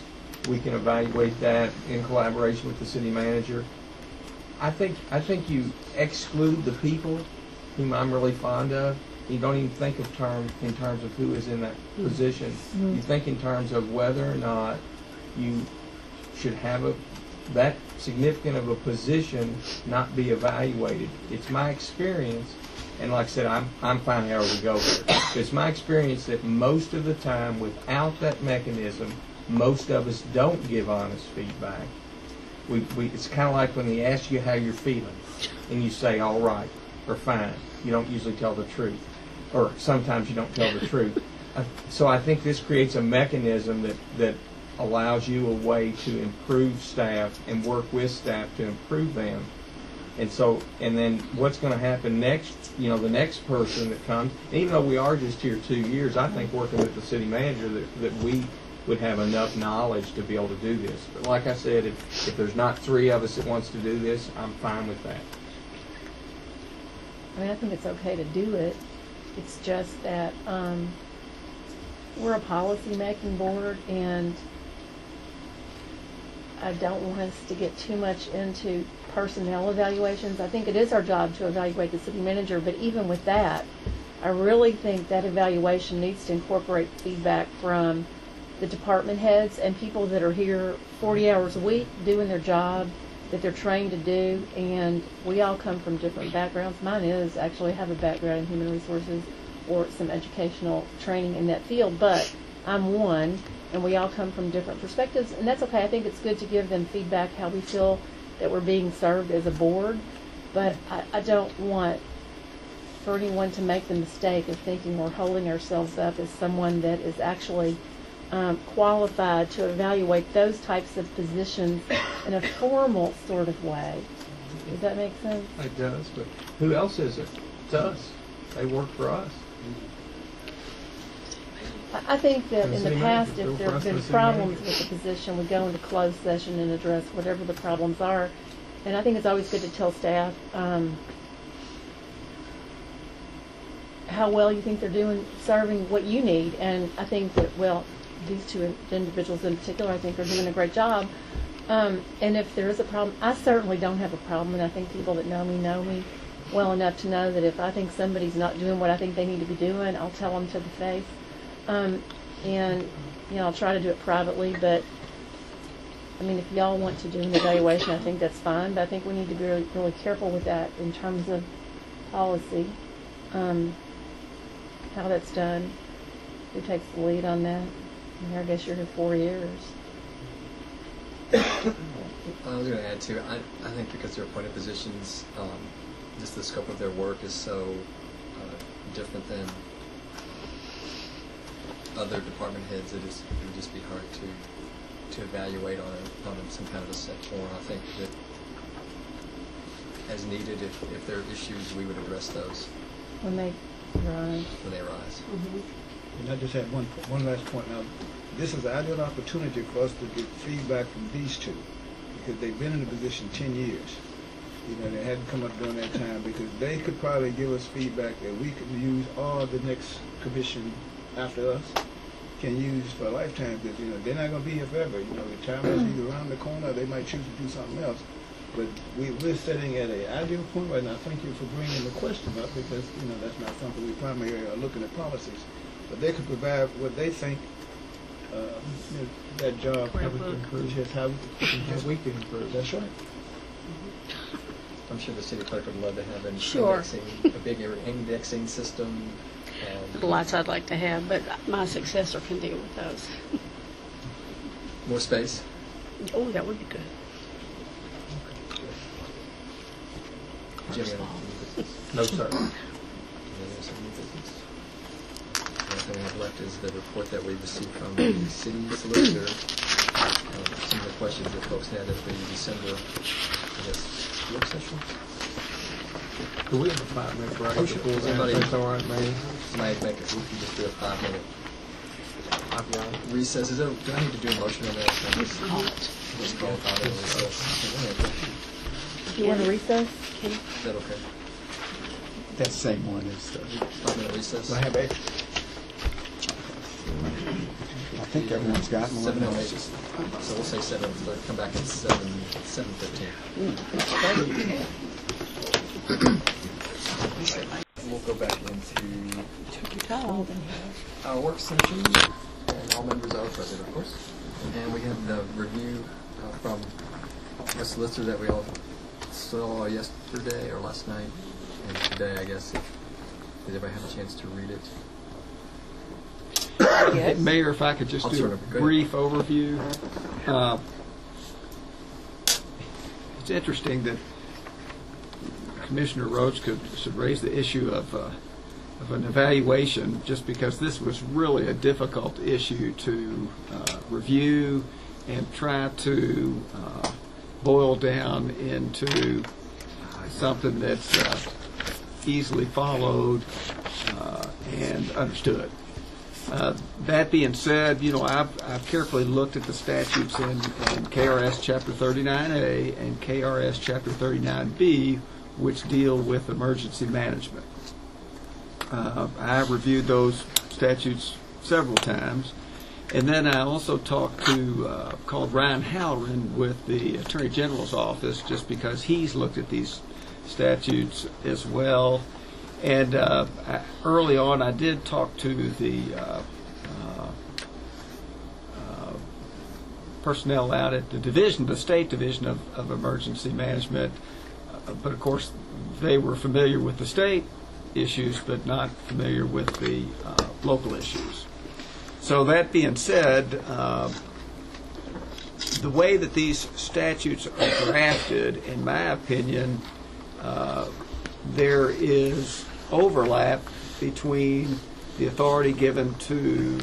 Speaker 2: We can evaluate that in collaboration with the city manager. I think you exclude the people whom I'm really fond of, you don't even think of in terms of who is in that position.
Speaker 14: Mhm.
Speaker 2: You think in terms of whether or not you should have that significant of a position not be evaluated. It's my experience, and like I said, I'm fine however we go there. It's my experience that most of the time, without that mechanism, most of us don't give honest feedback. It's kind of like when they ask you how you're feeling, and you say all right or fine. You don't usually tell the truth, or sometimes you don't tell the truth. So I think this creates a mechanism that allows you a way to improve staff and work with staff to improve them. And then what's going to happen next, the next person that comes, even though we are just here 2 years, I think working with the city manager that we would have enough knowledge to be able to do this. But like I said, if there's not 3 of us that wants to do this, I'm fine with that.
Speaker 15: I mean, I think it's okay to do it. It's just that we're a policy-making board, and I don't want us to get too much into personnel evaluations. I think it is our job to evaluate the city manager, but even with that, I really think that evaluation needs to incorporate feedback from the department heads and people that are here 40 hours a week doing their job that they're trained to do, and we all come from different backgrounds. Mine is actually have a background in human resources or some educational training in that field, but I'm one, and we all come from different perspectives, and that's okay. I think it's good to give them feedback how we feel that we're being served as a board, but I don't want for anyone to make the mistake of thinking we're holding ourselves up as someone that is actually qualified to evaluate those types of positions in a formal sort of way. Does that make sense?
Speaker 2: It does, but who else is it? It's us. They work for us.
Speaker 15: I think that in the
Speaker 2: City
Speaker 15: past,
Speaker 2: manager,
Speaker 15: if there have
Speaker 2: for us,
Speaker 15: been
Speaker 2: the city
Speaker 15: problems
Speaker 2: manager.
Speaker 15: with the position, we go into closed session and address whatever the problems are. And I think it's always good to tell staff how well you think they're doing serving what you need. And I think that, well, these 2 individuals in particular, I think, are doing a great job. And if there is a problem, I certainly don't have a problem. And I think people that know me well enough to know that if I think somebody's not doing what I think they need to be doing, I'll tell them to the face. And, I'll try to do it privately, but, I mean, if y'all want to do an evaluation, I think that's fine, but I think we need to be really, really careful with that in terms of policy, how that's done, who takes the lead on that. I guess you're here 4 years.
Speaker 4: I was going to add too. I think because they're appointed positions, just the scope of their work is so different than other department heads. It would just be hard to evaluate on some kind of a set form. I think that as needed, if there are issues, we would address those
Speaker 15: When they rise.
Speaker 4: when they arise.
Speaker 16: And I just had one last point. Now, this is an ideal opportunity for us to get feedback from these 2, because they've been in the position 10 years. They hadn't come up during that time, because they could probably give us feedback that we could use, or the next commission after us can use for a lifetime, because they're not going to be here forever. Retirement is either around the corner, or they might choose to do something else. But we're sitting at an ideal point right now. Thank you for bringing the question up, because that's not something we primarily are looking at policies. But they could provide what they think that job just how we can improve. That's right.
Speaker 4: I'm sure the city clerk would love to have an
Speaker 3: Sure.
Speaker 4: a big indexing system.
Speaker 3: Lots I'd like to have, but my successor can deal with those.
Speaker 4: More space.
Speaker 3: Oh, that would be good.
Speaker 4: Jimmy, any new business?
Speaker 2: No, sir.
Speaker 4: Any other new business? The only thing we have left is the report that we received from the city solicitor. Some of the questions that folks had at the December, work session.
Speaker 2: Do we have a 5-minute break?
Speaker 4: Oh, sure.
Speaker 2: Before
Speaker 4: Does
Speaker 2: that?
Speaker 4: anybody-
Speaker 2: That's all right, man.
Speaker 4: Somebody make we can just do a 5-minute recess. Do I need to do a motion on that? Just call it 5-minute recess.
Speaker 15: You want a recess?
Speaker 4: Is that okay?
Speaker 22: That's the same one as
Speaker 4: 5-minute recess.
Speaker 22: I have 8. I think everyone's gotten one.
Speaker 4: 7:08. So we'll say 7. So come back at 7:15. we'll go back into our work session, and all members are present, of course. And we have the review from the solicitor that we all saw yesterday or last night, and today, I guess. Did everybody have a chance to read it?
Speaker 22: Yes. Mayor, if I could just do a brief overview. It's interesting that Commissioner Roach should raise the issue of an evaluation, just because this was really a difficult issue to review and try to boil down into something that's easily followed and understood. That being said, I've carefully looked at the statutes in KRS Chapter 39A and KRS Chapter 39B, which deal with emergency management. I reviewed those statutes several times, and then I also called Ryan Halloran with the Attorney General's office, just because he's looked at these statutes as well. And early on, I did talk to the personnel out at the State Division of Emergency Management, but of course, they were familiar with the state issues, but not familiar with the local issues. So that being said, the way that these statutes are drafted, in my opinion, there is overlap between the authority given to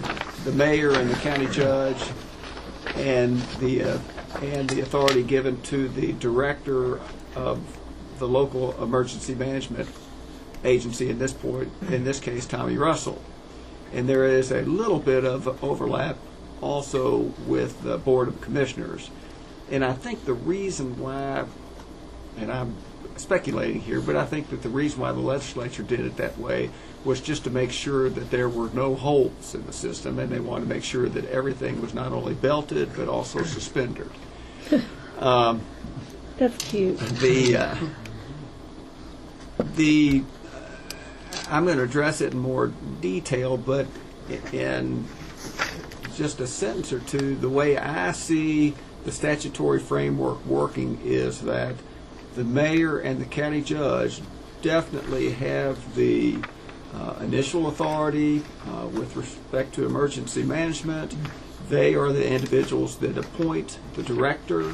Speaker 22: the mayor and the county judge and the authority given to the director of the local emergency management agency, in this case Tommy Russell. And there is a little bit of overlap also with the Board of Commissioners. And I think the reason why, and I'm speculating here, but I think that the reason why the legislature did it that way was just to make sure that there were no holes in the system, and they wanted to make sure that everything was not only belted but also suspended.
Speaker 15: That's cute.
Speaker 22: I'm going to address it in more detail, but in just a sentence or two, the way I see the statutory framework working is that the mayor and the county judge definitely have the initial authority with respect to emergency management. They are the individuals that appoint the director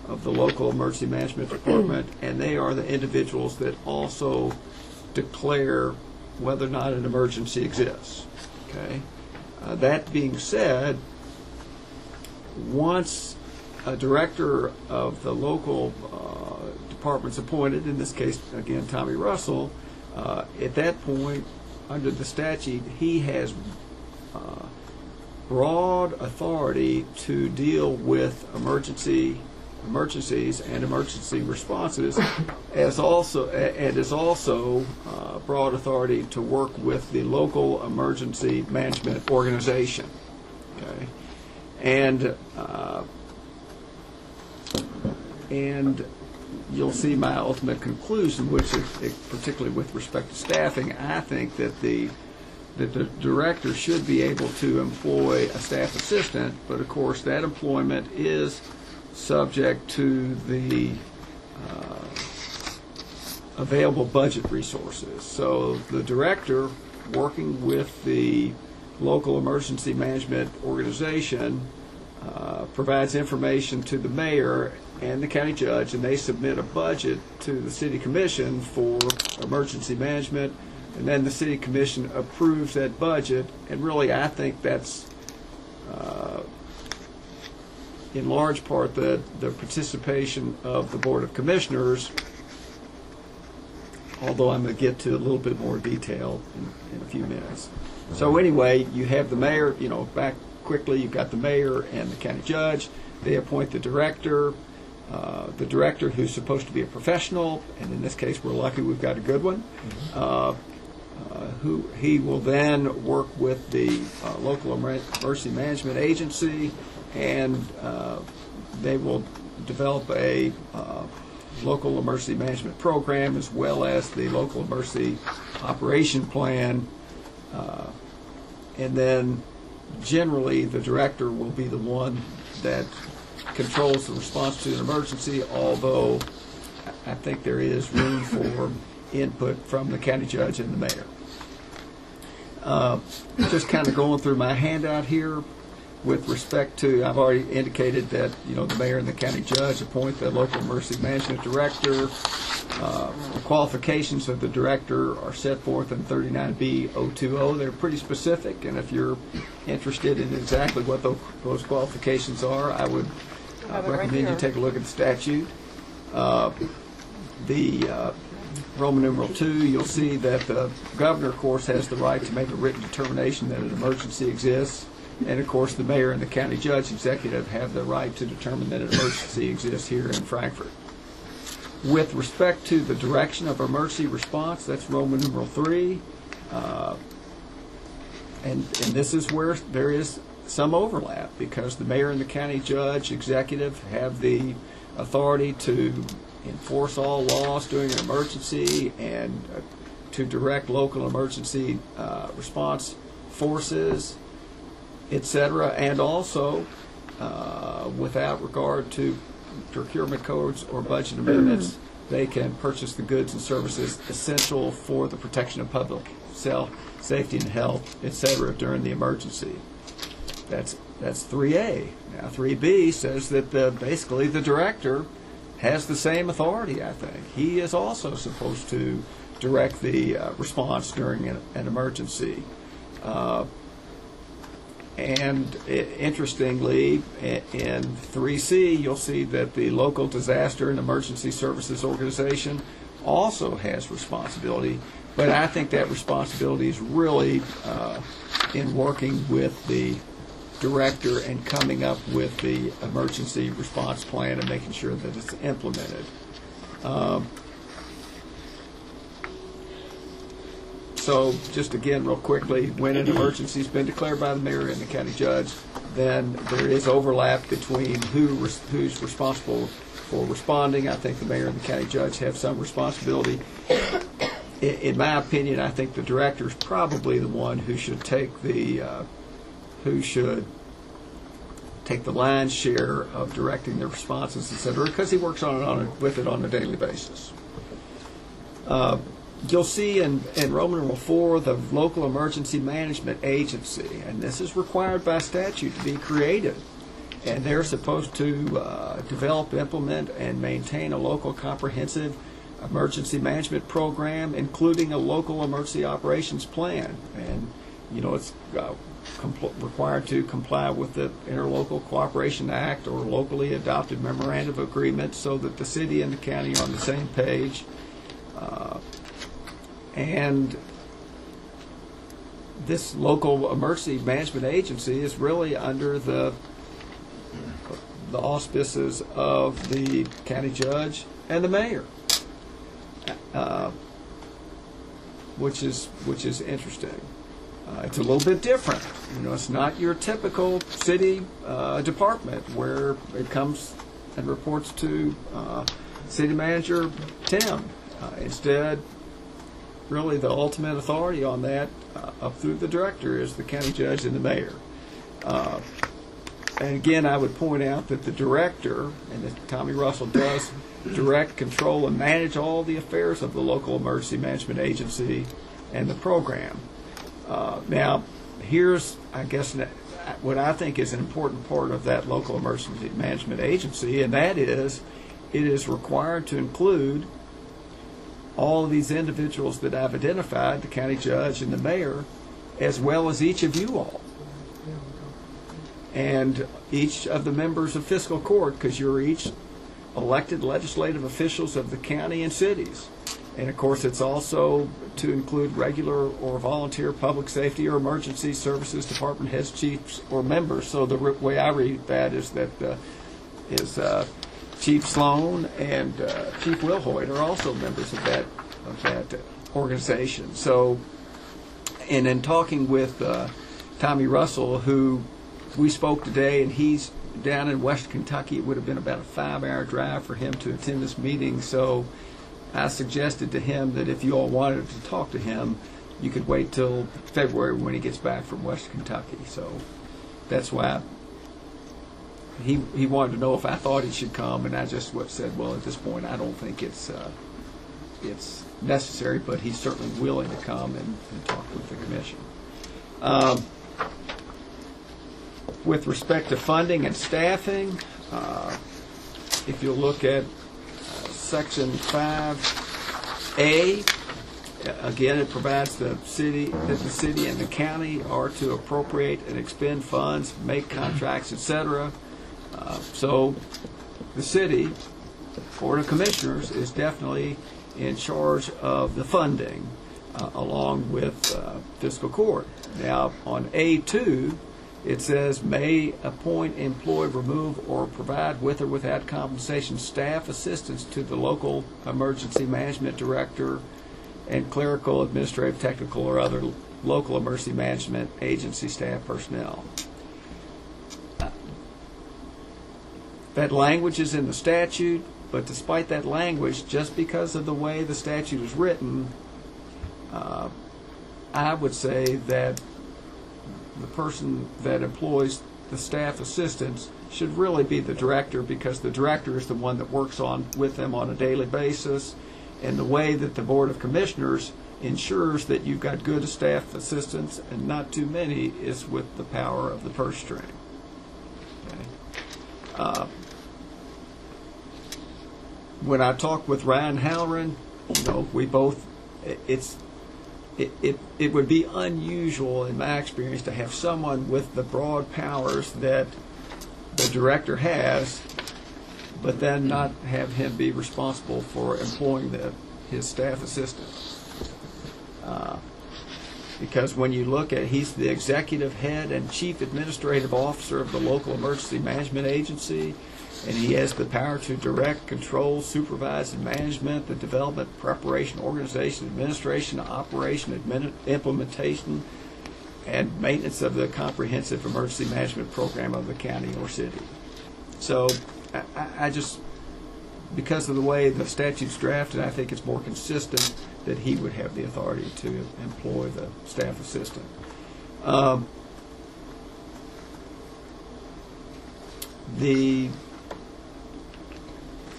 Speaker 22: of the local emergency management department, and they are the individuals that also declare whether or not an emergency exists. Okay. That being said, once a director of the local department's appointed, in this case, again, Tommy Russell, at that point, under the statute, he has broad authority to deal with emergencies and emergency responses, is also broad authority to work with the local emergency management organization. Okay, and you'll see my ultimate conclusion, which is particularly with respect to staffing. I think that the director should be able to employ a staff assistant, but of course that employment is subject to the available budget resources. So the director, working with the local emergency management organization, provides information to the mayor and the county judge, and they submit a budget to the city commission for emergency management, and then the city commission approves that budget. And really, I think that's in large part the participation of the Board of Commissioners, although I'm going to get to a little bit more detail in a few minutes. So anyway, you have the mayor, back quickly, you've got the mayor and the county judge. They appoint the director who's supposed to be a professional, and in this case we're lucky we've got a good one, who he will then work with the local emergency management agency, and they will develop a local emergency management program as well as the local emergency operation plan. And then generally the director will be the one that controls the response to an emergency, although I think there is room for input from the county judge and the mayor. Just kind of going through my handout here with respect to, I've already indicated that, the mayor and the county judge appoint the local emergency management director. The qualifications of the director are set forth in 39B-020. They're pretty specific, and if you're interested in exactly what those qualifications are, I would recommend you take a look at the statute. The Roman numeral 2, you'll see that the governor, of course, has the right to make a written determination that an emergency exists. And, of course, the mayor and the county judge executive have the right to determine that an emergency exists here in Frankfort. With respect to the direction of emergency response, that's Roman numeral 3. And this is where there is some overlap, because the mayor and the county judge executive have the authority to enforce all laws during an emergency and to direct local emergency response forces, etc., and also without regard to procurement codes or budget amendments, they can purchase the goods and services essential for the protection of public safety and health, etc., during the emergency. That's 3A. Now 3B says that basically the director has the same authority, I think. He is also supposed to direct the response during an emergency. And interestingly, in 3C, you'll see that the local disaster and emergency services organization also has responsibility, but I think that responsibility is really in working with the director and coming up with the emergency response plan and making sure that it's implemented. So just again, real quickly, when an emergency has been declared by the mayor and the county judge, then there is overlap between who's responsible for responding. I think the mayor and the county judge have some responsibility. In my opinion, I think the director is probably the one who should take the lion's share of directing the responses, etc., because he works with it on a daily basis. You'll see in Roman numeral 4 the local emergency management agency, and this is required by statute to be created. And they're supposed to develop, implement, and maintain a local comprehensive emergency management program, including a local emergency operations plan. And, it's required to comply with the Interlocal Cooperation Act or locally adopted memorandum of agreement so that the city and the county are on the same page. And this local emergency management agency is really under the auspices of the county judge and the mayor, which is interesting. It's a little bit different. It's not your typical city department where it comes and reports to city manager Tim. Instead, really the ultimate authority on that up through the director is the county judge and the mayor. And again, I would point out that the director, and that Tommy Russell does direct, control, and manage all the affairs of the local emergency management agency and the program. Now, here's, I guess, what I think is an important part of that local emergency management agency, and that is it is required to include all of these individuals that I've identified, the county judge and the mayor, as well as each of you all. And each of the members of fiscal court, because you're each elected legislative officials of the county and cities. And of course, it's also to include regular or volunteer public safety or emergency services department heads, chiefs, or members. So the way I read that is that Chief Sloan and Chief Wilhoit are also members of that organization. So, and in talking with Tommy Russell, who we spoke today, and he's down in West Kentucky. It would have been about a 5-hour drive for him to attend this meeting. So I suggested to him that if you all wanted to talk to him, you could wait till February when he gets back from West Kentucky. So that's why he wanted to know if I thought he should come, and I just said, well, at this point, I don't think it's necessary, but he's certainly willing to come and talk with the commission. With respect to funding and staffing, if you look at Section 5A, again, it provides that the city and the county are to appropriate and expend funds, make contracts, etc. So the city, Board of Commissioners, is definitely in charge of the funding, along with fiscal court. Now, on A2, it says, may appoint, employ, remove, or provide with or without compensation staff assistance to the local emergency management director and clerical, administrative, technical, or other local emergency management agency staff personnel. That language is in the statute, but despite that language, just because of the way the statute is written, I would say that the person that employs the staff assistants should really be the director, because the director is the one that works with them on a daily basis. And the way that the Board of Commissioners ensures that you've got good staff assistants and not too many is with the power of the purse string. Okay. When I talked with Ryan Halloran, we both, it would be unusual in my experience to have someone with the broad powers that the director has, but then not have him be responsible for employing his staff assistant. Because when you look at, he's the executive head and chief administrative officer of the local emergency management agency, and he has the power to direct, control, supervise, and management the development, preparation, organization, administration, operation, implementation, and maintenance of the comprehensive emergency management program of the county or city. So I just, because of the way the statute's drafted, I think it's more consistent that he would have the authority to employ the staff assistant.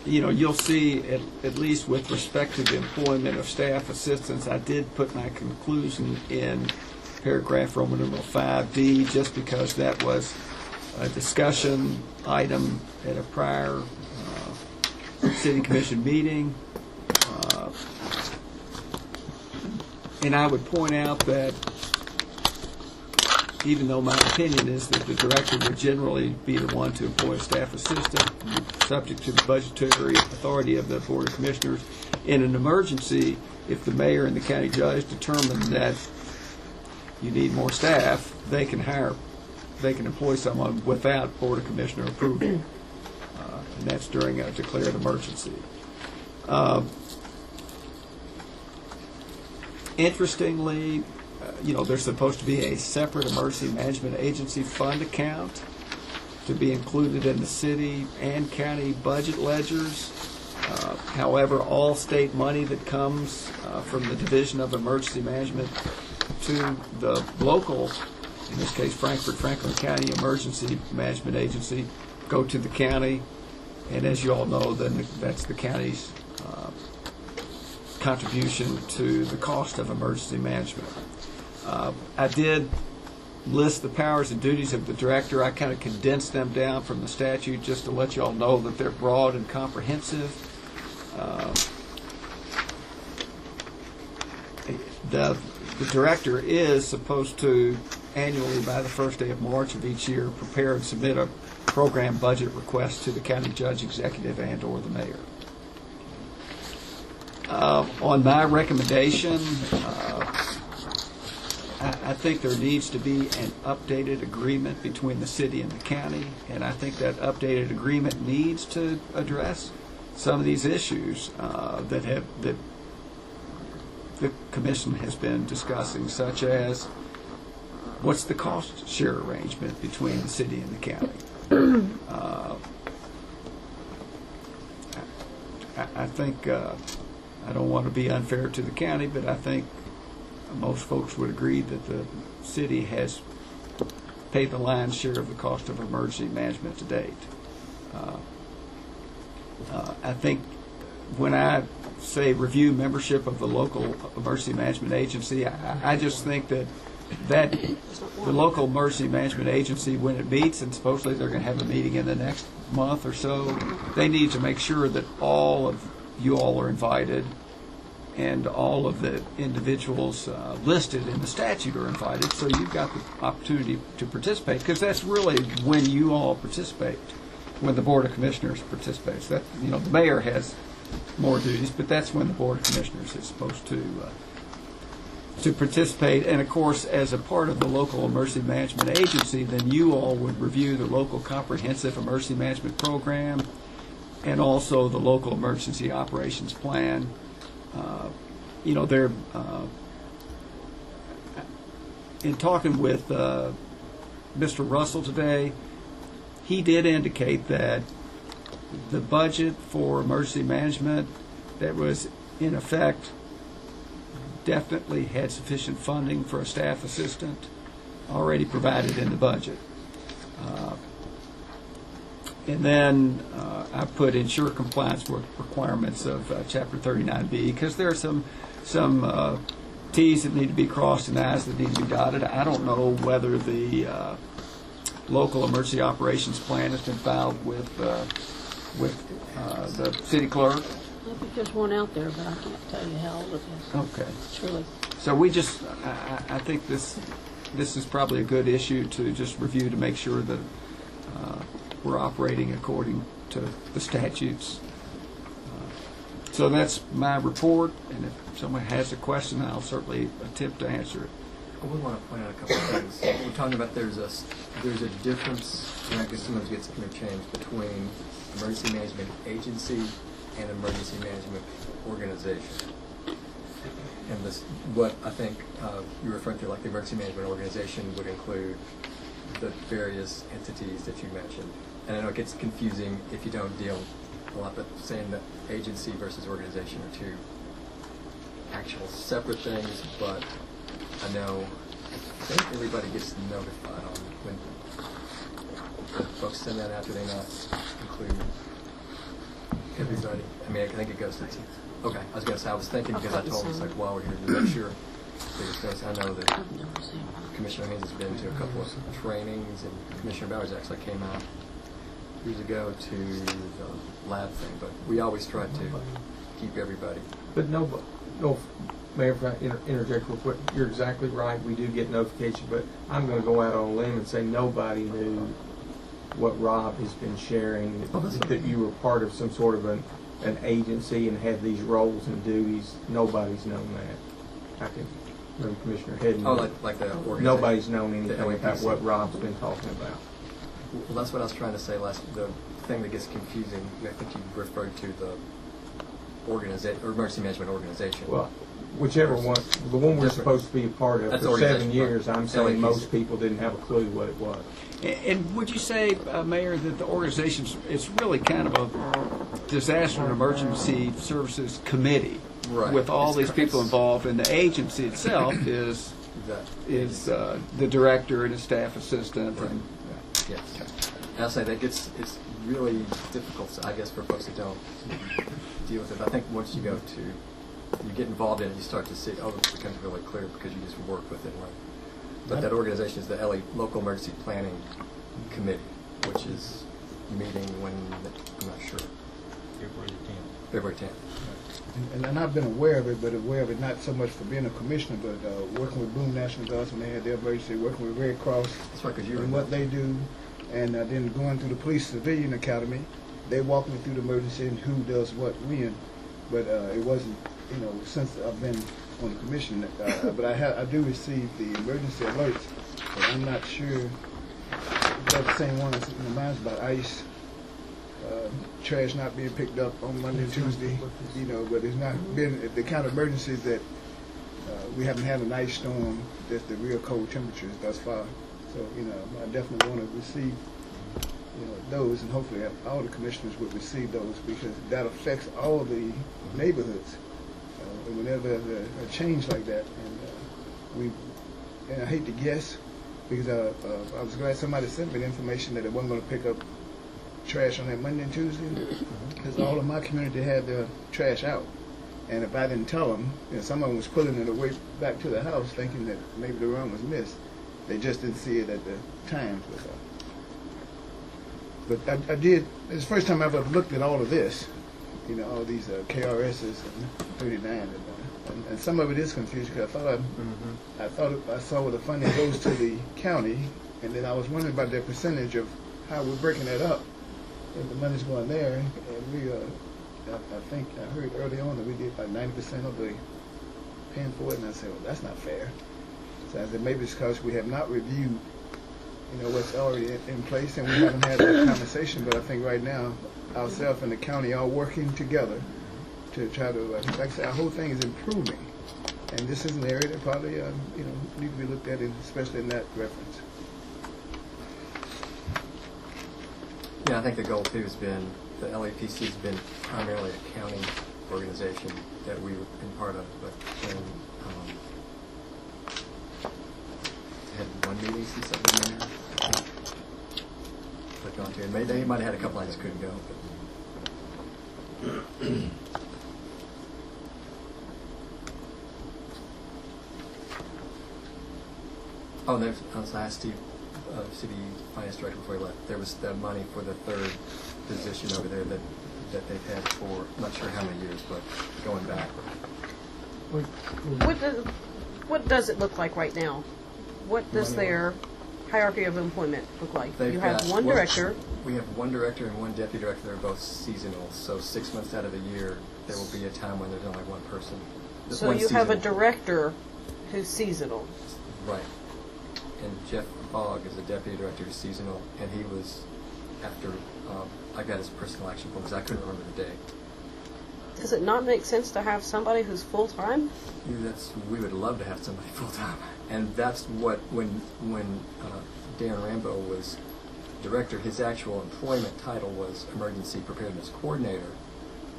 Speaker 22: You'll see, at least with respect to the employment of staff assistants, I did put my conclusion in paragraph Roman numeral 5D, just because that was a discussion item at a prior City Commission meeting. And I would point out that even though my opinion is that the director would generally be the one to employ a staff assistant, subject to the budgetary authority of the Board of Commissioners, in an emergency, if the mayor and the county judge determine that you need more staff, they can employ someone without Board of Commissioner approval. And that's during a declared emergency. Interestingly, there's supposed to be a separate emergency management agency fund account to be included in the city and county budget ledgers. However, all state money that comes from the Division of Emergency Management to the local, in this case Franklin County Emergency Management Agency, go to the county. And as you all know, then that's the county's contribution to the cost of emergency management. I did list the powers and duties of the director. I kind of condensed them down from the statute just to let you all know that they're broad and comprehensive. The director is supposed to annually, by the first day of March of each year, prepare and submit a program budget request to the county judge, executive, and or the mayor. On my recommendation, I think there needs to be an updated agreement between the city and the county, and I think that updated agreement needs to address some of these issues that the commission has been discussing, such as what's the cost share arrangement between the city and the county. I think, I don't want to be unfair to the county, but I think most folks would agree that the city has paid the lion's share of the cost of emergency management to date. I think when I say review membership of the local emergency management agency, I just think that the local emergency management agency, when it meets, and supposedly they're going to have a meeting in the next month or so, they need to make sure that all of you all are invited and all of the individuals listed in the statute are invited, so you've got the opportunity to participate, because that's really when you all participate, when the Board of Commissioners participates. That, you know, the mayor has more duties, but that's when the Board of Commissioners is supposed to participate. And of course, as a part of the local emergency management agency, then you all would review the local comprehensive emergency management program and also the local emergency operations plan. You know, they're in talking with Mr. Russell today, he did indicate that the budget for emergency management that was in effect definitely had sufficient funding for a staff assistant already provided in the budget. And then I put ensure compliance with requirements of Chapter 39B, because there are some T's that need to be crossed and I's that need to be dotted. I don't know whether the local emergency operations plan has been filed with the city clerk.
Speaker 9: I think there's one out there, but I can't tell you how old it is.
Speaker 22: Okay.
Speaker 9: Surely.
Speaker 22: So we just, I think this is probably a good issue to just review to make sure that we're operating according to the statutes. So that's my report, and if someone has a question, I'll certainly attempt to answer it.
Speaker 4: I would want to point out a couple of things. We're talking about there's a difference, and I guess sometimes gets interchanged, between emergency management agency and emergency management organization. And this, what I think you're referring to, like the emergency management organization, would include the various entities that you mentioned. And I know it gets confusing if you don't deal a lot, but saying that agency versus organization are two actual separate things, but I know, I think everybody gets notified on when folks send that out. Do they not include everybody? I mean, I think it goes to, okay, I was going to say, I was thinking, because I told them, it's like, while we're here to make sure, I know that Commissioner Haynes has been to a couple of trainings, and Commissioner Bowers actually came out years ago to the lab thing, but we always try to keep everybody.
Speaker 2: But no, Mayor, if I interject real quick, you're exactly right. We do get notification, but I'm going to go out on a limb and say nobody knew what Rob has been sharing, that you were part of some sort of an agency and had these roles and duties. Nobody's known that. I can, maybe Commissioner Head.
Speaker 4: Oh, like the organization.
Speaker 2: Nobody's known anything about what Rob's been talking about.
Speaker 4: Well, that's what I was trying to say last. The thing that gets confusing, I think you referred to the organization or emergency management organization.
Speaker 2: Well, whichever one, the one we're supposed to be a part of for 7 years, I'm saying most people didn't have a clue what it was.
Speaker 22: And would you say, Mayor, that the organization is really kind of a disaster and emergency services committee,
Speaker 4: right,
Speaker 22: with all these people involved, and the agency itself is the director and a staff assistant.
Speaker 4: Right. Yes. And I'll say that it's really difficult, I guess, for folks that don't deal with it. I think once you get involved in it, you start to see, oh, it becomes really clear because you just work with it. Right? But that organization is the LA Local Emergency Planning Committee, which is meeting when, I'm not sure. February 10th.
Speaker 16: And I've been aware of it, but aware of it not so much for being a commissioner, but working with Boone National Guards when they had their emergency, working with Red Cross and what they do, and then going through the Police Civilian Academy. They walk me through the emergency and who does what when, but it wasn't, since I've been on the commission. But I do receive the emergency alerts, but I'm not sure if that's the same one that's in the minds about ice. Trash not being picked up on Monday and Tuesday, but it's not been the kind of emergencies that we haven't had an ice storm that's the real cold temperatures thus far. So, I definitely want to receive those, and hopefully all the commissioners would receive those, because that affects all the neighborhoods. Whenever there's a change like that, and I hate to guess, because I was glad somebody sent me the information that it wasn't going to pick up trash on that Monday and Tuesday, because all of my community had their trash out. And if I didn't tell them, some of them was pulling it away back to the house thinking that maybe the run was missed. They just didn't see it at the time. But I did, it's the first time I've ever looked at all of this, all these KRSs and 39. And some of it is confusing, because I saw where the funding goes to the county, and then I was wondering about their percentage of how we're breaking that up. And the money's going there, and we, I think I heard early on that we did about 90% of the paying for it, and I said, well, that's not fair. So I said, maybe it's because we have not reviewed, what's already in place, and we haven't had that conversation. But I think right now, ourselves and the county are working together to try to, like I said, our whole thing is improving, and this is an area that probably, need to be looked at, especially in that reference.
Speaker 4: Yeah, I think the goal too has been, the LAPC has been primarily a county organization that we've been part of, but then had one meeting since I've been there. Click on to it. They might have had a couple I just couldn't go. But. Oh, and I asked Steve, City Finance Director, before he left. There was the money for the third position over there that they've had for, I'm not sure how many years, but going back.
Speaker 3: What does it look like right now? What does their hierarchy of employment look like? You have one director.
Speaker 4: We have one director and one deputy director. They're both seasonal. So 6 months out of the year, there will be a time when there's only one person.
Speaker 3: So you have a director who's seasonal.
Speaker 4: Right. And Jeff Fogg is a deputy director who's seasonal, and he was, after I got his personal action form, because I couldn't remember the day.
Speaker 3: Does it not make sense to have somebody who's full-time?
Speaker 4: We would love to have somebody full-time. And that's what, when Dan Rambo was director, his actual employment title was Emergency Preparedness Coordinator,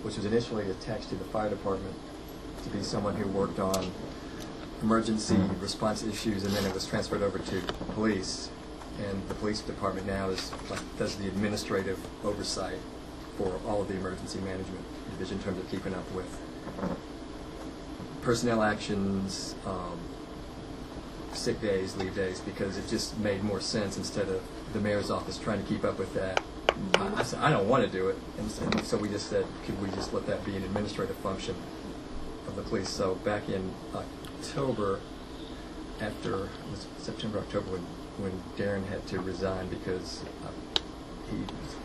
Speaker 4: which was initially attached to the fire department to be someone who worked on emergency response issues, and then it was transferred over to police. And the police department now does the administrative oversight for all of the emergency management division in terms of keeping up with personnel actions, sick days, leave days, because it just made more sense instead of the mayor's office trying to keep up with that. I said, I don't want to do it, and so we just said, could we just let that be an administrative function of the police? So back in October, September, October, when Darren had to resign because he was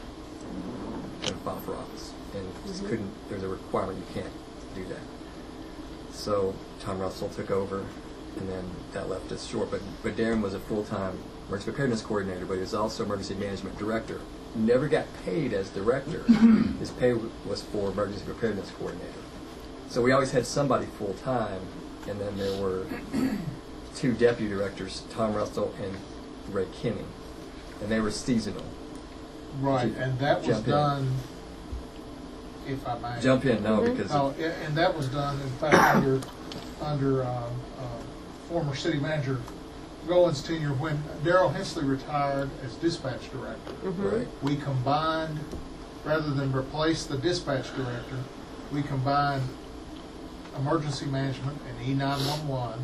Speaker 4: going to file for office and just couldn't, there's a requirement you can't do that. So Tom Russell took over, and then that left us short. But Darren was a full-time emergency preparedness coordinator, but he was also emergency management director. He never got paid as director. His pay was for emergency preparedness coordinator. So we always had somebody full-time, and then there were two deputy directors, Tom Russell and Ray Kinney, and they were seasonal.
Speaker 7: Right, and that was done, if I may.
Speaker 4: Jump in, no, because...
Speaker 7: Oh, and that was done, in fact, under former city manager Golan's tenure, when Darrell Hensley retired as dispatch director.
Speaker 4: Right.
Speaker 7: We combined, rather than replace the dispatch director, we combined emergency management and E911,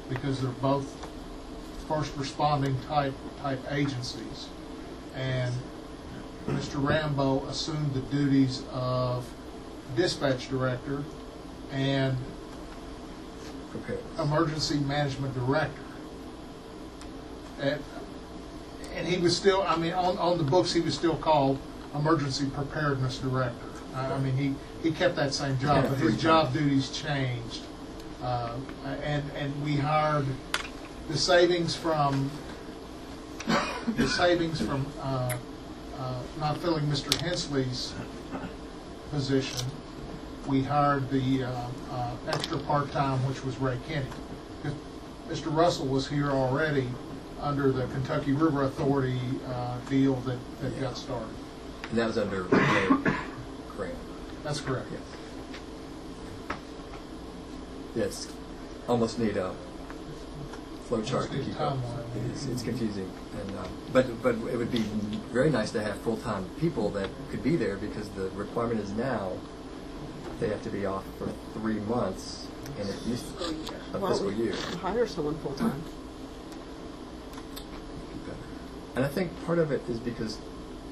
Speaker 7: because they're both first responding type agencies. And Mr. Rambo assumed the duties of dispatch director and emergency management director. And he was still, I mean, on the books he was still called emergency preparedness director. I mean, he kept that same job, but his job duties changed. And we hired the savings from not filling Mr. Hensley's position. We hired the extra part-time, which was Ray Kinney. Mr. Russell was here already under the Kentucky River Authority deal that got started.
Speaker 4: And that was under the grant.
Speaker 7: That's correct.
Speaker 4: Yes. Yes. Almost need a flow chart to keep up. It's confusing, and but it would be very nice to have full-time people that could be there, because the requirement is now they have to be off for 3 months in at least a fiscal year.
Speaker 3: Hire someone full time.
Speaker 4: And I think part of it is because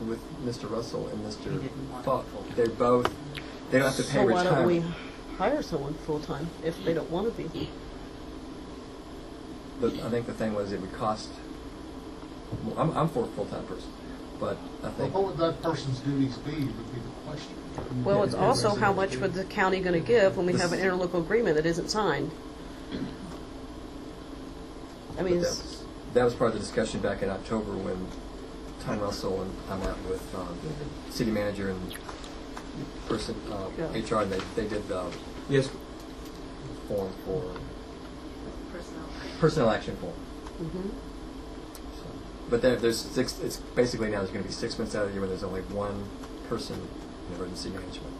Speaker 4: with Mr. Russell and Mr. Falk, they don't have to pay
Speaker 3: So why
Speaker 4: retirement.
Speaker 3: don't we hire someone full time if they don't want to be?
Speaker 4: But I think the thing was it would cost. I'm for a full-time person, but I think.
Speaker 7: What would that person's duties be would be the question.
Speaker 3: Well, it's also how much would the county going to give when we have an interlocal agreement that isn't signed? I mean,
Speaker 4: that was part of the discussion back in October when Tom Russell and I met with the city manager and person HR, and they did the form for personnel action form.
Speaker 3: Mm-hmm.
Speaker 4: So, but there's six. It's basically now there's going to be 6 months out of the year when there's only one person in emergency management.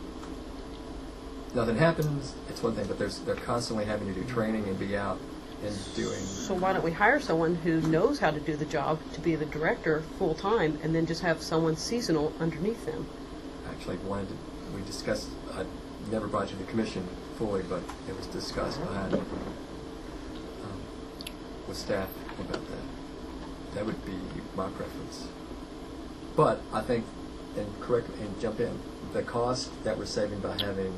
Speaker 4: Nothing happens. It's one thing, but they're constantly having to do training and be out and doing.
Speaker 3: So why don't we hire someone who knows how to do the job to be the director full time, and then just have someone seasonal underneath them?
Speaker 4: Actually, we discussed. I never brought to the commission fully, but it was discussed behind with staff about that. That would be my preference. But I think, and jump in, the cost that we're saving by having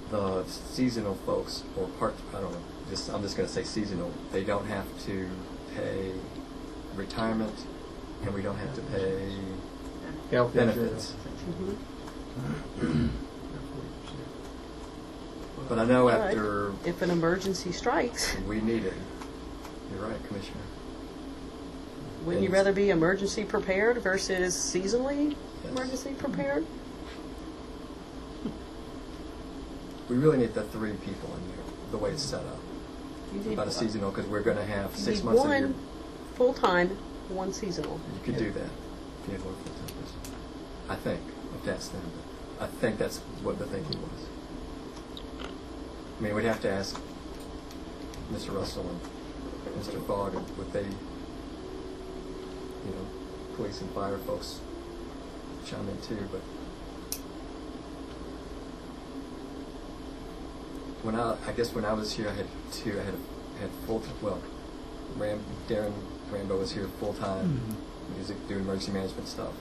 Speaker 4: the seasonal folks or I don't know. I'm just going to say seasonal. They don't have to pay retirement, and we don't have to pay
Speaker 2: health
Speaker 4: benefits.
Speaker 3: Mm-hmm.
Speaker 4: But I know
Speaker 3: But
Speaker 4: after
Speaker 3: if an emergency strikes,
Speaker 4: we need it. You're right, Commissioner.
Speaker 3: wouldn't you rather be emergency prepared versus seasonally emergency prepared?
Speaker 4: We really need the 3 people in there, the way it's set up.
Speaker 3: You need
Speaker 4: About a seasonal, because we're going to have
Speaker 3: you
Speaker 4: 6
Speaker 3: need
Speaker 4: months a year.
Speaker 3: one full time, one seasonal.
Speaker 4: You could do that if you had one full-time person. I think, if that's them. I think that's what the thinking was. I mean, we'd have to ask Mr. Russell and Mr. Fogg, would they, police and fire folks chime in too, but when I was here, I had 2. I had full. Well, Darren Rambo was here full time. He was doing emergency management stuff,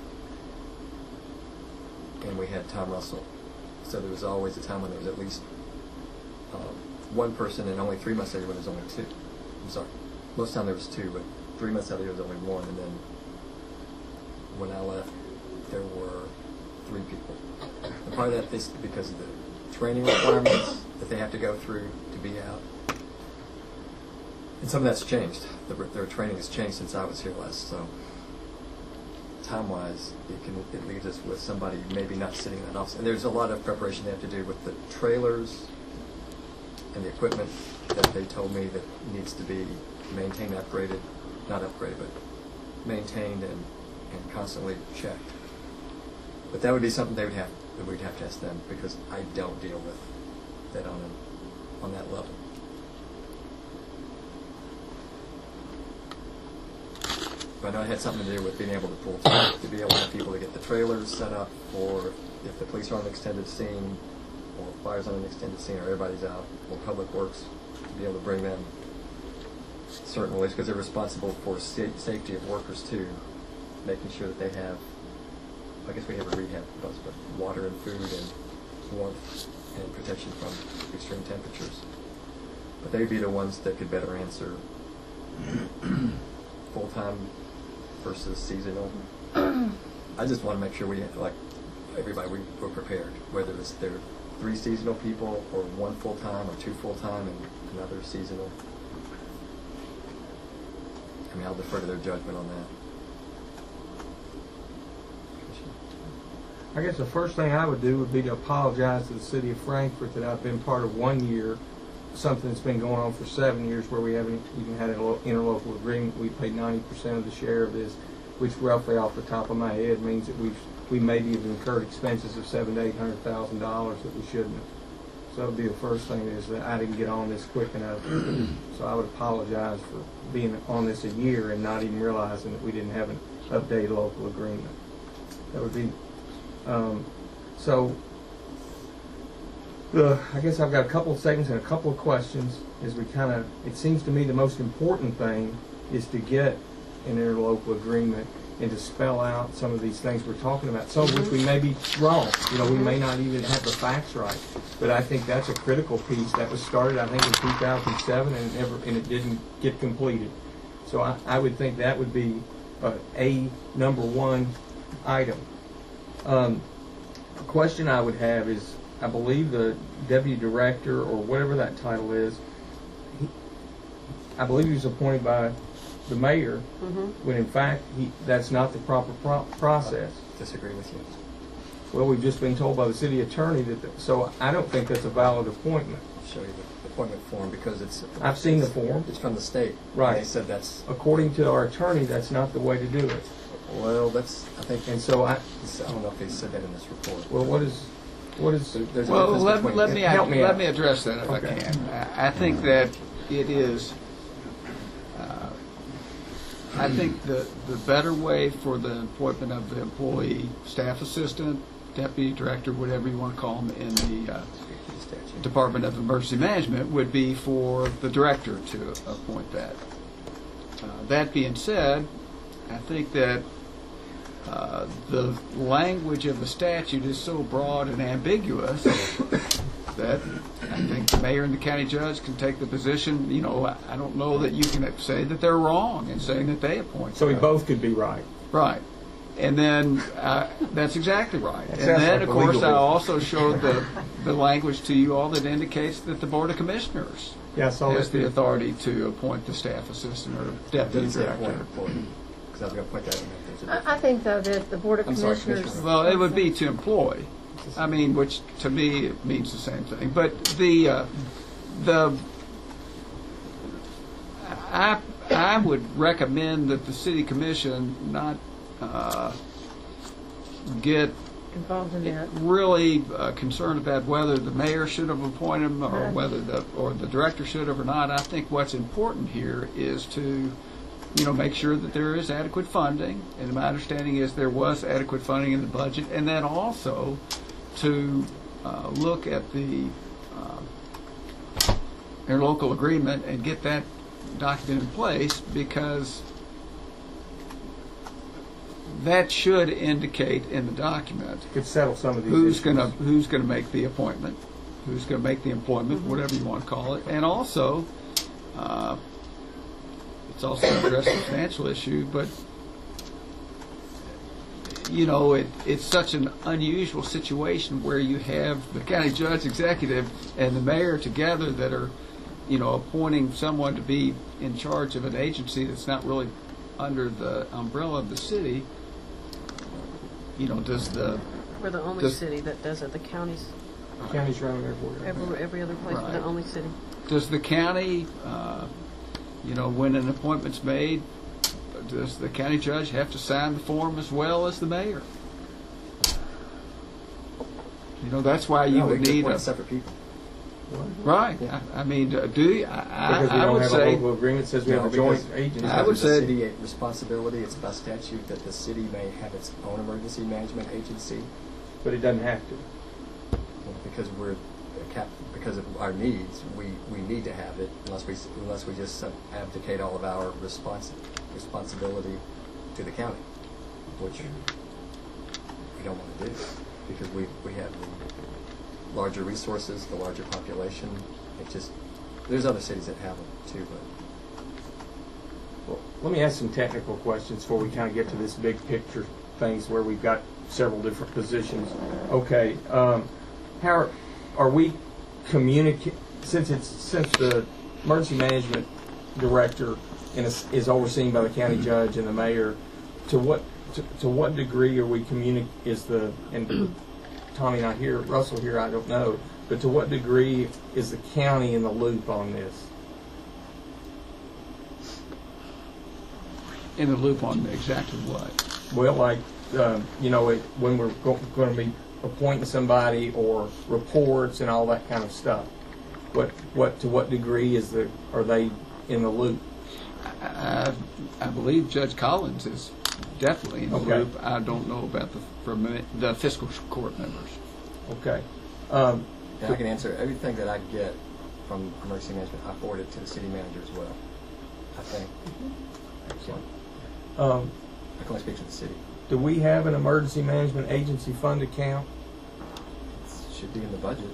Speaker 4: and we had Tom Russell. So there was always a time when there was at least one person, and only 3 months out of the year when there was only 2. I'm sorry. Most of the time there was 2, but 3 months out of the year there was only 1, and then when I left, there were 3 people. And part of that is because of the training requirements that they have to go through to be out. And some of that's changed. Their training has changed since I was here last, so time-wise, it leaves us with somebody maybe not sitting in that office. And there's a lot of preparation they have to do with the trailers and the equipment that they told me that needs to be maintained, not upgraded, but maintained and constantly checked. But that would be something we'd have to ask them, because I don't deal with that on that level. But I know it had something to do with being able to to be able to have people to get the trailers set up, or if the police are on an extended scene, or fire's on an extended scene, or everybody's out, or Public Works, to be able to bring them certain ways, because they're responsible for safety of workers too, making sure that they have, I guess we have a rehab bus, but water and food and warmth and protection from extreme temperatures. But they'd be the ones that could better answer full-time versus seasonal. I just want to make sure we're prepared, whether it's there are 3 seasonal people, or 1 full-time, or 2 full-time, and another seasonal. I mean, I'll defer to their judgment on that.
Speaker 2: I guess the first thing I would do would be to apologize to the city of Frankfort that I've been part of 1 year something that's been going on for 7 years where we haven't even had an interlocal agreement. We paid 90% of the share of this, which roughly off the top of my head means that we maybe have incurred expenses of $700,000 to $800,000 that we shouldn't have. So that would be the first thing, is that I didn't get on this quick enough. So I would apologize for being on this a year and not even realizing that we didn't have an updated local agreement. That would be, I guess I've got a couple of seconds and a couple of questions as we kind of, it seems to me the most important thing is to get an interlocal agreement and to spell out some of these things we're talking about, some of which we may be wrong. You know, we may not even have the facts right. But I think that's a critical piece. That was started, I think, in 2007 and it didn't get completed. So I would think that would be a number one item. The question I would have is, I believe the deputy director, or whatever that title is, I believe he was appointed by the mayor, when in fact that's not the proper process.
Speaker 4: I disagree with you.
Speaker 2: Well, we've just been told by the city attorney so I don't think that's a valid appointment.
Speaker 4: I'll show you the appointment form because I've
Speaker 2: seen the form.
Speaker 4: It's from the state.
Speaker 2: Right.
Speaker 4: And they said that's,
Speaker 2: according to our attorney, that's not the way to do it.
Speaker 4: well, that's, I think,
Speaker 2: and so
Speaker 4: I don't know if they said that in this report.
Speaker 2: Well, what is
Speaker 4: there's
Speaker 22: well,
Speaker 4: a
Speaker 22: let
Speaker 4: between,
Speaker 22: me address that if I can. I think that it is. I think the better way for the appointment of the employee, staff assistant, deputy director, whatever you want to call them, in the Department of Emergency Management would be for the director to appoint that. That being said, I think that the language of the statute is so broad and ambiguous that I think the mayor and the county judge can take the position, you know, I don't know that you can say that they're wrong in saying that they appoint.
Speaker 2: So we both could be right.
Speaker 22: Right. And then, that's exactly right.
Speaker 2: That
Speaker 22: And
Speaker 2: sounds
Speaker 22: then,
Speaker 2: like
Speaker 22: of
Speaker 2: a legal
Speaker 22: course, I
Speaker 2: business.
Speaker 22: also showed the language to you all that indicates that the Board of Commissioners has the authority to appoint the staff assistant or deputy director.
Speaker 4: Because I was going to point that in.
Speaker 15: I think, though, that the Board of Commissioners...
Speaker 22: Well, it would be to employ. I mean, which to me it means the same thing. But I would recommend that the city commission not get
Speaker 15: involved in that.
Speaker 22: Really concerned about whether the mayor should have appointed him or whether the director should have or not. I think what's important here is to, you know, make sure that there is adequate funding, and my understanding is there was adequate funding in the budget, and then also to look at the interlocal agreement and get that document in place, because that should indicate in the document
Speaker 2: could settle some of these
Speaker 22: who's
Speaker 2: issues.
Speaker 22: who's going to make the appointment, who's going to make the employment, whatever you want to call it, and also it's also address a financial issue, but you know, it's such an unusual situation where you have the county judge, executive, and the mayor together that are, you know, appointing someone to be in charge of an agency that's not really under the umbrella of the city. You know,
Speaker 3: We're the only city that does it. The county's
Speaker 2: running everywhere.
Speaker 3: Every other place, we're the only city.
Speaker 22: Does the county, you know, when an appointment's made, does the county judge have to sign the form as well as the mayor? You know, that's why you would need
Speaker 4: separate people.
Speaker 22: Right.
Speaker 4: Yeah.
Speaker 22: I mean, do you?
Speaker 2: Because we
Speaker 22: I
Speaker 2: don't
Speaker 22: would
Speaker 2: have
Speaker 22: say
Speaker 2: a local agreement that says we have a joint agency.
Speaker 22: I would say
Speaker 4: city responsibility. It's by statute that the city may have its own emergency management agency,
Speaker 2: but it doesn't have to.
Speaker 4: Well, because of our needs, we need to have it unless we just abdicate all of our responsibility to the county, which we don't want to do because we have the larger resources, the larger population. It just, there's other cities that have them too, but.
Speaker 2: Well, let me ask some technical questions before we kind of get to this big picture things where we've got several different positions. Okay, how are we communicating, since the emergency management director is overseen by the county judge and the mayor, to what degree are we and Tommy not here, Russell here, I don't know, But to what degree is the county in the loop on this?
Speaker 22: In the loop on exactly what?
Speaker 2: Well, like, when we're going to be appointing somebody or reports and all that kind of stuff. To what degree are they in the loop?
Speaker 22: I believe Judge Collins is definitely in the
Speaker 2: Okay.
Speaker 22: loop. I don't know about the fiscal court members.
Speaker 2: Okay.
Speaker 4: Yeah, I can answer everything that I get from emergency management. I forward it to the city manager as well. I think.
Speaker 2: Excellent.
Speaker 4: I can only speak to the city.
Speaker 2: Do we have an emergency management agency fund account?
Speaker 4: It should be in the budget.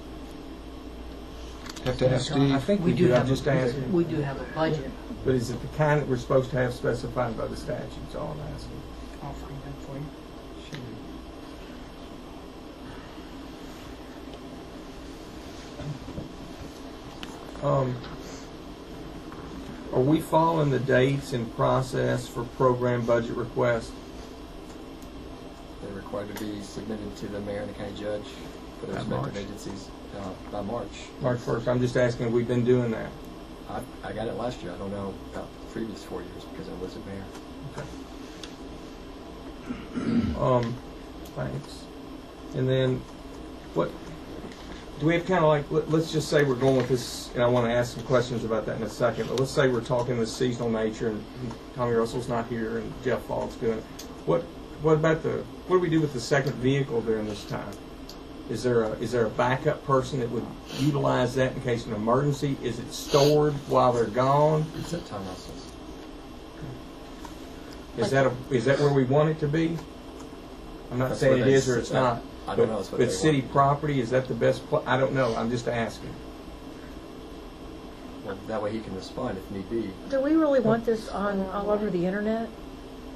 Speaker 22: Have to ask Steve.
Speaker 2: I think
Speaker 11: We
Speaker 2: we
Speaker 11: do
Speaker 2: do.
Speaker 11: have
Speaker 2: I'm just asking.
Speaker 11: We do have a budget.
Speaker 2: But is it the kind that we're supposed to have specified by the statutes? All I'm asking.
Speaker 11: I'll find that for you.
Speaker 2: Are we following the dates and process for program budget requests?
Speaker 4: They're required to be submitted to the mayor and the county judge for their
Speaker 22: By
Speaker 4: respective
Speaker 22: March.
Speaker 4: agencies by March.
Speaker 2: March 1st. I'm just asking if we've been doing that.
Speaker 4: I got it last year. I don't know about the previous 4 years because I wasn't mayor.
Speaker 2: Thanks. And then, what do we have kind of like? Let's just say we're going with this, and I want to ask some questions about that in a second. But let's say we're talking this seasonal nature, and Tommy Russell's not here, and Jeff Fogg's doing it. What do we do with the second vehicle during this time? Is there a backup person that would utilize that in case of an emergency? Is it stored while they're gone?
Speaker 4: It's at Tom Russell's.
Speaker 2: Is that where we want it to be? I'm not
Speaker 4: That's
Speaker 2: saying
Speaker 4: where
Speaker 2: it
Speaker 4: they
Speaker 2: is or it's
Speaker 4: sit.
Speaker 2: not.
Speaker 4: I don't know. That's what
Speaker 2: But
Speaker 4: they
Speaker 2: city
Speaker 4: want.
Speaker 2: property, is that the best? I don't know. I'm just asking.
Speaker 4: Well, that way he can respond if need be.
Speaker 15: Do we really want this on all over the internet?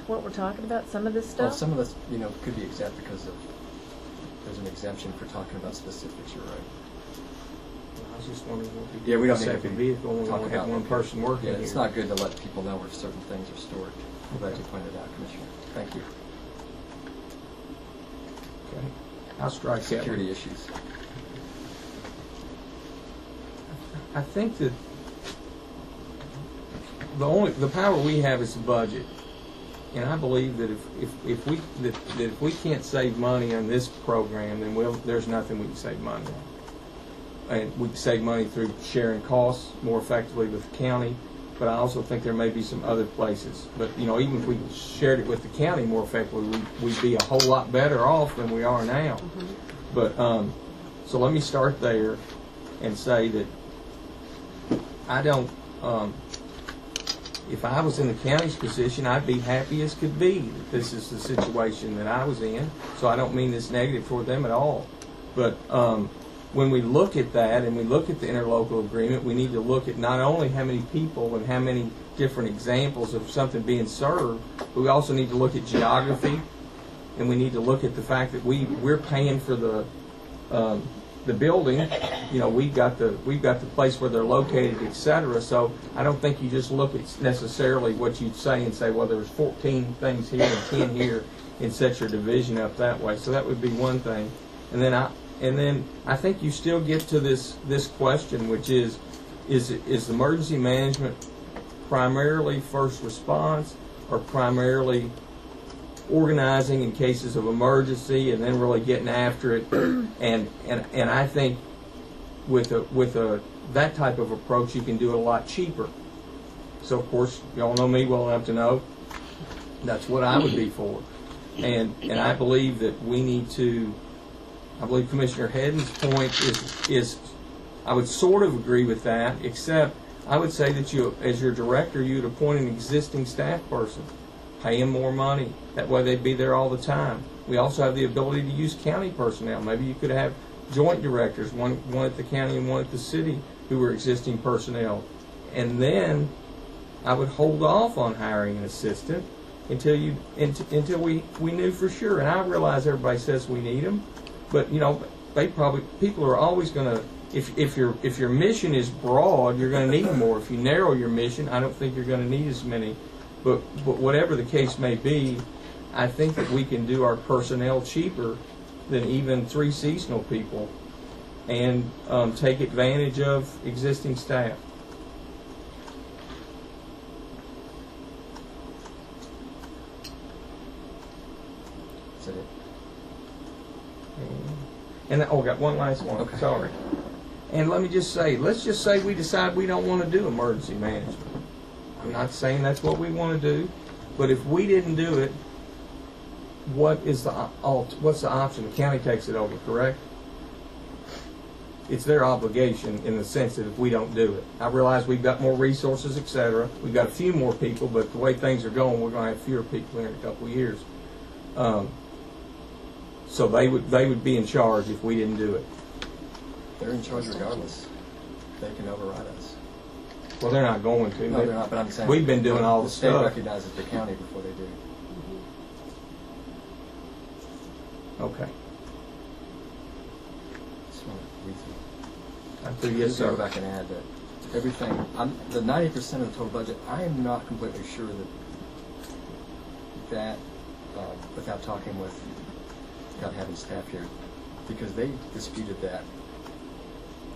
Speaker 15: What we're talking about, some of this
Speaker 4: Well,
Speaker 15: stuff?
Speaker 4: some of this, could be exempt because there's an exemption for talking about specifics. You're right.
Speaker 2: I was just wondering what we
Speaker 4: Yeah,
Speaker 2: do
Speaker 4: we
Speaker 2: with
Speaker 4: don't
Speaker 2: the
Speaker 4: need to
Speaker 2: second
Speaker 4: be
Speaker 2: vehicle when we
Speaker 4: talking
Speaker 2: only have
Speaker 4: about
Speaker 2: one person working
Speaker 4: Yeah,
Speaker 2: here.
Speaker 4: it's not good to let people know where certain things are stored. I'm glad you pointed out, Commissioner. Thank you.
Speaker 2: Okay. I'll strike that one.
Speaker 4: Security issues.
Speaker 2: I think that the power we have is the budget, and I believe that if we can't save money on this program, then there's nothing we can save money on. And we can save money through sharing costs more effectively with the county, but I also think there may be some other places. But even if we shared it with the county more effectively, we'd be a whole lot better off than we are now. But so let me start there and say that I don't. If I was in the county's position, I'd be happy as could be that this is the situation that I was in. So I don't mean this negative toward them at all. But when we look at that and we look at the interlocal agreement, we need to look at not only how many people and how many different examples of something being served, but we also need to look at geography, and we need to look at the fact that we're paying for the building. We've got the place where they're located, etc. So I don't think you just look at necessarily what you say and say, well, there's 14 things here and 10 here, and set your division up that way. So that would be one thing. And then I think you still get to this question, which is emergency management primarily first response or primarily organizing in cases of emergency and then really getting after it? And I think with that type of approach, you can do it a lot cheaper. So of course, y'all know me well enough to know that's what I would be for. And I believe that we need to. I believe Commissioner Hedden's point is I would sort of agree with that, except I would say that you, as your director, you would appoint an existing staff person, pay them more money. That way they'd be there all the time. We also have the ability to use county personnel. Maybe you could have joint directors, one at the county and one at the city, who were existing personnel. And then I would hold off on hiring an assistant until we knew for sure. And I realize everybody says we need them. But people are always going to. If your mission is broad, you're going to need more. If you narrow your mission, I don't think you're going to need as many. But whatever the case may be, I think that we can do our personnel cheaper than even 3 seasonal people. and take advantage of existing staff.
Speaker 4: Is that it?
Speaker 2: And oh, got one last one.
Speaker 4: Okay.
Speaker 2: Sorry. And let me just say, let's just say we decide we don't want to do emergency management. I'm not saying that's what we want to do, but if we didn't do it, what's the option? The county takes it over, correct? It's their obligation in the sense that if we don't do it. I realize we've got more resources, etc. We've got a few more people, but the way things are going, we're going to have fewer people here in a couple of years. So they would be in charge if we didn't do it.
Speaker 4: They're in charge regardless. They can override us.
Speaker 2: Well, they're not going to.
Speaker 4: No, they're not, but I'm saying
Speaker 2: we've been doing all the
Speaker 4: state
Speaker 2: stuff.
Speaker 4: recognizes the county before they do.
Speaker 2: Okay.
Speaker 4: Just want to read through.
Speaker 2: I think yes, sir.
Speaker 4: Go back and add that everything, the 90% of the total budget, I am not completely sure that without talking without having staff here, because they disputed that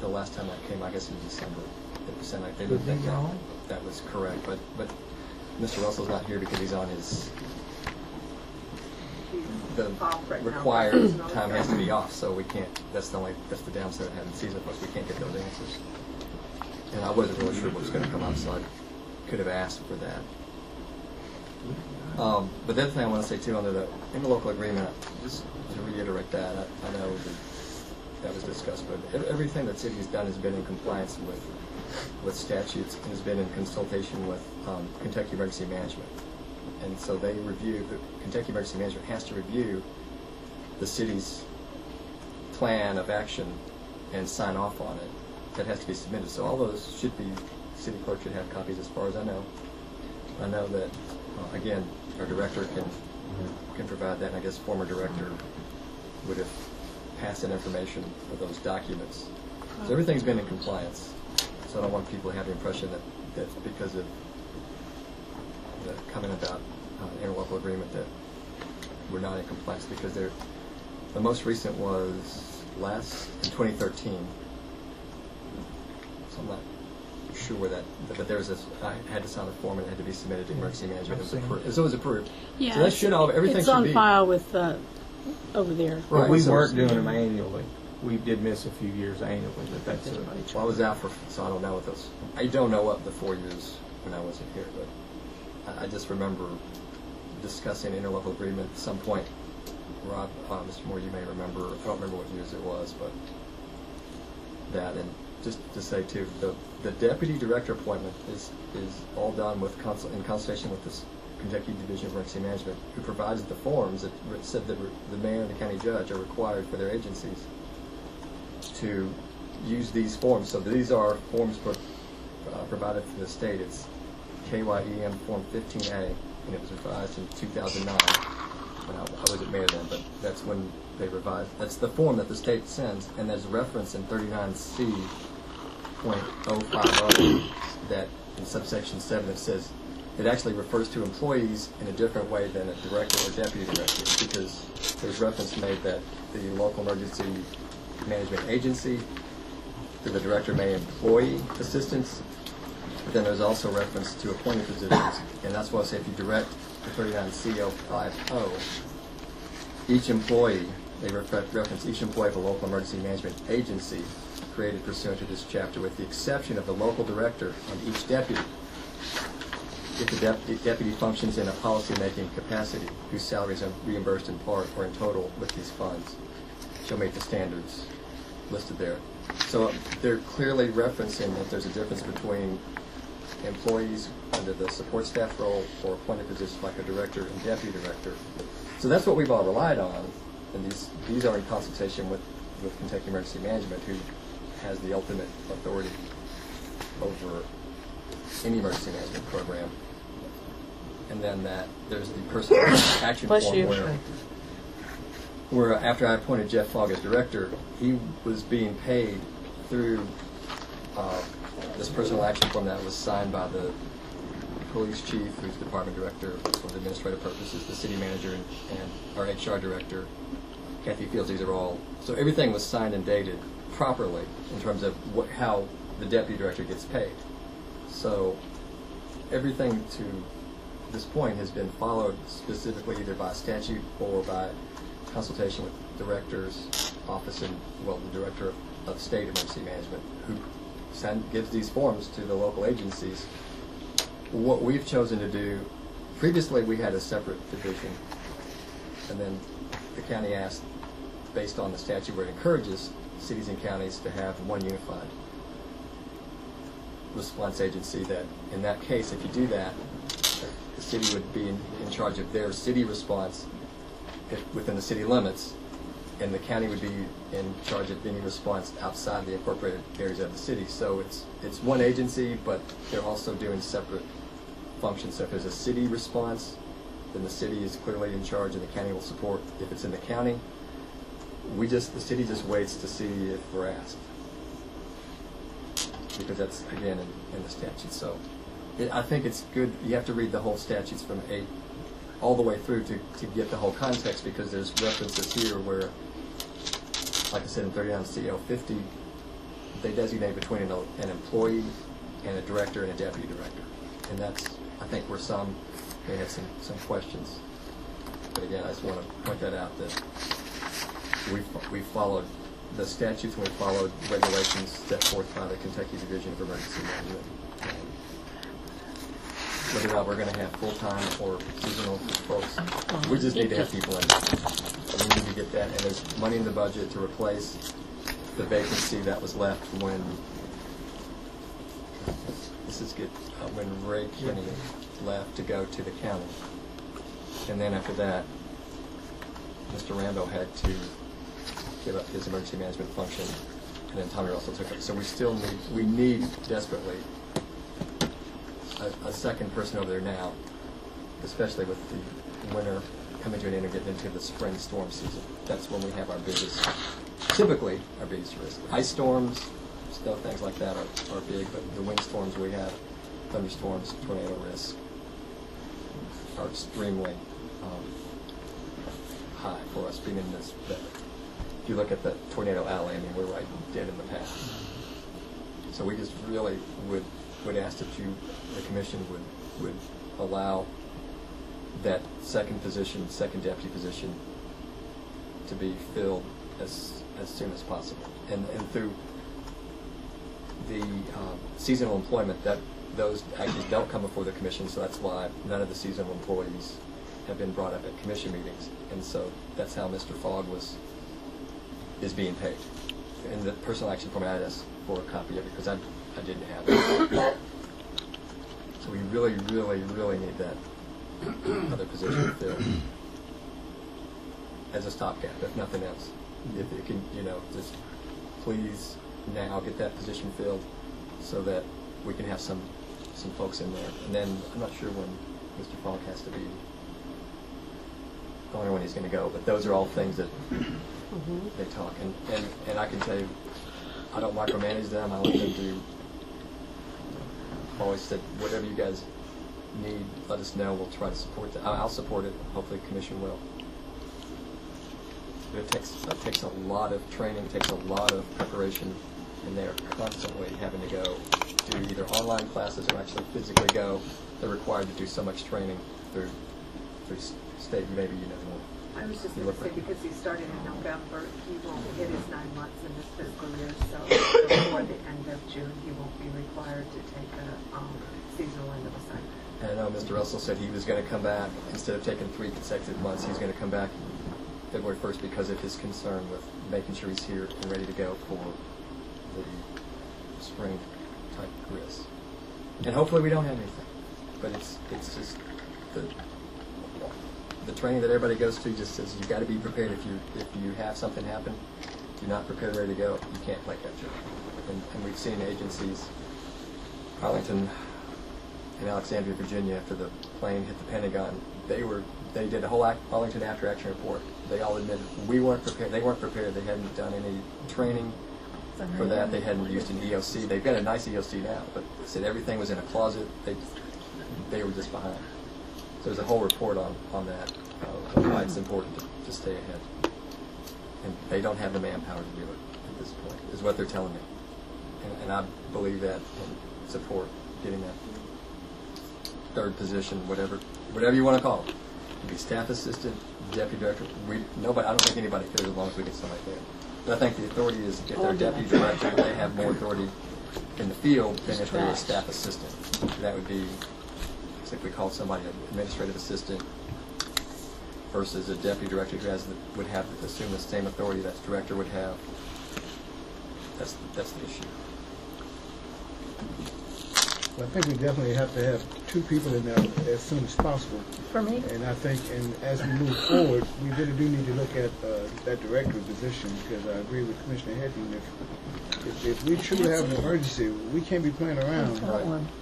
Speaker 4: the last time that came, I guess in December. The percent, like they didn't think that was correct, but Mr. Russell's not here because he's on the required time has to be off, so we can't. That's the downside of having season plus. We can't get those answers. And I wasn't really sure what was going to come up, so I could have asked for that. But the other thing I want to say too, under the interlocal agreement, just to reiterate that, I know that was discussed, but everything that city has done has been in compliance with statutes and has been in consultation with Kentucky Emergency Management. And so they review, Kentucky Emergency Management has to review the city's plan of action and sign off on it. That has to be submitted. So all those should be, city clerk should have copies as far as I know. I know that, again, our director can provide that, and I guess former director would have passed that information for those documents. So everything's been in compliance. So I don't want people to have the impression that because of the comment about interlocal agreement that we're not in compliance, because the most recent was in 2013. So I'm not sure where that, but there was I had to sign a form and it had to be submitted to emergency management. So it was approved.
Speaker 9: Yeah,
Speaker 4: so that should everything
Speaker 9: it's
Speaker 4: should
Speaker 9: on
Speaker 4: be
Speaker 9: file with over there.
Speaker 2: Right. We weren't doing them annually. We did miss a few years annually, but that's it.
Speaker 4: Well, I was out so I don't know what those. I don't know what the 4 years when I wasn't here, but I just remember discussing interlocal agreement at some point. Rob, Mr. Moore, you may remember. I don't remember what years it was, but that, and just to say too, the deputy director appointment is all done in consultation with this Kentucky Division of Emergency Management, who provides the forms that said that the mayor and the county judge are required for their agencies to use these forms. So these are forms provided for the state. It's KYEM Form 15A, and it was revised in 2009. When I wasn't mayor then, but that's when they revised. That's the form that the state sends, and there's a reference in 39C.050 that in subsection 7 that says it actually refers to employees in a different way than a director or deputy director, because there's reference made that the local emergency management agency, the director may employ assistants, but then there's also reference to appointed positions, and that's why I say if you direct the 39C.050, each employee, they reference each employee of a local emergency management agency created pursuant to this chapter, with the exception of the local director and each deputy, if the deputy functions in a policy-making capacity, whose salaries are reimbursed in part or in total with these funds, shall meet the standards listed there. So they're clearly referencing that there's a difference between employees under the support staff role or appointed positions like a director and deputy director. So that's what we've all relied on, and these are in consultation with Kentucky Emergency Management, who has the ultimate authority over any emergency management program. And then there's the personal action form where after I appointed Jeff Fogg as director, he was being paid through this personal action form that was signed by the police chief, who's department director for the administrative purposes, the city manager, and our HR director, Kathy Fields. These are all, so everything was signed and dated properly in terms of how the deputy director gets paid. So everything to this point has been followed specifically either by statute or by consultation with director's office and, well, the director of state emergency management, who gives these forms to the local agencies. What we've chosen to do, previously we had a separate division, and then the county asked, based on the statute where it encourages cities and counties to have one unified response agency, that in that case, if you do that, the city would be in charge of their city response within the city limits, and the county would be in charge of any response outside the incorporated areas of the city. So it's one agency, but they're also doing separate functions. So if there's a city response, then the city is clearly in charge and the county will support. If it's in the county, the city just waits to see if we're asked, because that's, again, in the statute. So I think it's good. You have to read the whole statutes from 8 all the way through to get the whole context, because there's references here where, like I said, in 39 CO 50, they designate between an employee and a director and a deputy director. And that's, I think, where some may have some questions. But again, I just want to point that out, that we followed the statutes and we followed regulations set forth by the Kentucky Division of Emergency Management. Whether or not we're going to have full-time or seasonal folks, we just need to have people in. We need to get that, and there's money in the budget to replace the vacancy that was left when when Ray Kinney left to go to the county, and then after that, Mr. Randall had to give up his emergency management function, and then Tommy Russell took it. So we need desperately a second person over there now, especially with the winter coming to an end and getting into the spring storm season. That's when we have typically our biggest risk. Ice storms, stuff, things like that are big, but the wind storms we have, thunderstorms, tornado risk are extremely high for us being in this bed. If you look at the tornado alley, I mean, we're right dead in the path. So we just really would ask that the commission would allow that second deputy position to be filled as soon as possible. And through the seasonal employment, those actually don't come before the commission, so that's why none of the seasonal employees have been brought up at commission meetings. And so that's how Mr. Fogg is being paid. And the personal action form, I asked for a copy of it because I didn't have it. So we really, really, really need that other position filled as a stopgap, if nothing else. If you can, just please now get that position filled so that we can have some folks in there. And then I'm not sure when Mr. Fogg has to be. I don't know when he's going to go, but those are all things that they talk. And I can tell you, I don't micromanage them. I let them do. I've always said, whatever you guys need, let us know. We'll try to support that. I'll support it. Hopefully the commission will. But it takes a lot of training, it takes a lot of preparation, and they're constantly having to go do either online classes or actually physically go. They're required to do so much training through state. Maybe you know more.
Speaker 12: I was just going to say, because he started in November, he won't hit his 9 months in this fiscal year, so before the end of June, he won't be required to take a seasonal end of assignment.
Speaker 4: And I know Mr. Russell said he was going to come back, instead of taking 3 consecutive months, he's going to come back February 1st because of his concern with making sure he's here and ready to go for the spring type risk. And hopefully we don't have anything, but it's just the training that everybody goes through just says you've got to be prepared. If you have something happen, if you're not prepared, ready to go, you can't play catch up. And we've seen agencies, Arlington and Alexandria, Virginia, after the plane hit the Pentagon, they did a whole Arlington after action report. They all admitted we weren't prepared. They weren't prepared. They hadn't done any training for that. They hadn't used an EOC. They've got a nice EOC now, but they said everything was in a closet. They were just behind. So there's a whole report on that, why it's important to stay ahead. And they don't have the manpower to do it. at this point, is what they're telling me. And I believe that and support getting that third position, whatever you want to call it. It could be staff assistant, deputy director. I don't think anybody cares as long as we get somebody there. But I think the authority is, if they're deputy director, they have more authority in the field than if they were a staff assistant. That would be, if we called somebody an administrative assistant versus a deputy director who would have to assume the same authority that the director would have. That's the issue.
Speaker 16: I think we definitely have to have two people in there as soon as possible.
Speaker 9: For me?
Speaker 16: And I think, and as we move forward, we really do need to look at that director position, because I agree with Commissioner Hedden. If we truly have an emergency, we can't be playing around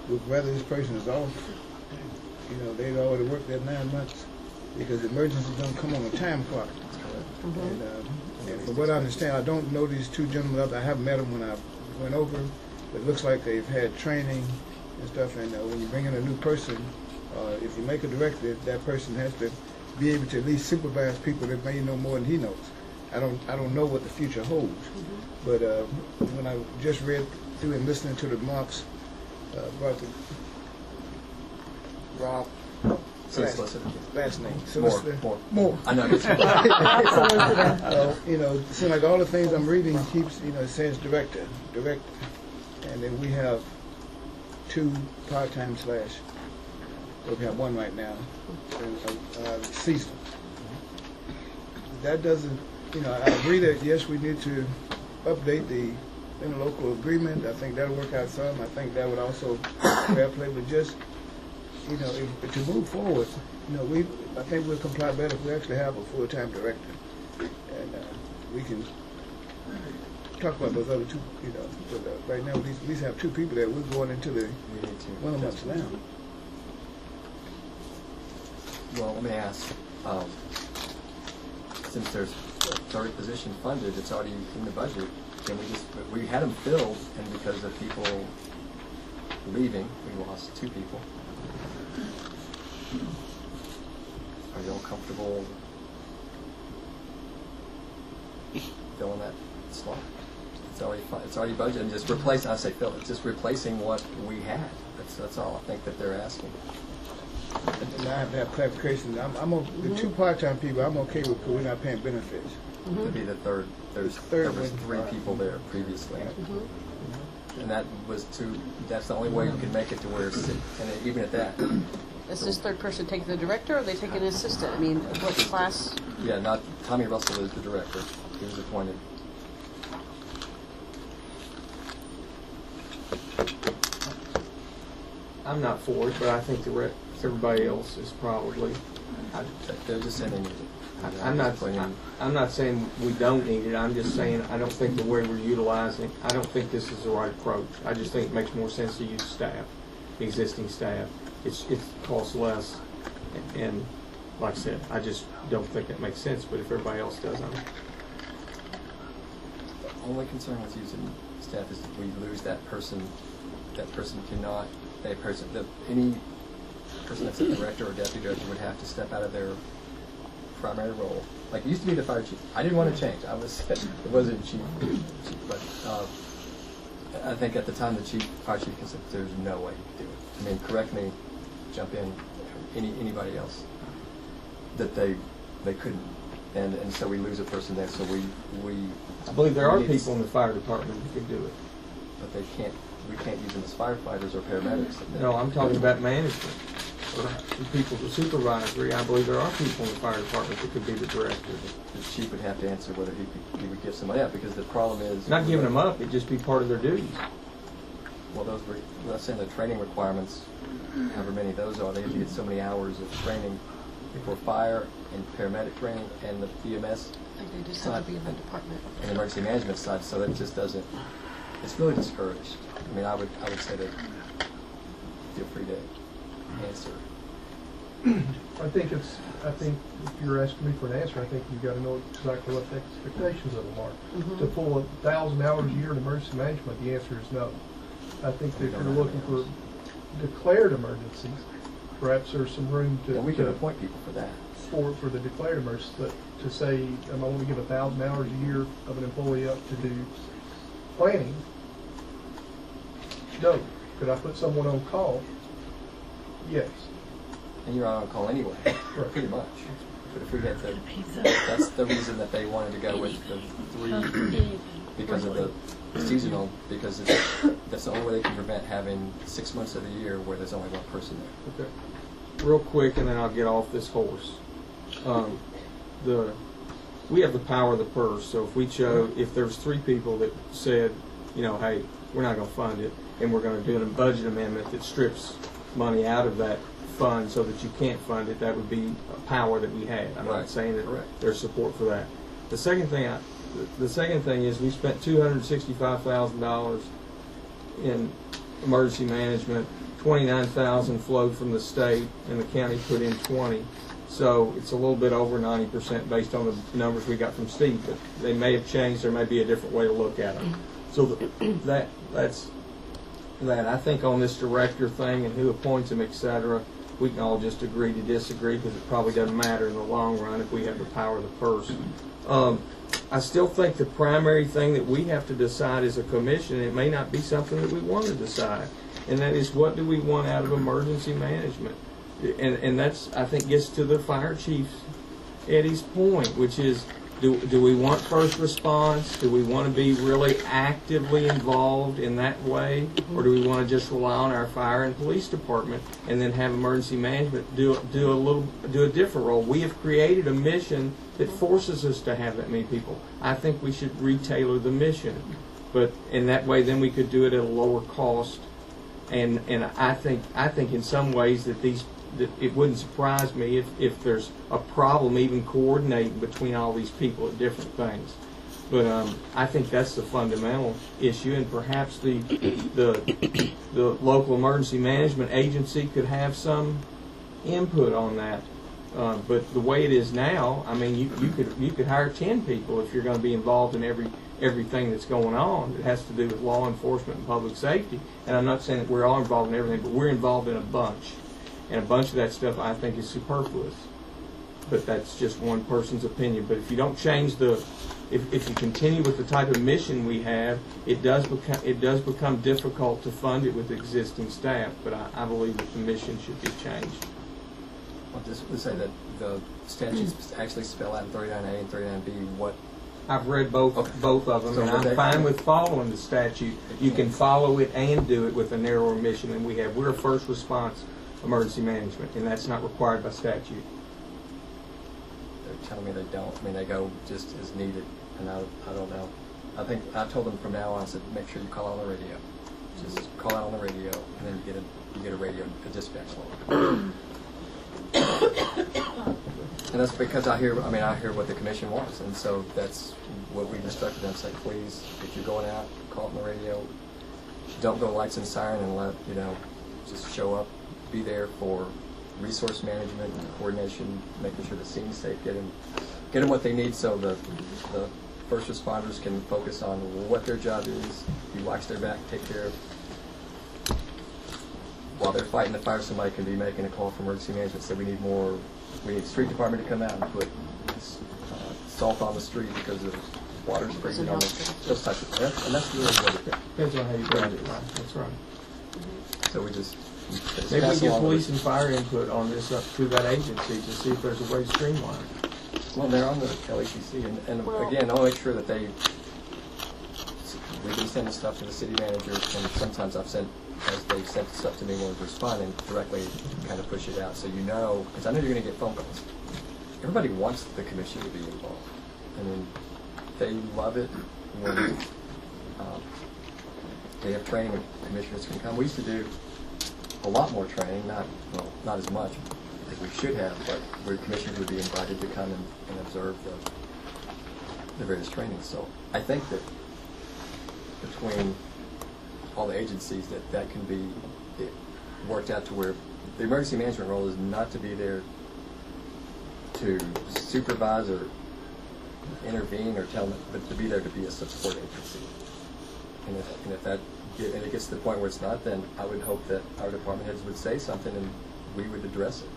Speaker 16: with whether this person is off. They've already worked there 9 months, because emergencies don't come on a time clock. And from what I understand, I don't know these two gentlemen. I haven't met them when I went over, but it looks like they've had training and stuff. And when you bring in a new person, if you make a director, that person has to be able to at least supervise people that may know more than he knows. I don't know what the future holds, but when I just read through and listening to the remarks about the Rob. Last name. More.
Speaker 4: I know.
Speaker 16: It seems like all the things I'm reading keeps, it says director, and then we have 2 part-time / we have 1 right now, seasonal. That doesn't, I agree that yes, we need to update the interlocal agreement. I think that'll work out some. I think that would also fair play, but just to move forward, I think we'll comply better if we actually have a full-time director, and we can talk about those other 2. But right now we at least have 2 people that we're going into the winter months now.
Speaker 4: Well, let me ask. Since there's a third position funded, it's already in the budget. Can we had them filled, and because of people leaving, we lost 2 people. Are you all comfortable filling that slot? It's already budgeted. And just replace. I say fill it. Just replacing what we had. That's all I think that they're asking.
Speaker 16: And I have to have clarification. The 2 part-time people, I'm okay with, because we're not paying benefits.
Speaker 4: It'd be the third. There was 3 people there previously. And that was that's the only way you can make it to where it's, and even at that.
Speaker 3: Is this third person taking the director, or are they taking an assistant? I mean, what class?
Speaker 4: Yeah, not Tommy Russell is the director. He was appointed.
Speaker 2: I'm not for it, but I think everybody else is probably.
Speaker 4: They're just saying they need it.
Speaker 2: I'm not saying we don't need it. I'm just saying I don't think the way we're utilizing. I don't think this is the right approach. I just think it makes more sense to use staff, existing staff. It costs less, and like I said, I just don't think that makes sense. But if everybody else does,
Speaker 4: The only concern with using staff is that we lose that person. That person cannot. Any person that's a director or deputy director would have to step out of their primary role. Like it used to be the fire chief. I didn't want to change. It wasn't chief, but I think at the time the fire chief said there's no way you could do it. I mean, correct me, jump in, anybody else that they couldn't, and so we lose a person there. So we
Speaker 2: I believe there are people in the fire department who could do it,
Speaker 4: but they can't. We can't use them as firefighters or paramedics.
Speaker 2: No, I'm talking about management. Or people, the supervisory. I believe there are people in the fire department that could be the director.
Speaker 4: The chief would have to answer whether he would give somebody up, because the problem is
Speaker 2: not giving them up. It'd just be part of their duties.
Speaker 4: Well, let's say the training requirements, however many those are, they have to get so many hours of training for fire and paramedic training and the EMS
Speaker 3: They just have to be in the department.
Speaker 4: and emergency management side. So that just doesn't. It's really discouraged. I mean, I would say that. Feel free to answer.
Speaker 6: I think if you're asking me for an answer, I think you've got to know exactly what the expectations of them are. To pull 1,000 hours a year in emergency management, the answer is no. I think that if you're looking for declared emergencies, perhaps there's some room to.
Speaker 4: Well, we can appoint people for that.
Speaker 6: for the declared emergency, but to say, I want to give 1,000 hours a year of an employee up to do planning, no. Could I put someone on call? Yes.
Speaker 4: And you're on call anyway, pretty much. But if we had the, that's the reason that they wanted to go with the 3 because of the seasonal, because that's the only way they can prevent having 6 months of the year where there's only one person there.
Speaker 2: Okay. Real quick, and then I'll get off this horse. We have the power of the purse, so if we chose, if there's 3 people that said, hey, we're not going to fund it, and we're going to do a budget amendment that strips money out of that fund so that you can't fund it, that would be a power that we had. I'm not saying that there's support for that. The second thing is we spent $265,000 in emergency management. 29,000 flowed from the state, and the county put in 20. So it's a little bit over 90% based on the numbers we got from Steve. But they may have changed. There may be a different way to look at them. So that's that. I think on this director thing and who appoints him, etc., we can all just agree to disagree because it probably doesn't matter in the long run if we have the power of the purse. I still think the primary thing that we have to decide as a commission, and it may not be something that we want to decide, and that is what do we want out of emergency management. And that's, I think, gets to the fire chief Eddie's point, which is, do we want first response? Do we want to be really actively involved in that way? Or do we want to just rely on our fire and police department and then have emergency management do a different role? We have created a mission that forces us to have that many people. I think we should retailor the mission. But in that way, then we could do it at a lower cost. And I think in some ways that it wouldn't surprise me if there's a problem even coordinating between all these people at different things. But I think that's the fundamental issue, and perhaps the local emergency management agency could have some input on that. But the way it is now, I mean, you could hire 10 people if you're going to be involved in everything that's going on. It has to do with law enforcement and public safety. And I'm not saying that we're all involved in everything, but we're involved in a bunch. And a bunch of that stuff I think is superfluous. But that's just one person's opinion. But if you don't change if you continue with the type of mission we have, it does become difficult to fund it with existing staff. But I believe that the mission should be changed.
Speaker 4: I'll just say that the statutes actually spell out in 39A and 39B what.
Speaker 2: I've read both of them, and I'm fine with following the statute. You can follow it and do it with a narrower mission than we have. We're a first response emergency management, and that's not required by statute.
Speaker 4: They're telling me they don't. I mean, they go just as needed, and I don't know. I think I told them from now on, I said, make sure you call out on the radio. Just call out on the radio, and then you get a dispatch log. And that's because I hear what the commission wants, and so that's what we instructed them. Say, please, if you're going out, call it on the radio. Don't go lights and siren and just show up. Be there for resource management and coordination, making sure the scene's safe, get them what they need, so the first responders can focus on what their job is. You watch their back, take care of. While they're fighting the fire, somebody can be making a call for emergency management. So we need the street department to come out and put salt on the street because of water spraying on those types of things. And that's really what it
Speaker 2: depends on how you brand it. That's right.
Speaker 4: So we just
Speaker 2: maybe we get police and fire input on this up through that agency to see if there's a way to streamline it.
Speaker 4: Well, they're on the LACC, and again, I'll make sure that we've been sending stuff to the city manager, and sometimes as they've sent stuff to me when we're responding, directly kind of push it out so because I know you're going to get phone calls. Everybody wants the commission to be involved. I mean, they love it when they have training and commissioners can come. We used to do a lot more training, not as much as we should have, but where commissioners would be invited to come and observe the various trainings. So I think that between all the agencies that can be worked out to where the emergency management role is not to be there to supervise or intervene or tell them, but to be there to be a support agency. And if it gets to the point where it's not, then I would hope that our department heads would say something and we would address it.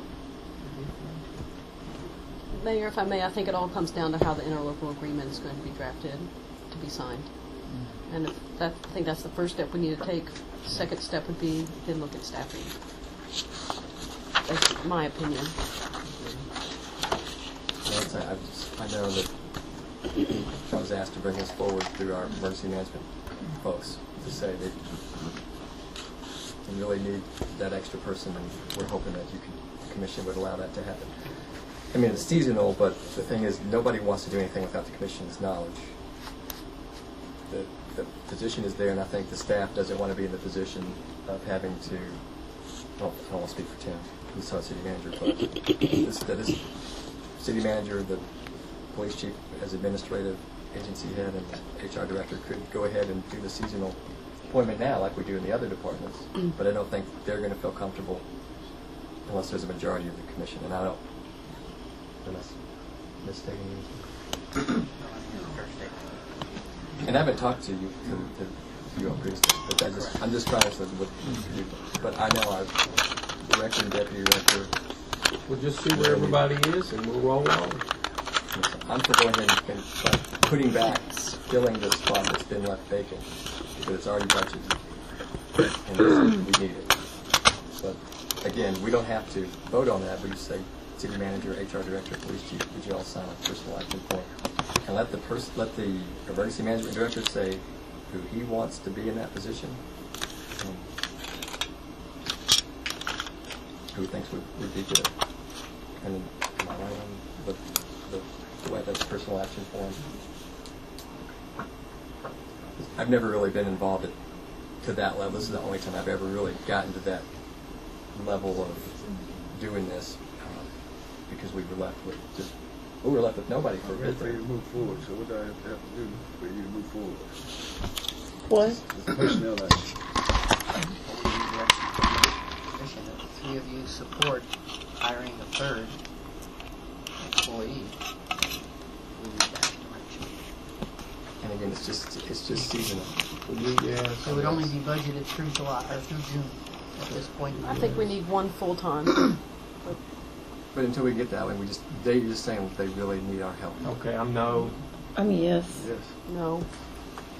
Speaker 3: Mayor, if I may, I think it all comes down to how the interlocal agreement is going to be drafted to be signed. And I think that's the first step we need to take. Second step would be then look at staffing. That's my opinion.
Speaker 4: I know that I was asked to bring this forward through our emergency management folks to say that we really need that extra person, and we're hoping that the commission would allow that to happen. I mean, it's seasonal, but the thing is, nobody wants to do anything without the commission's knowledge. The position is there, and I think the staff doesn't want to be in the position of having to, well, I don't want to speak for Tim, he's our city manager, but this city manager, the police chief as administrative agency head, and the HR director could go ahead and do the seasonal appointment now like we do in the other departments, but I don't think they're going to feel comfortable unless there's a majority of the commission, and I don't, unless mistaking anything. And I haven't talked to you, to you all previously, but I'm just trying to say what you do. But I know our director and deputy director.
Speaker 2: We'll just see where everybody is, and we'll roll on.
Speaker 4: I'm for going ahead and putting back, filling this spot that's been left vacant, because it's already budgeted, and we need it. But again, we don't have to vote on that. We just say, city manager, HR director, police chief, would you all sign a personal action form? And let the emergency management director say who he wants to be in that position, and who he thinks would be good. And am I right on the way that's personal action form? I've never really been involved to that level. This is the only time I've ever really gotten to that level of doing this, because we were left with nobody for a bit.
Speaker 16: For you to move forward. So what do I have to do for you to move forward?
Speaker 9: What?
Speaker 16: It's personnel action.
Speaker 10: The three of you support hiring a third employee. We need that direction.
Speaker 4: And again, it's just seasonal.
Speaker 10: It would only be budgeted through July or through June at this point.
Speaker 3: I think we need one full-time.
Speaker 4: But until we get that way, they're just saying they really need our help.
Speaker 2: Okay, I'm no.
Speaker 9: I'm yes.
Speaker 2: Yes.
Speaker 3: No.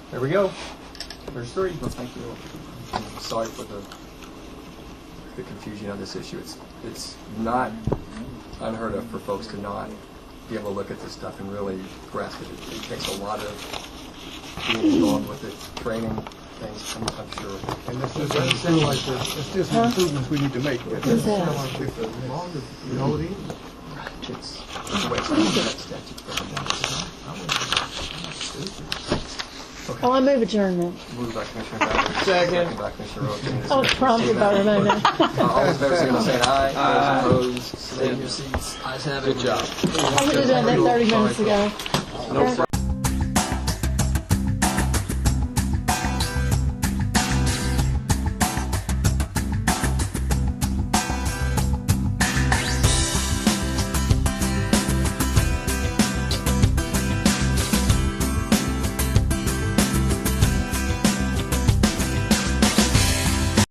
Speaker 2: There we go. There's three.
Speaker 4: Well, thank you. I'm sorry for the confusion on this issue. It's not unheard of for folks to not be able to look at this stuff and really grasp it. It takes a lot of being involved with it, training things, I'm sure.
Speaker 16: And that's just it's just improvements we need to make.
Speaker 2: It doesn't sound like it's a longer, you know what it is?
Speaker 4: It's the way it's statute. Okay.
Speaker 9: Oh, I move adjournment.
Speaker 4: Moved by Commissioner Bowers.
Speaker 2: Second.
Speaker 4: By Commissioner Roach.
Speaker 9: I was prompted by Ramona.
Speaker 4: All those in favor, signify by saying aye. Aye. Those opposed, stay in your seats. Ayes have it. Good job.
Speaker 9: I would have done that 30 minutes ago.
Speaker 2: No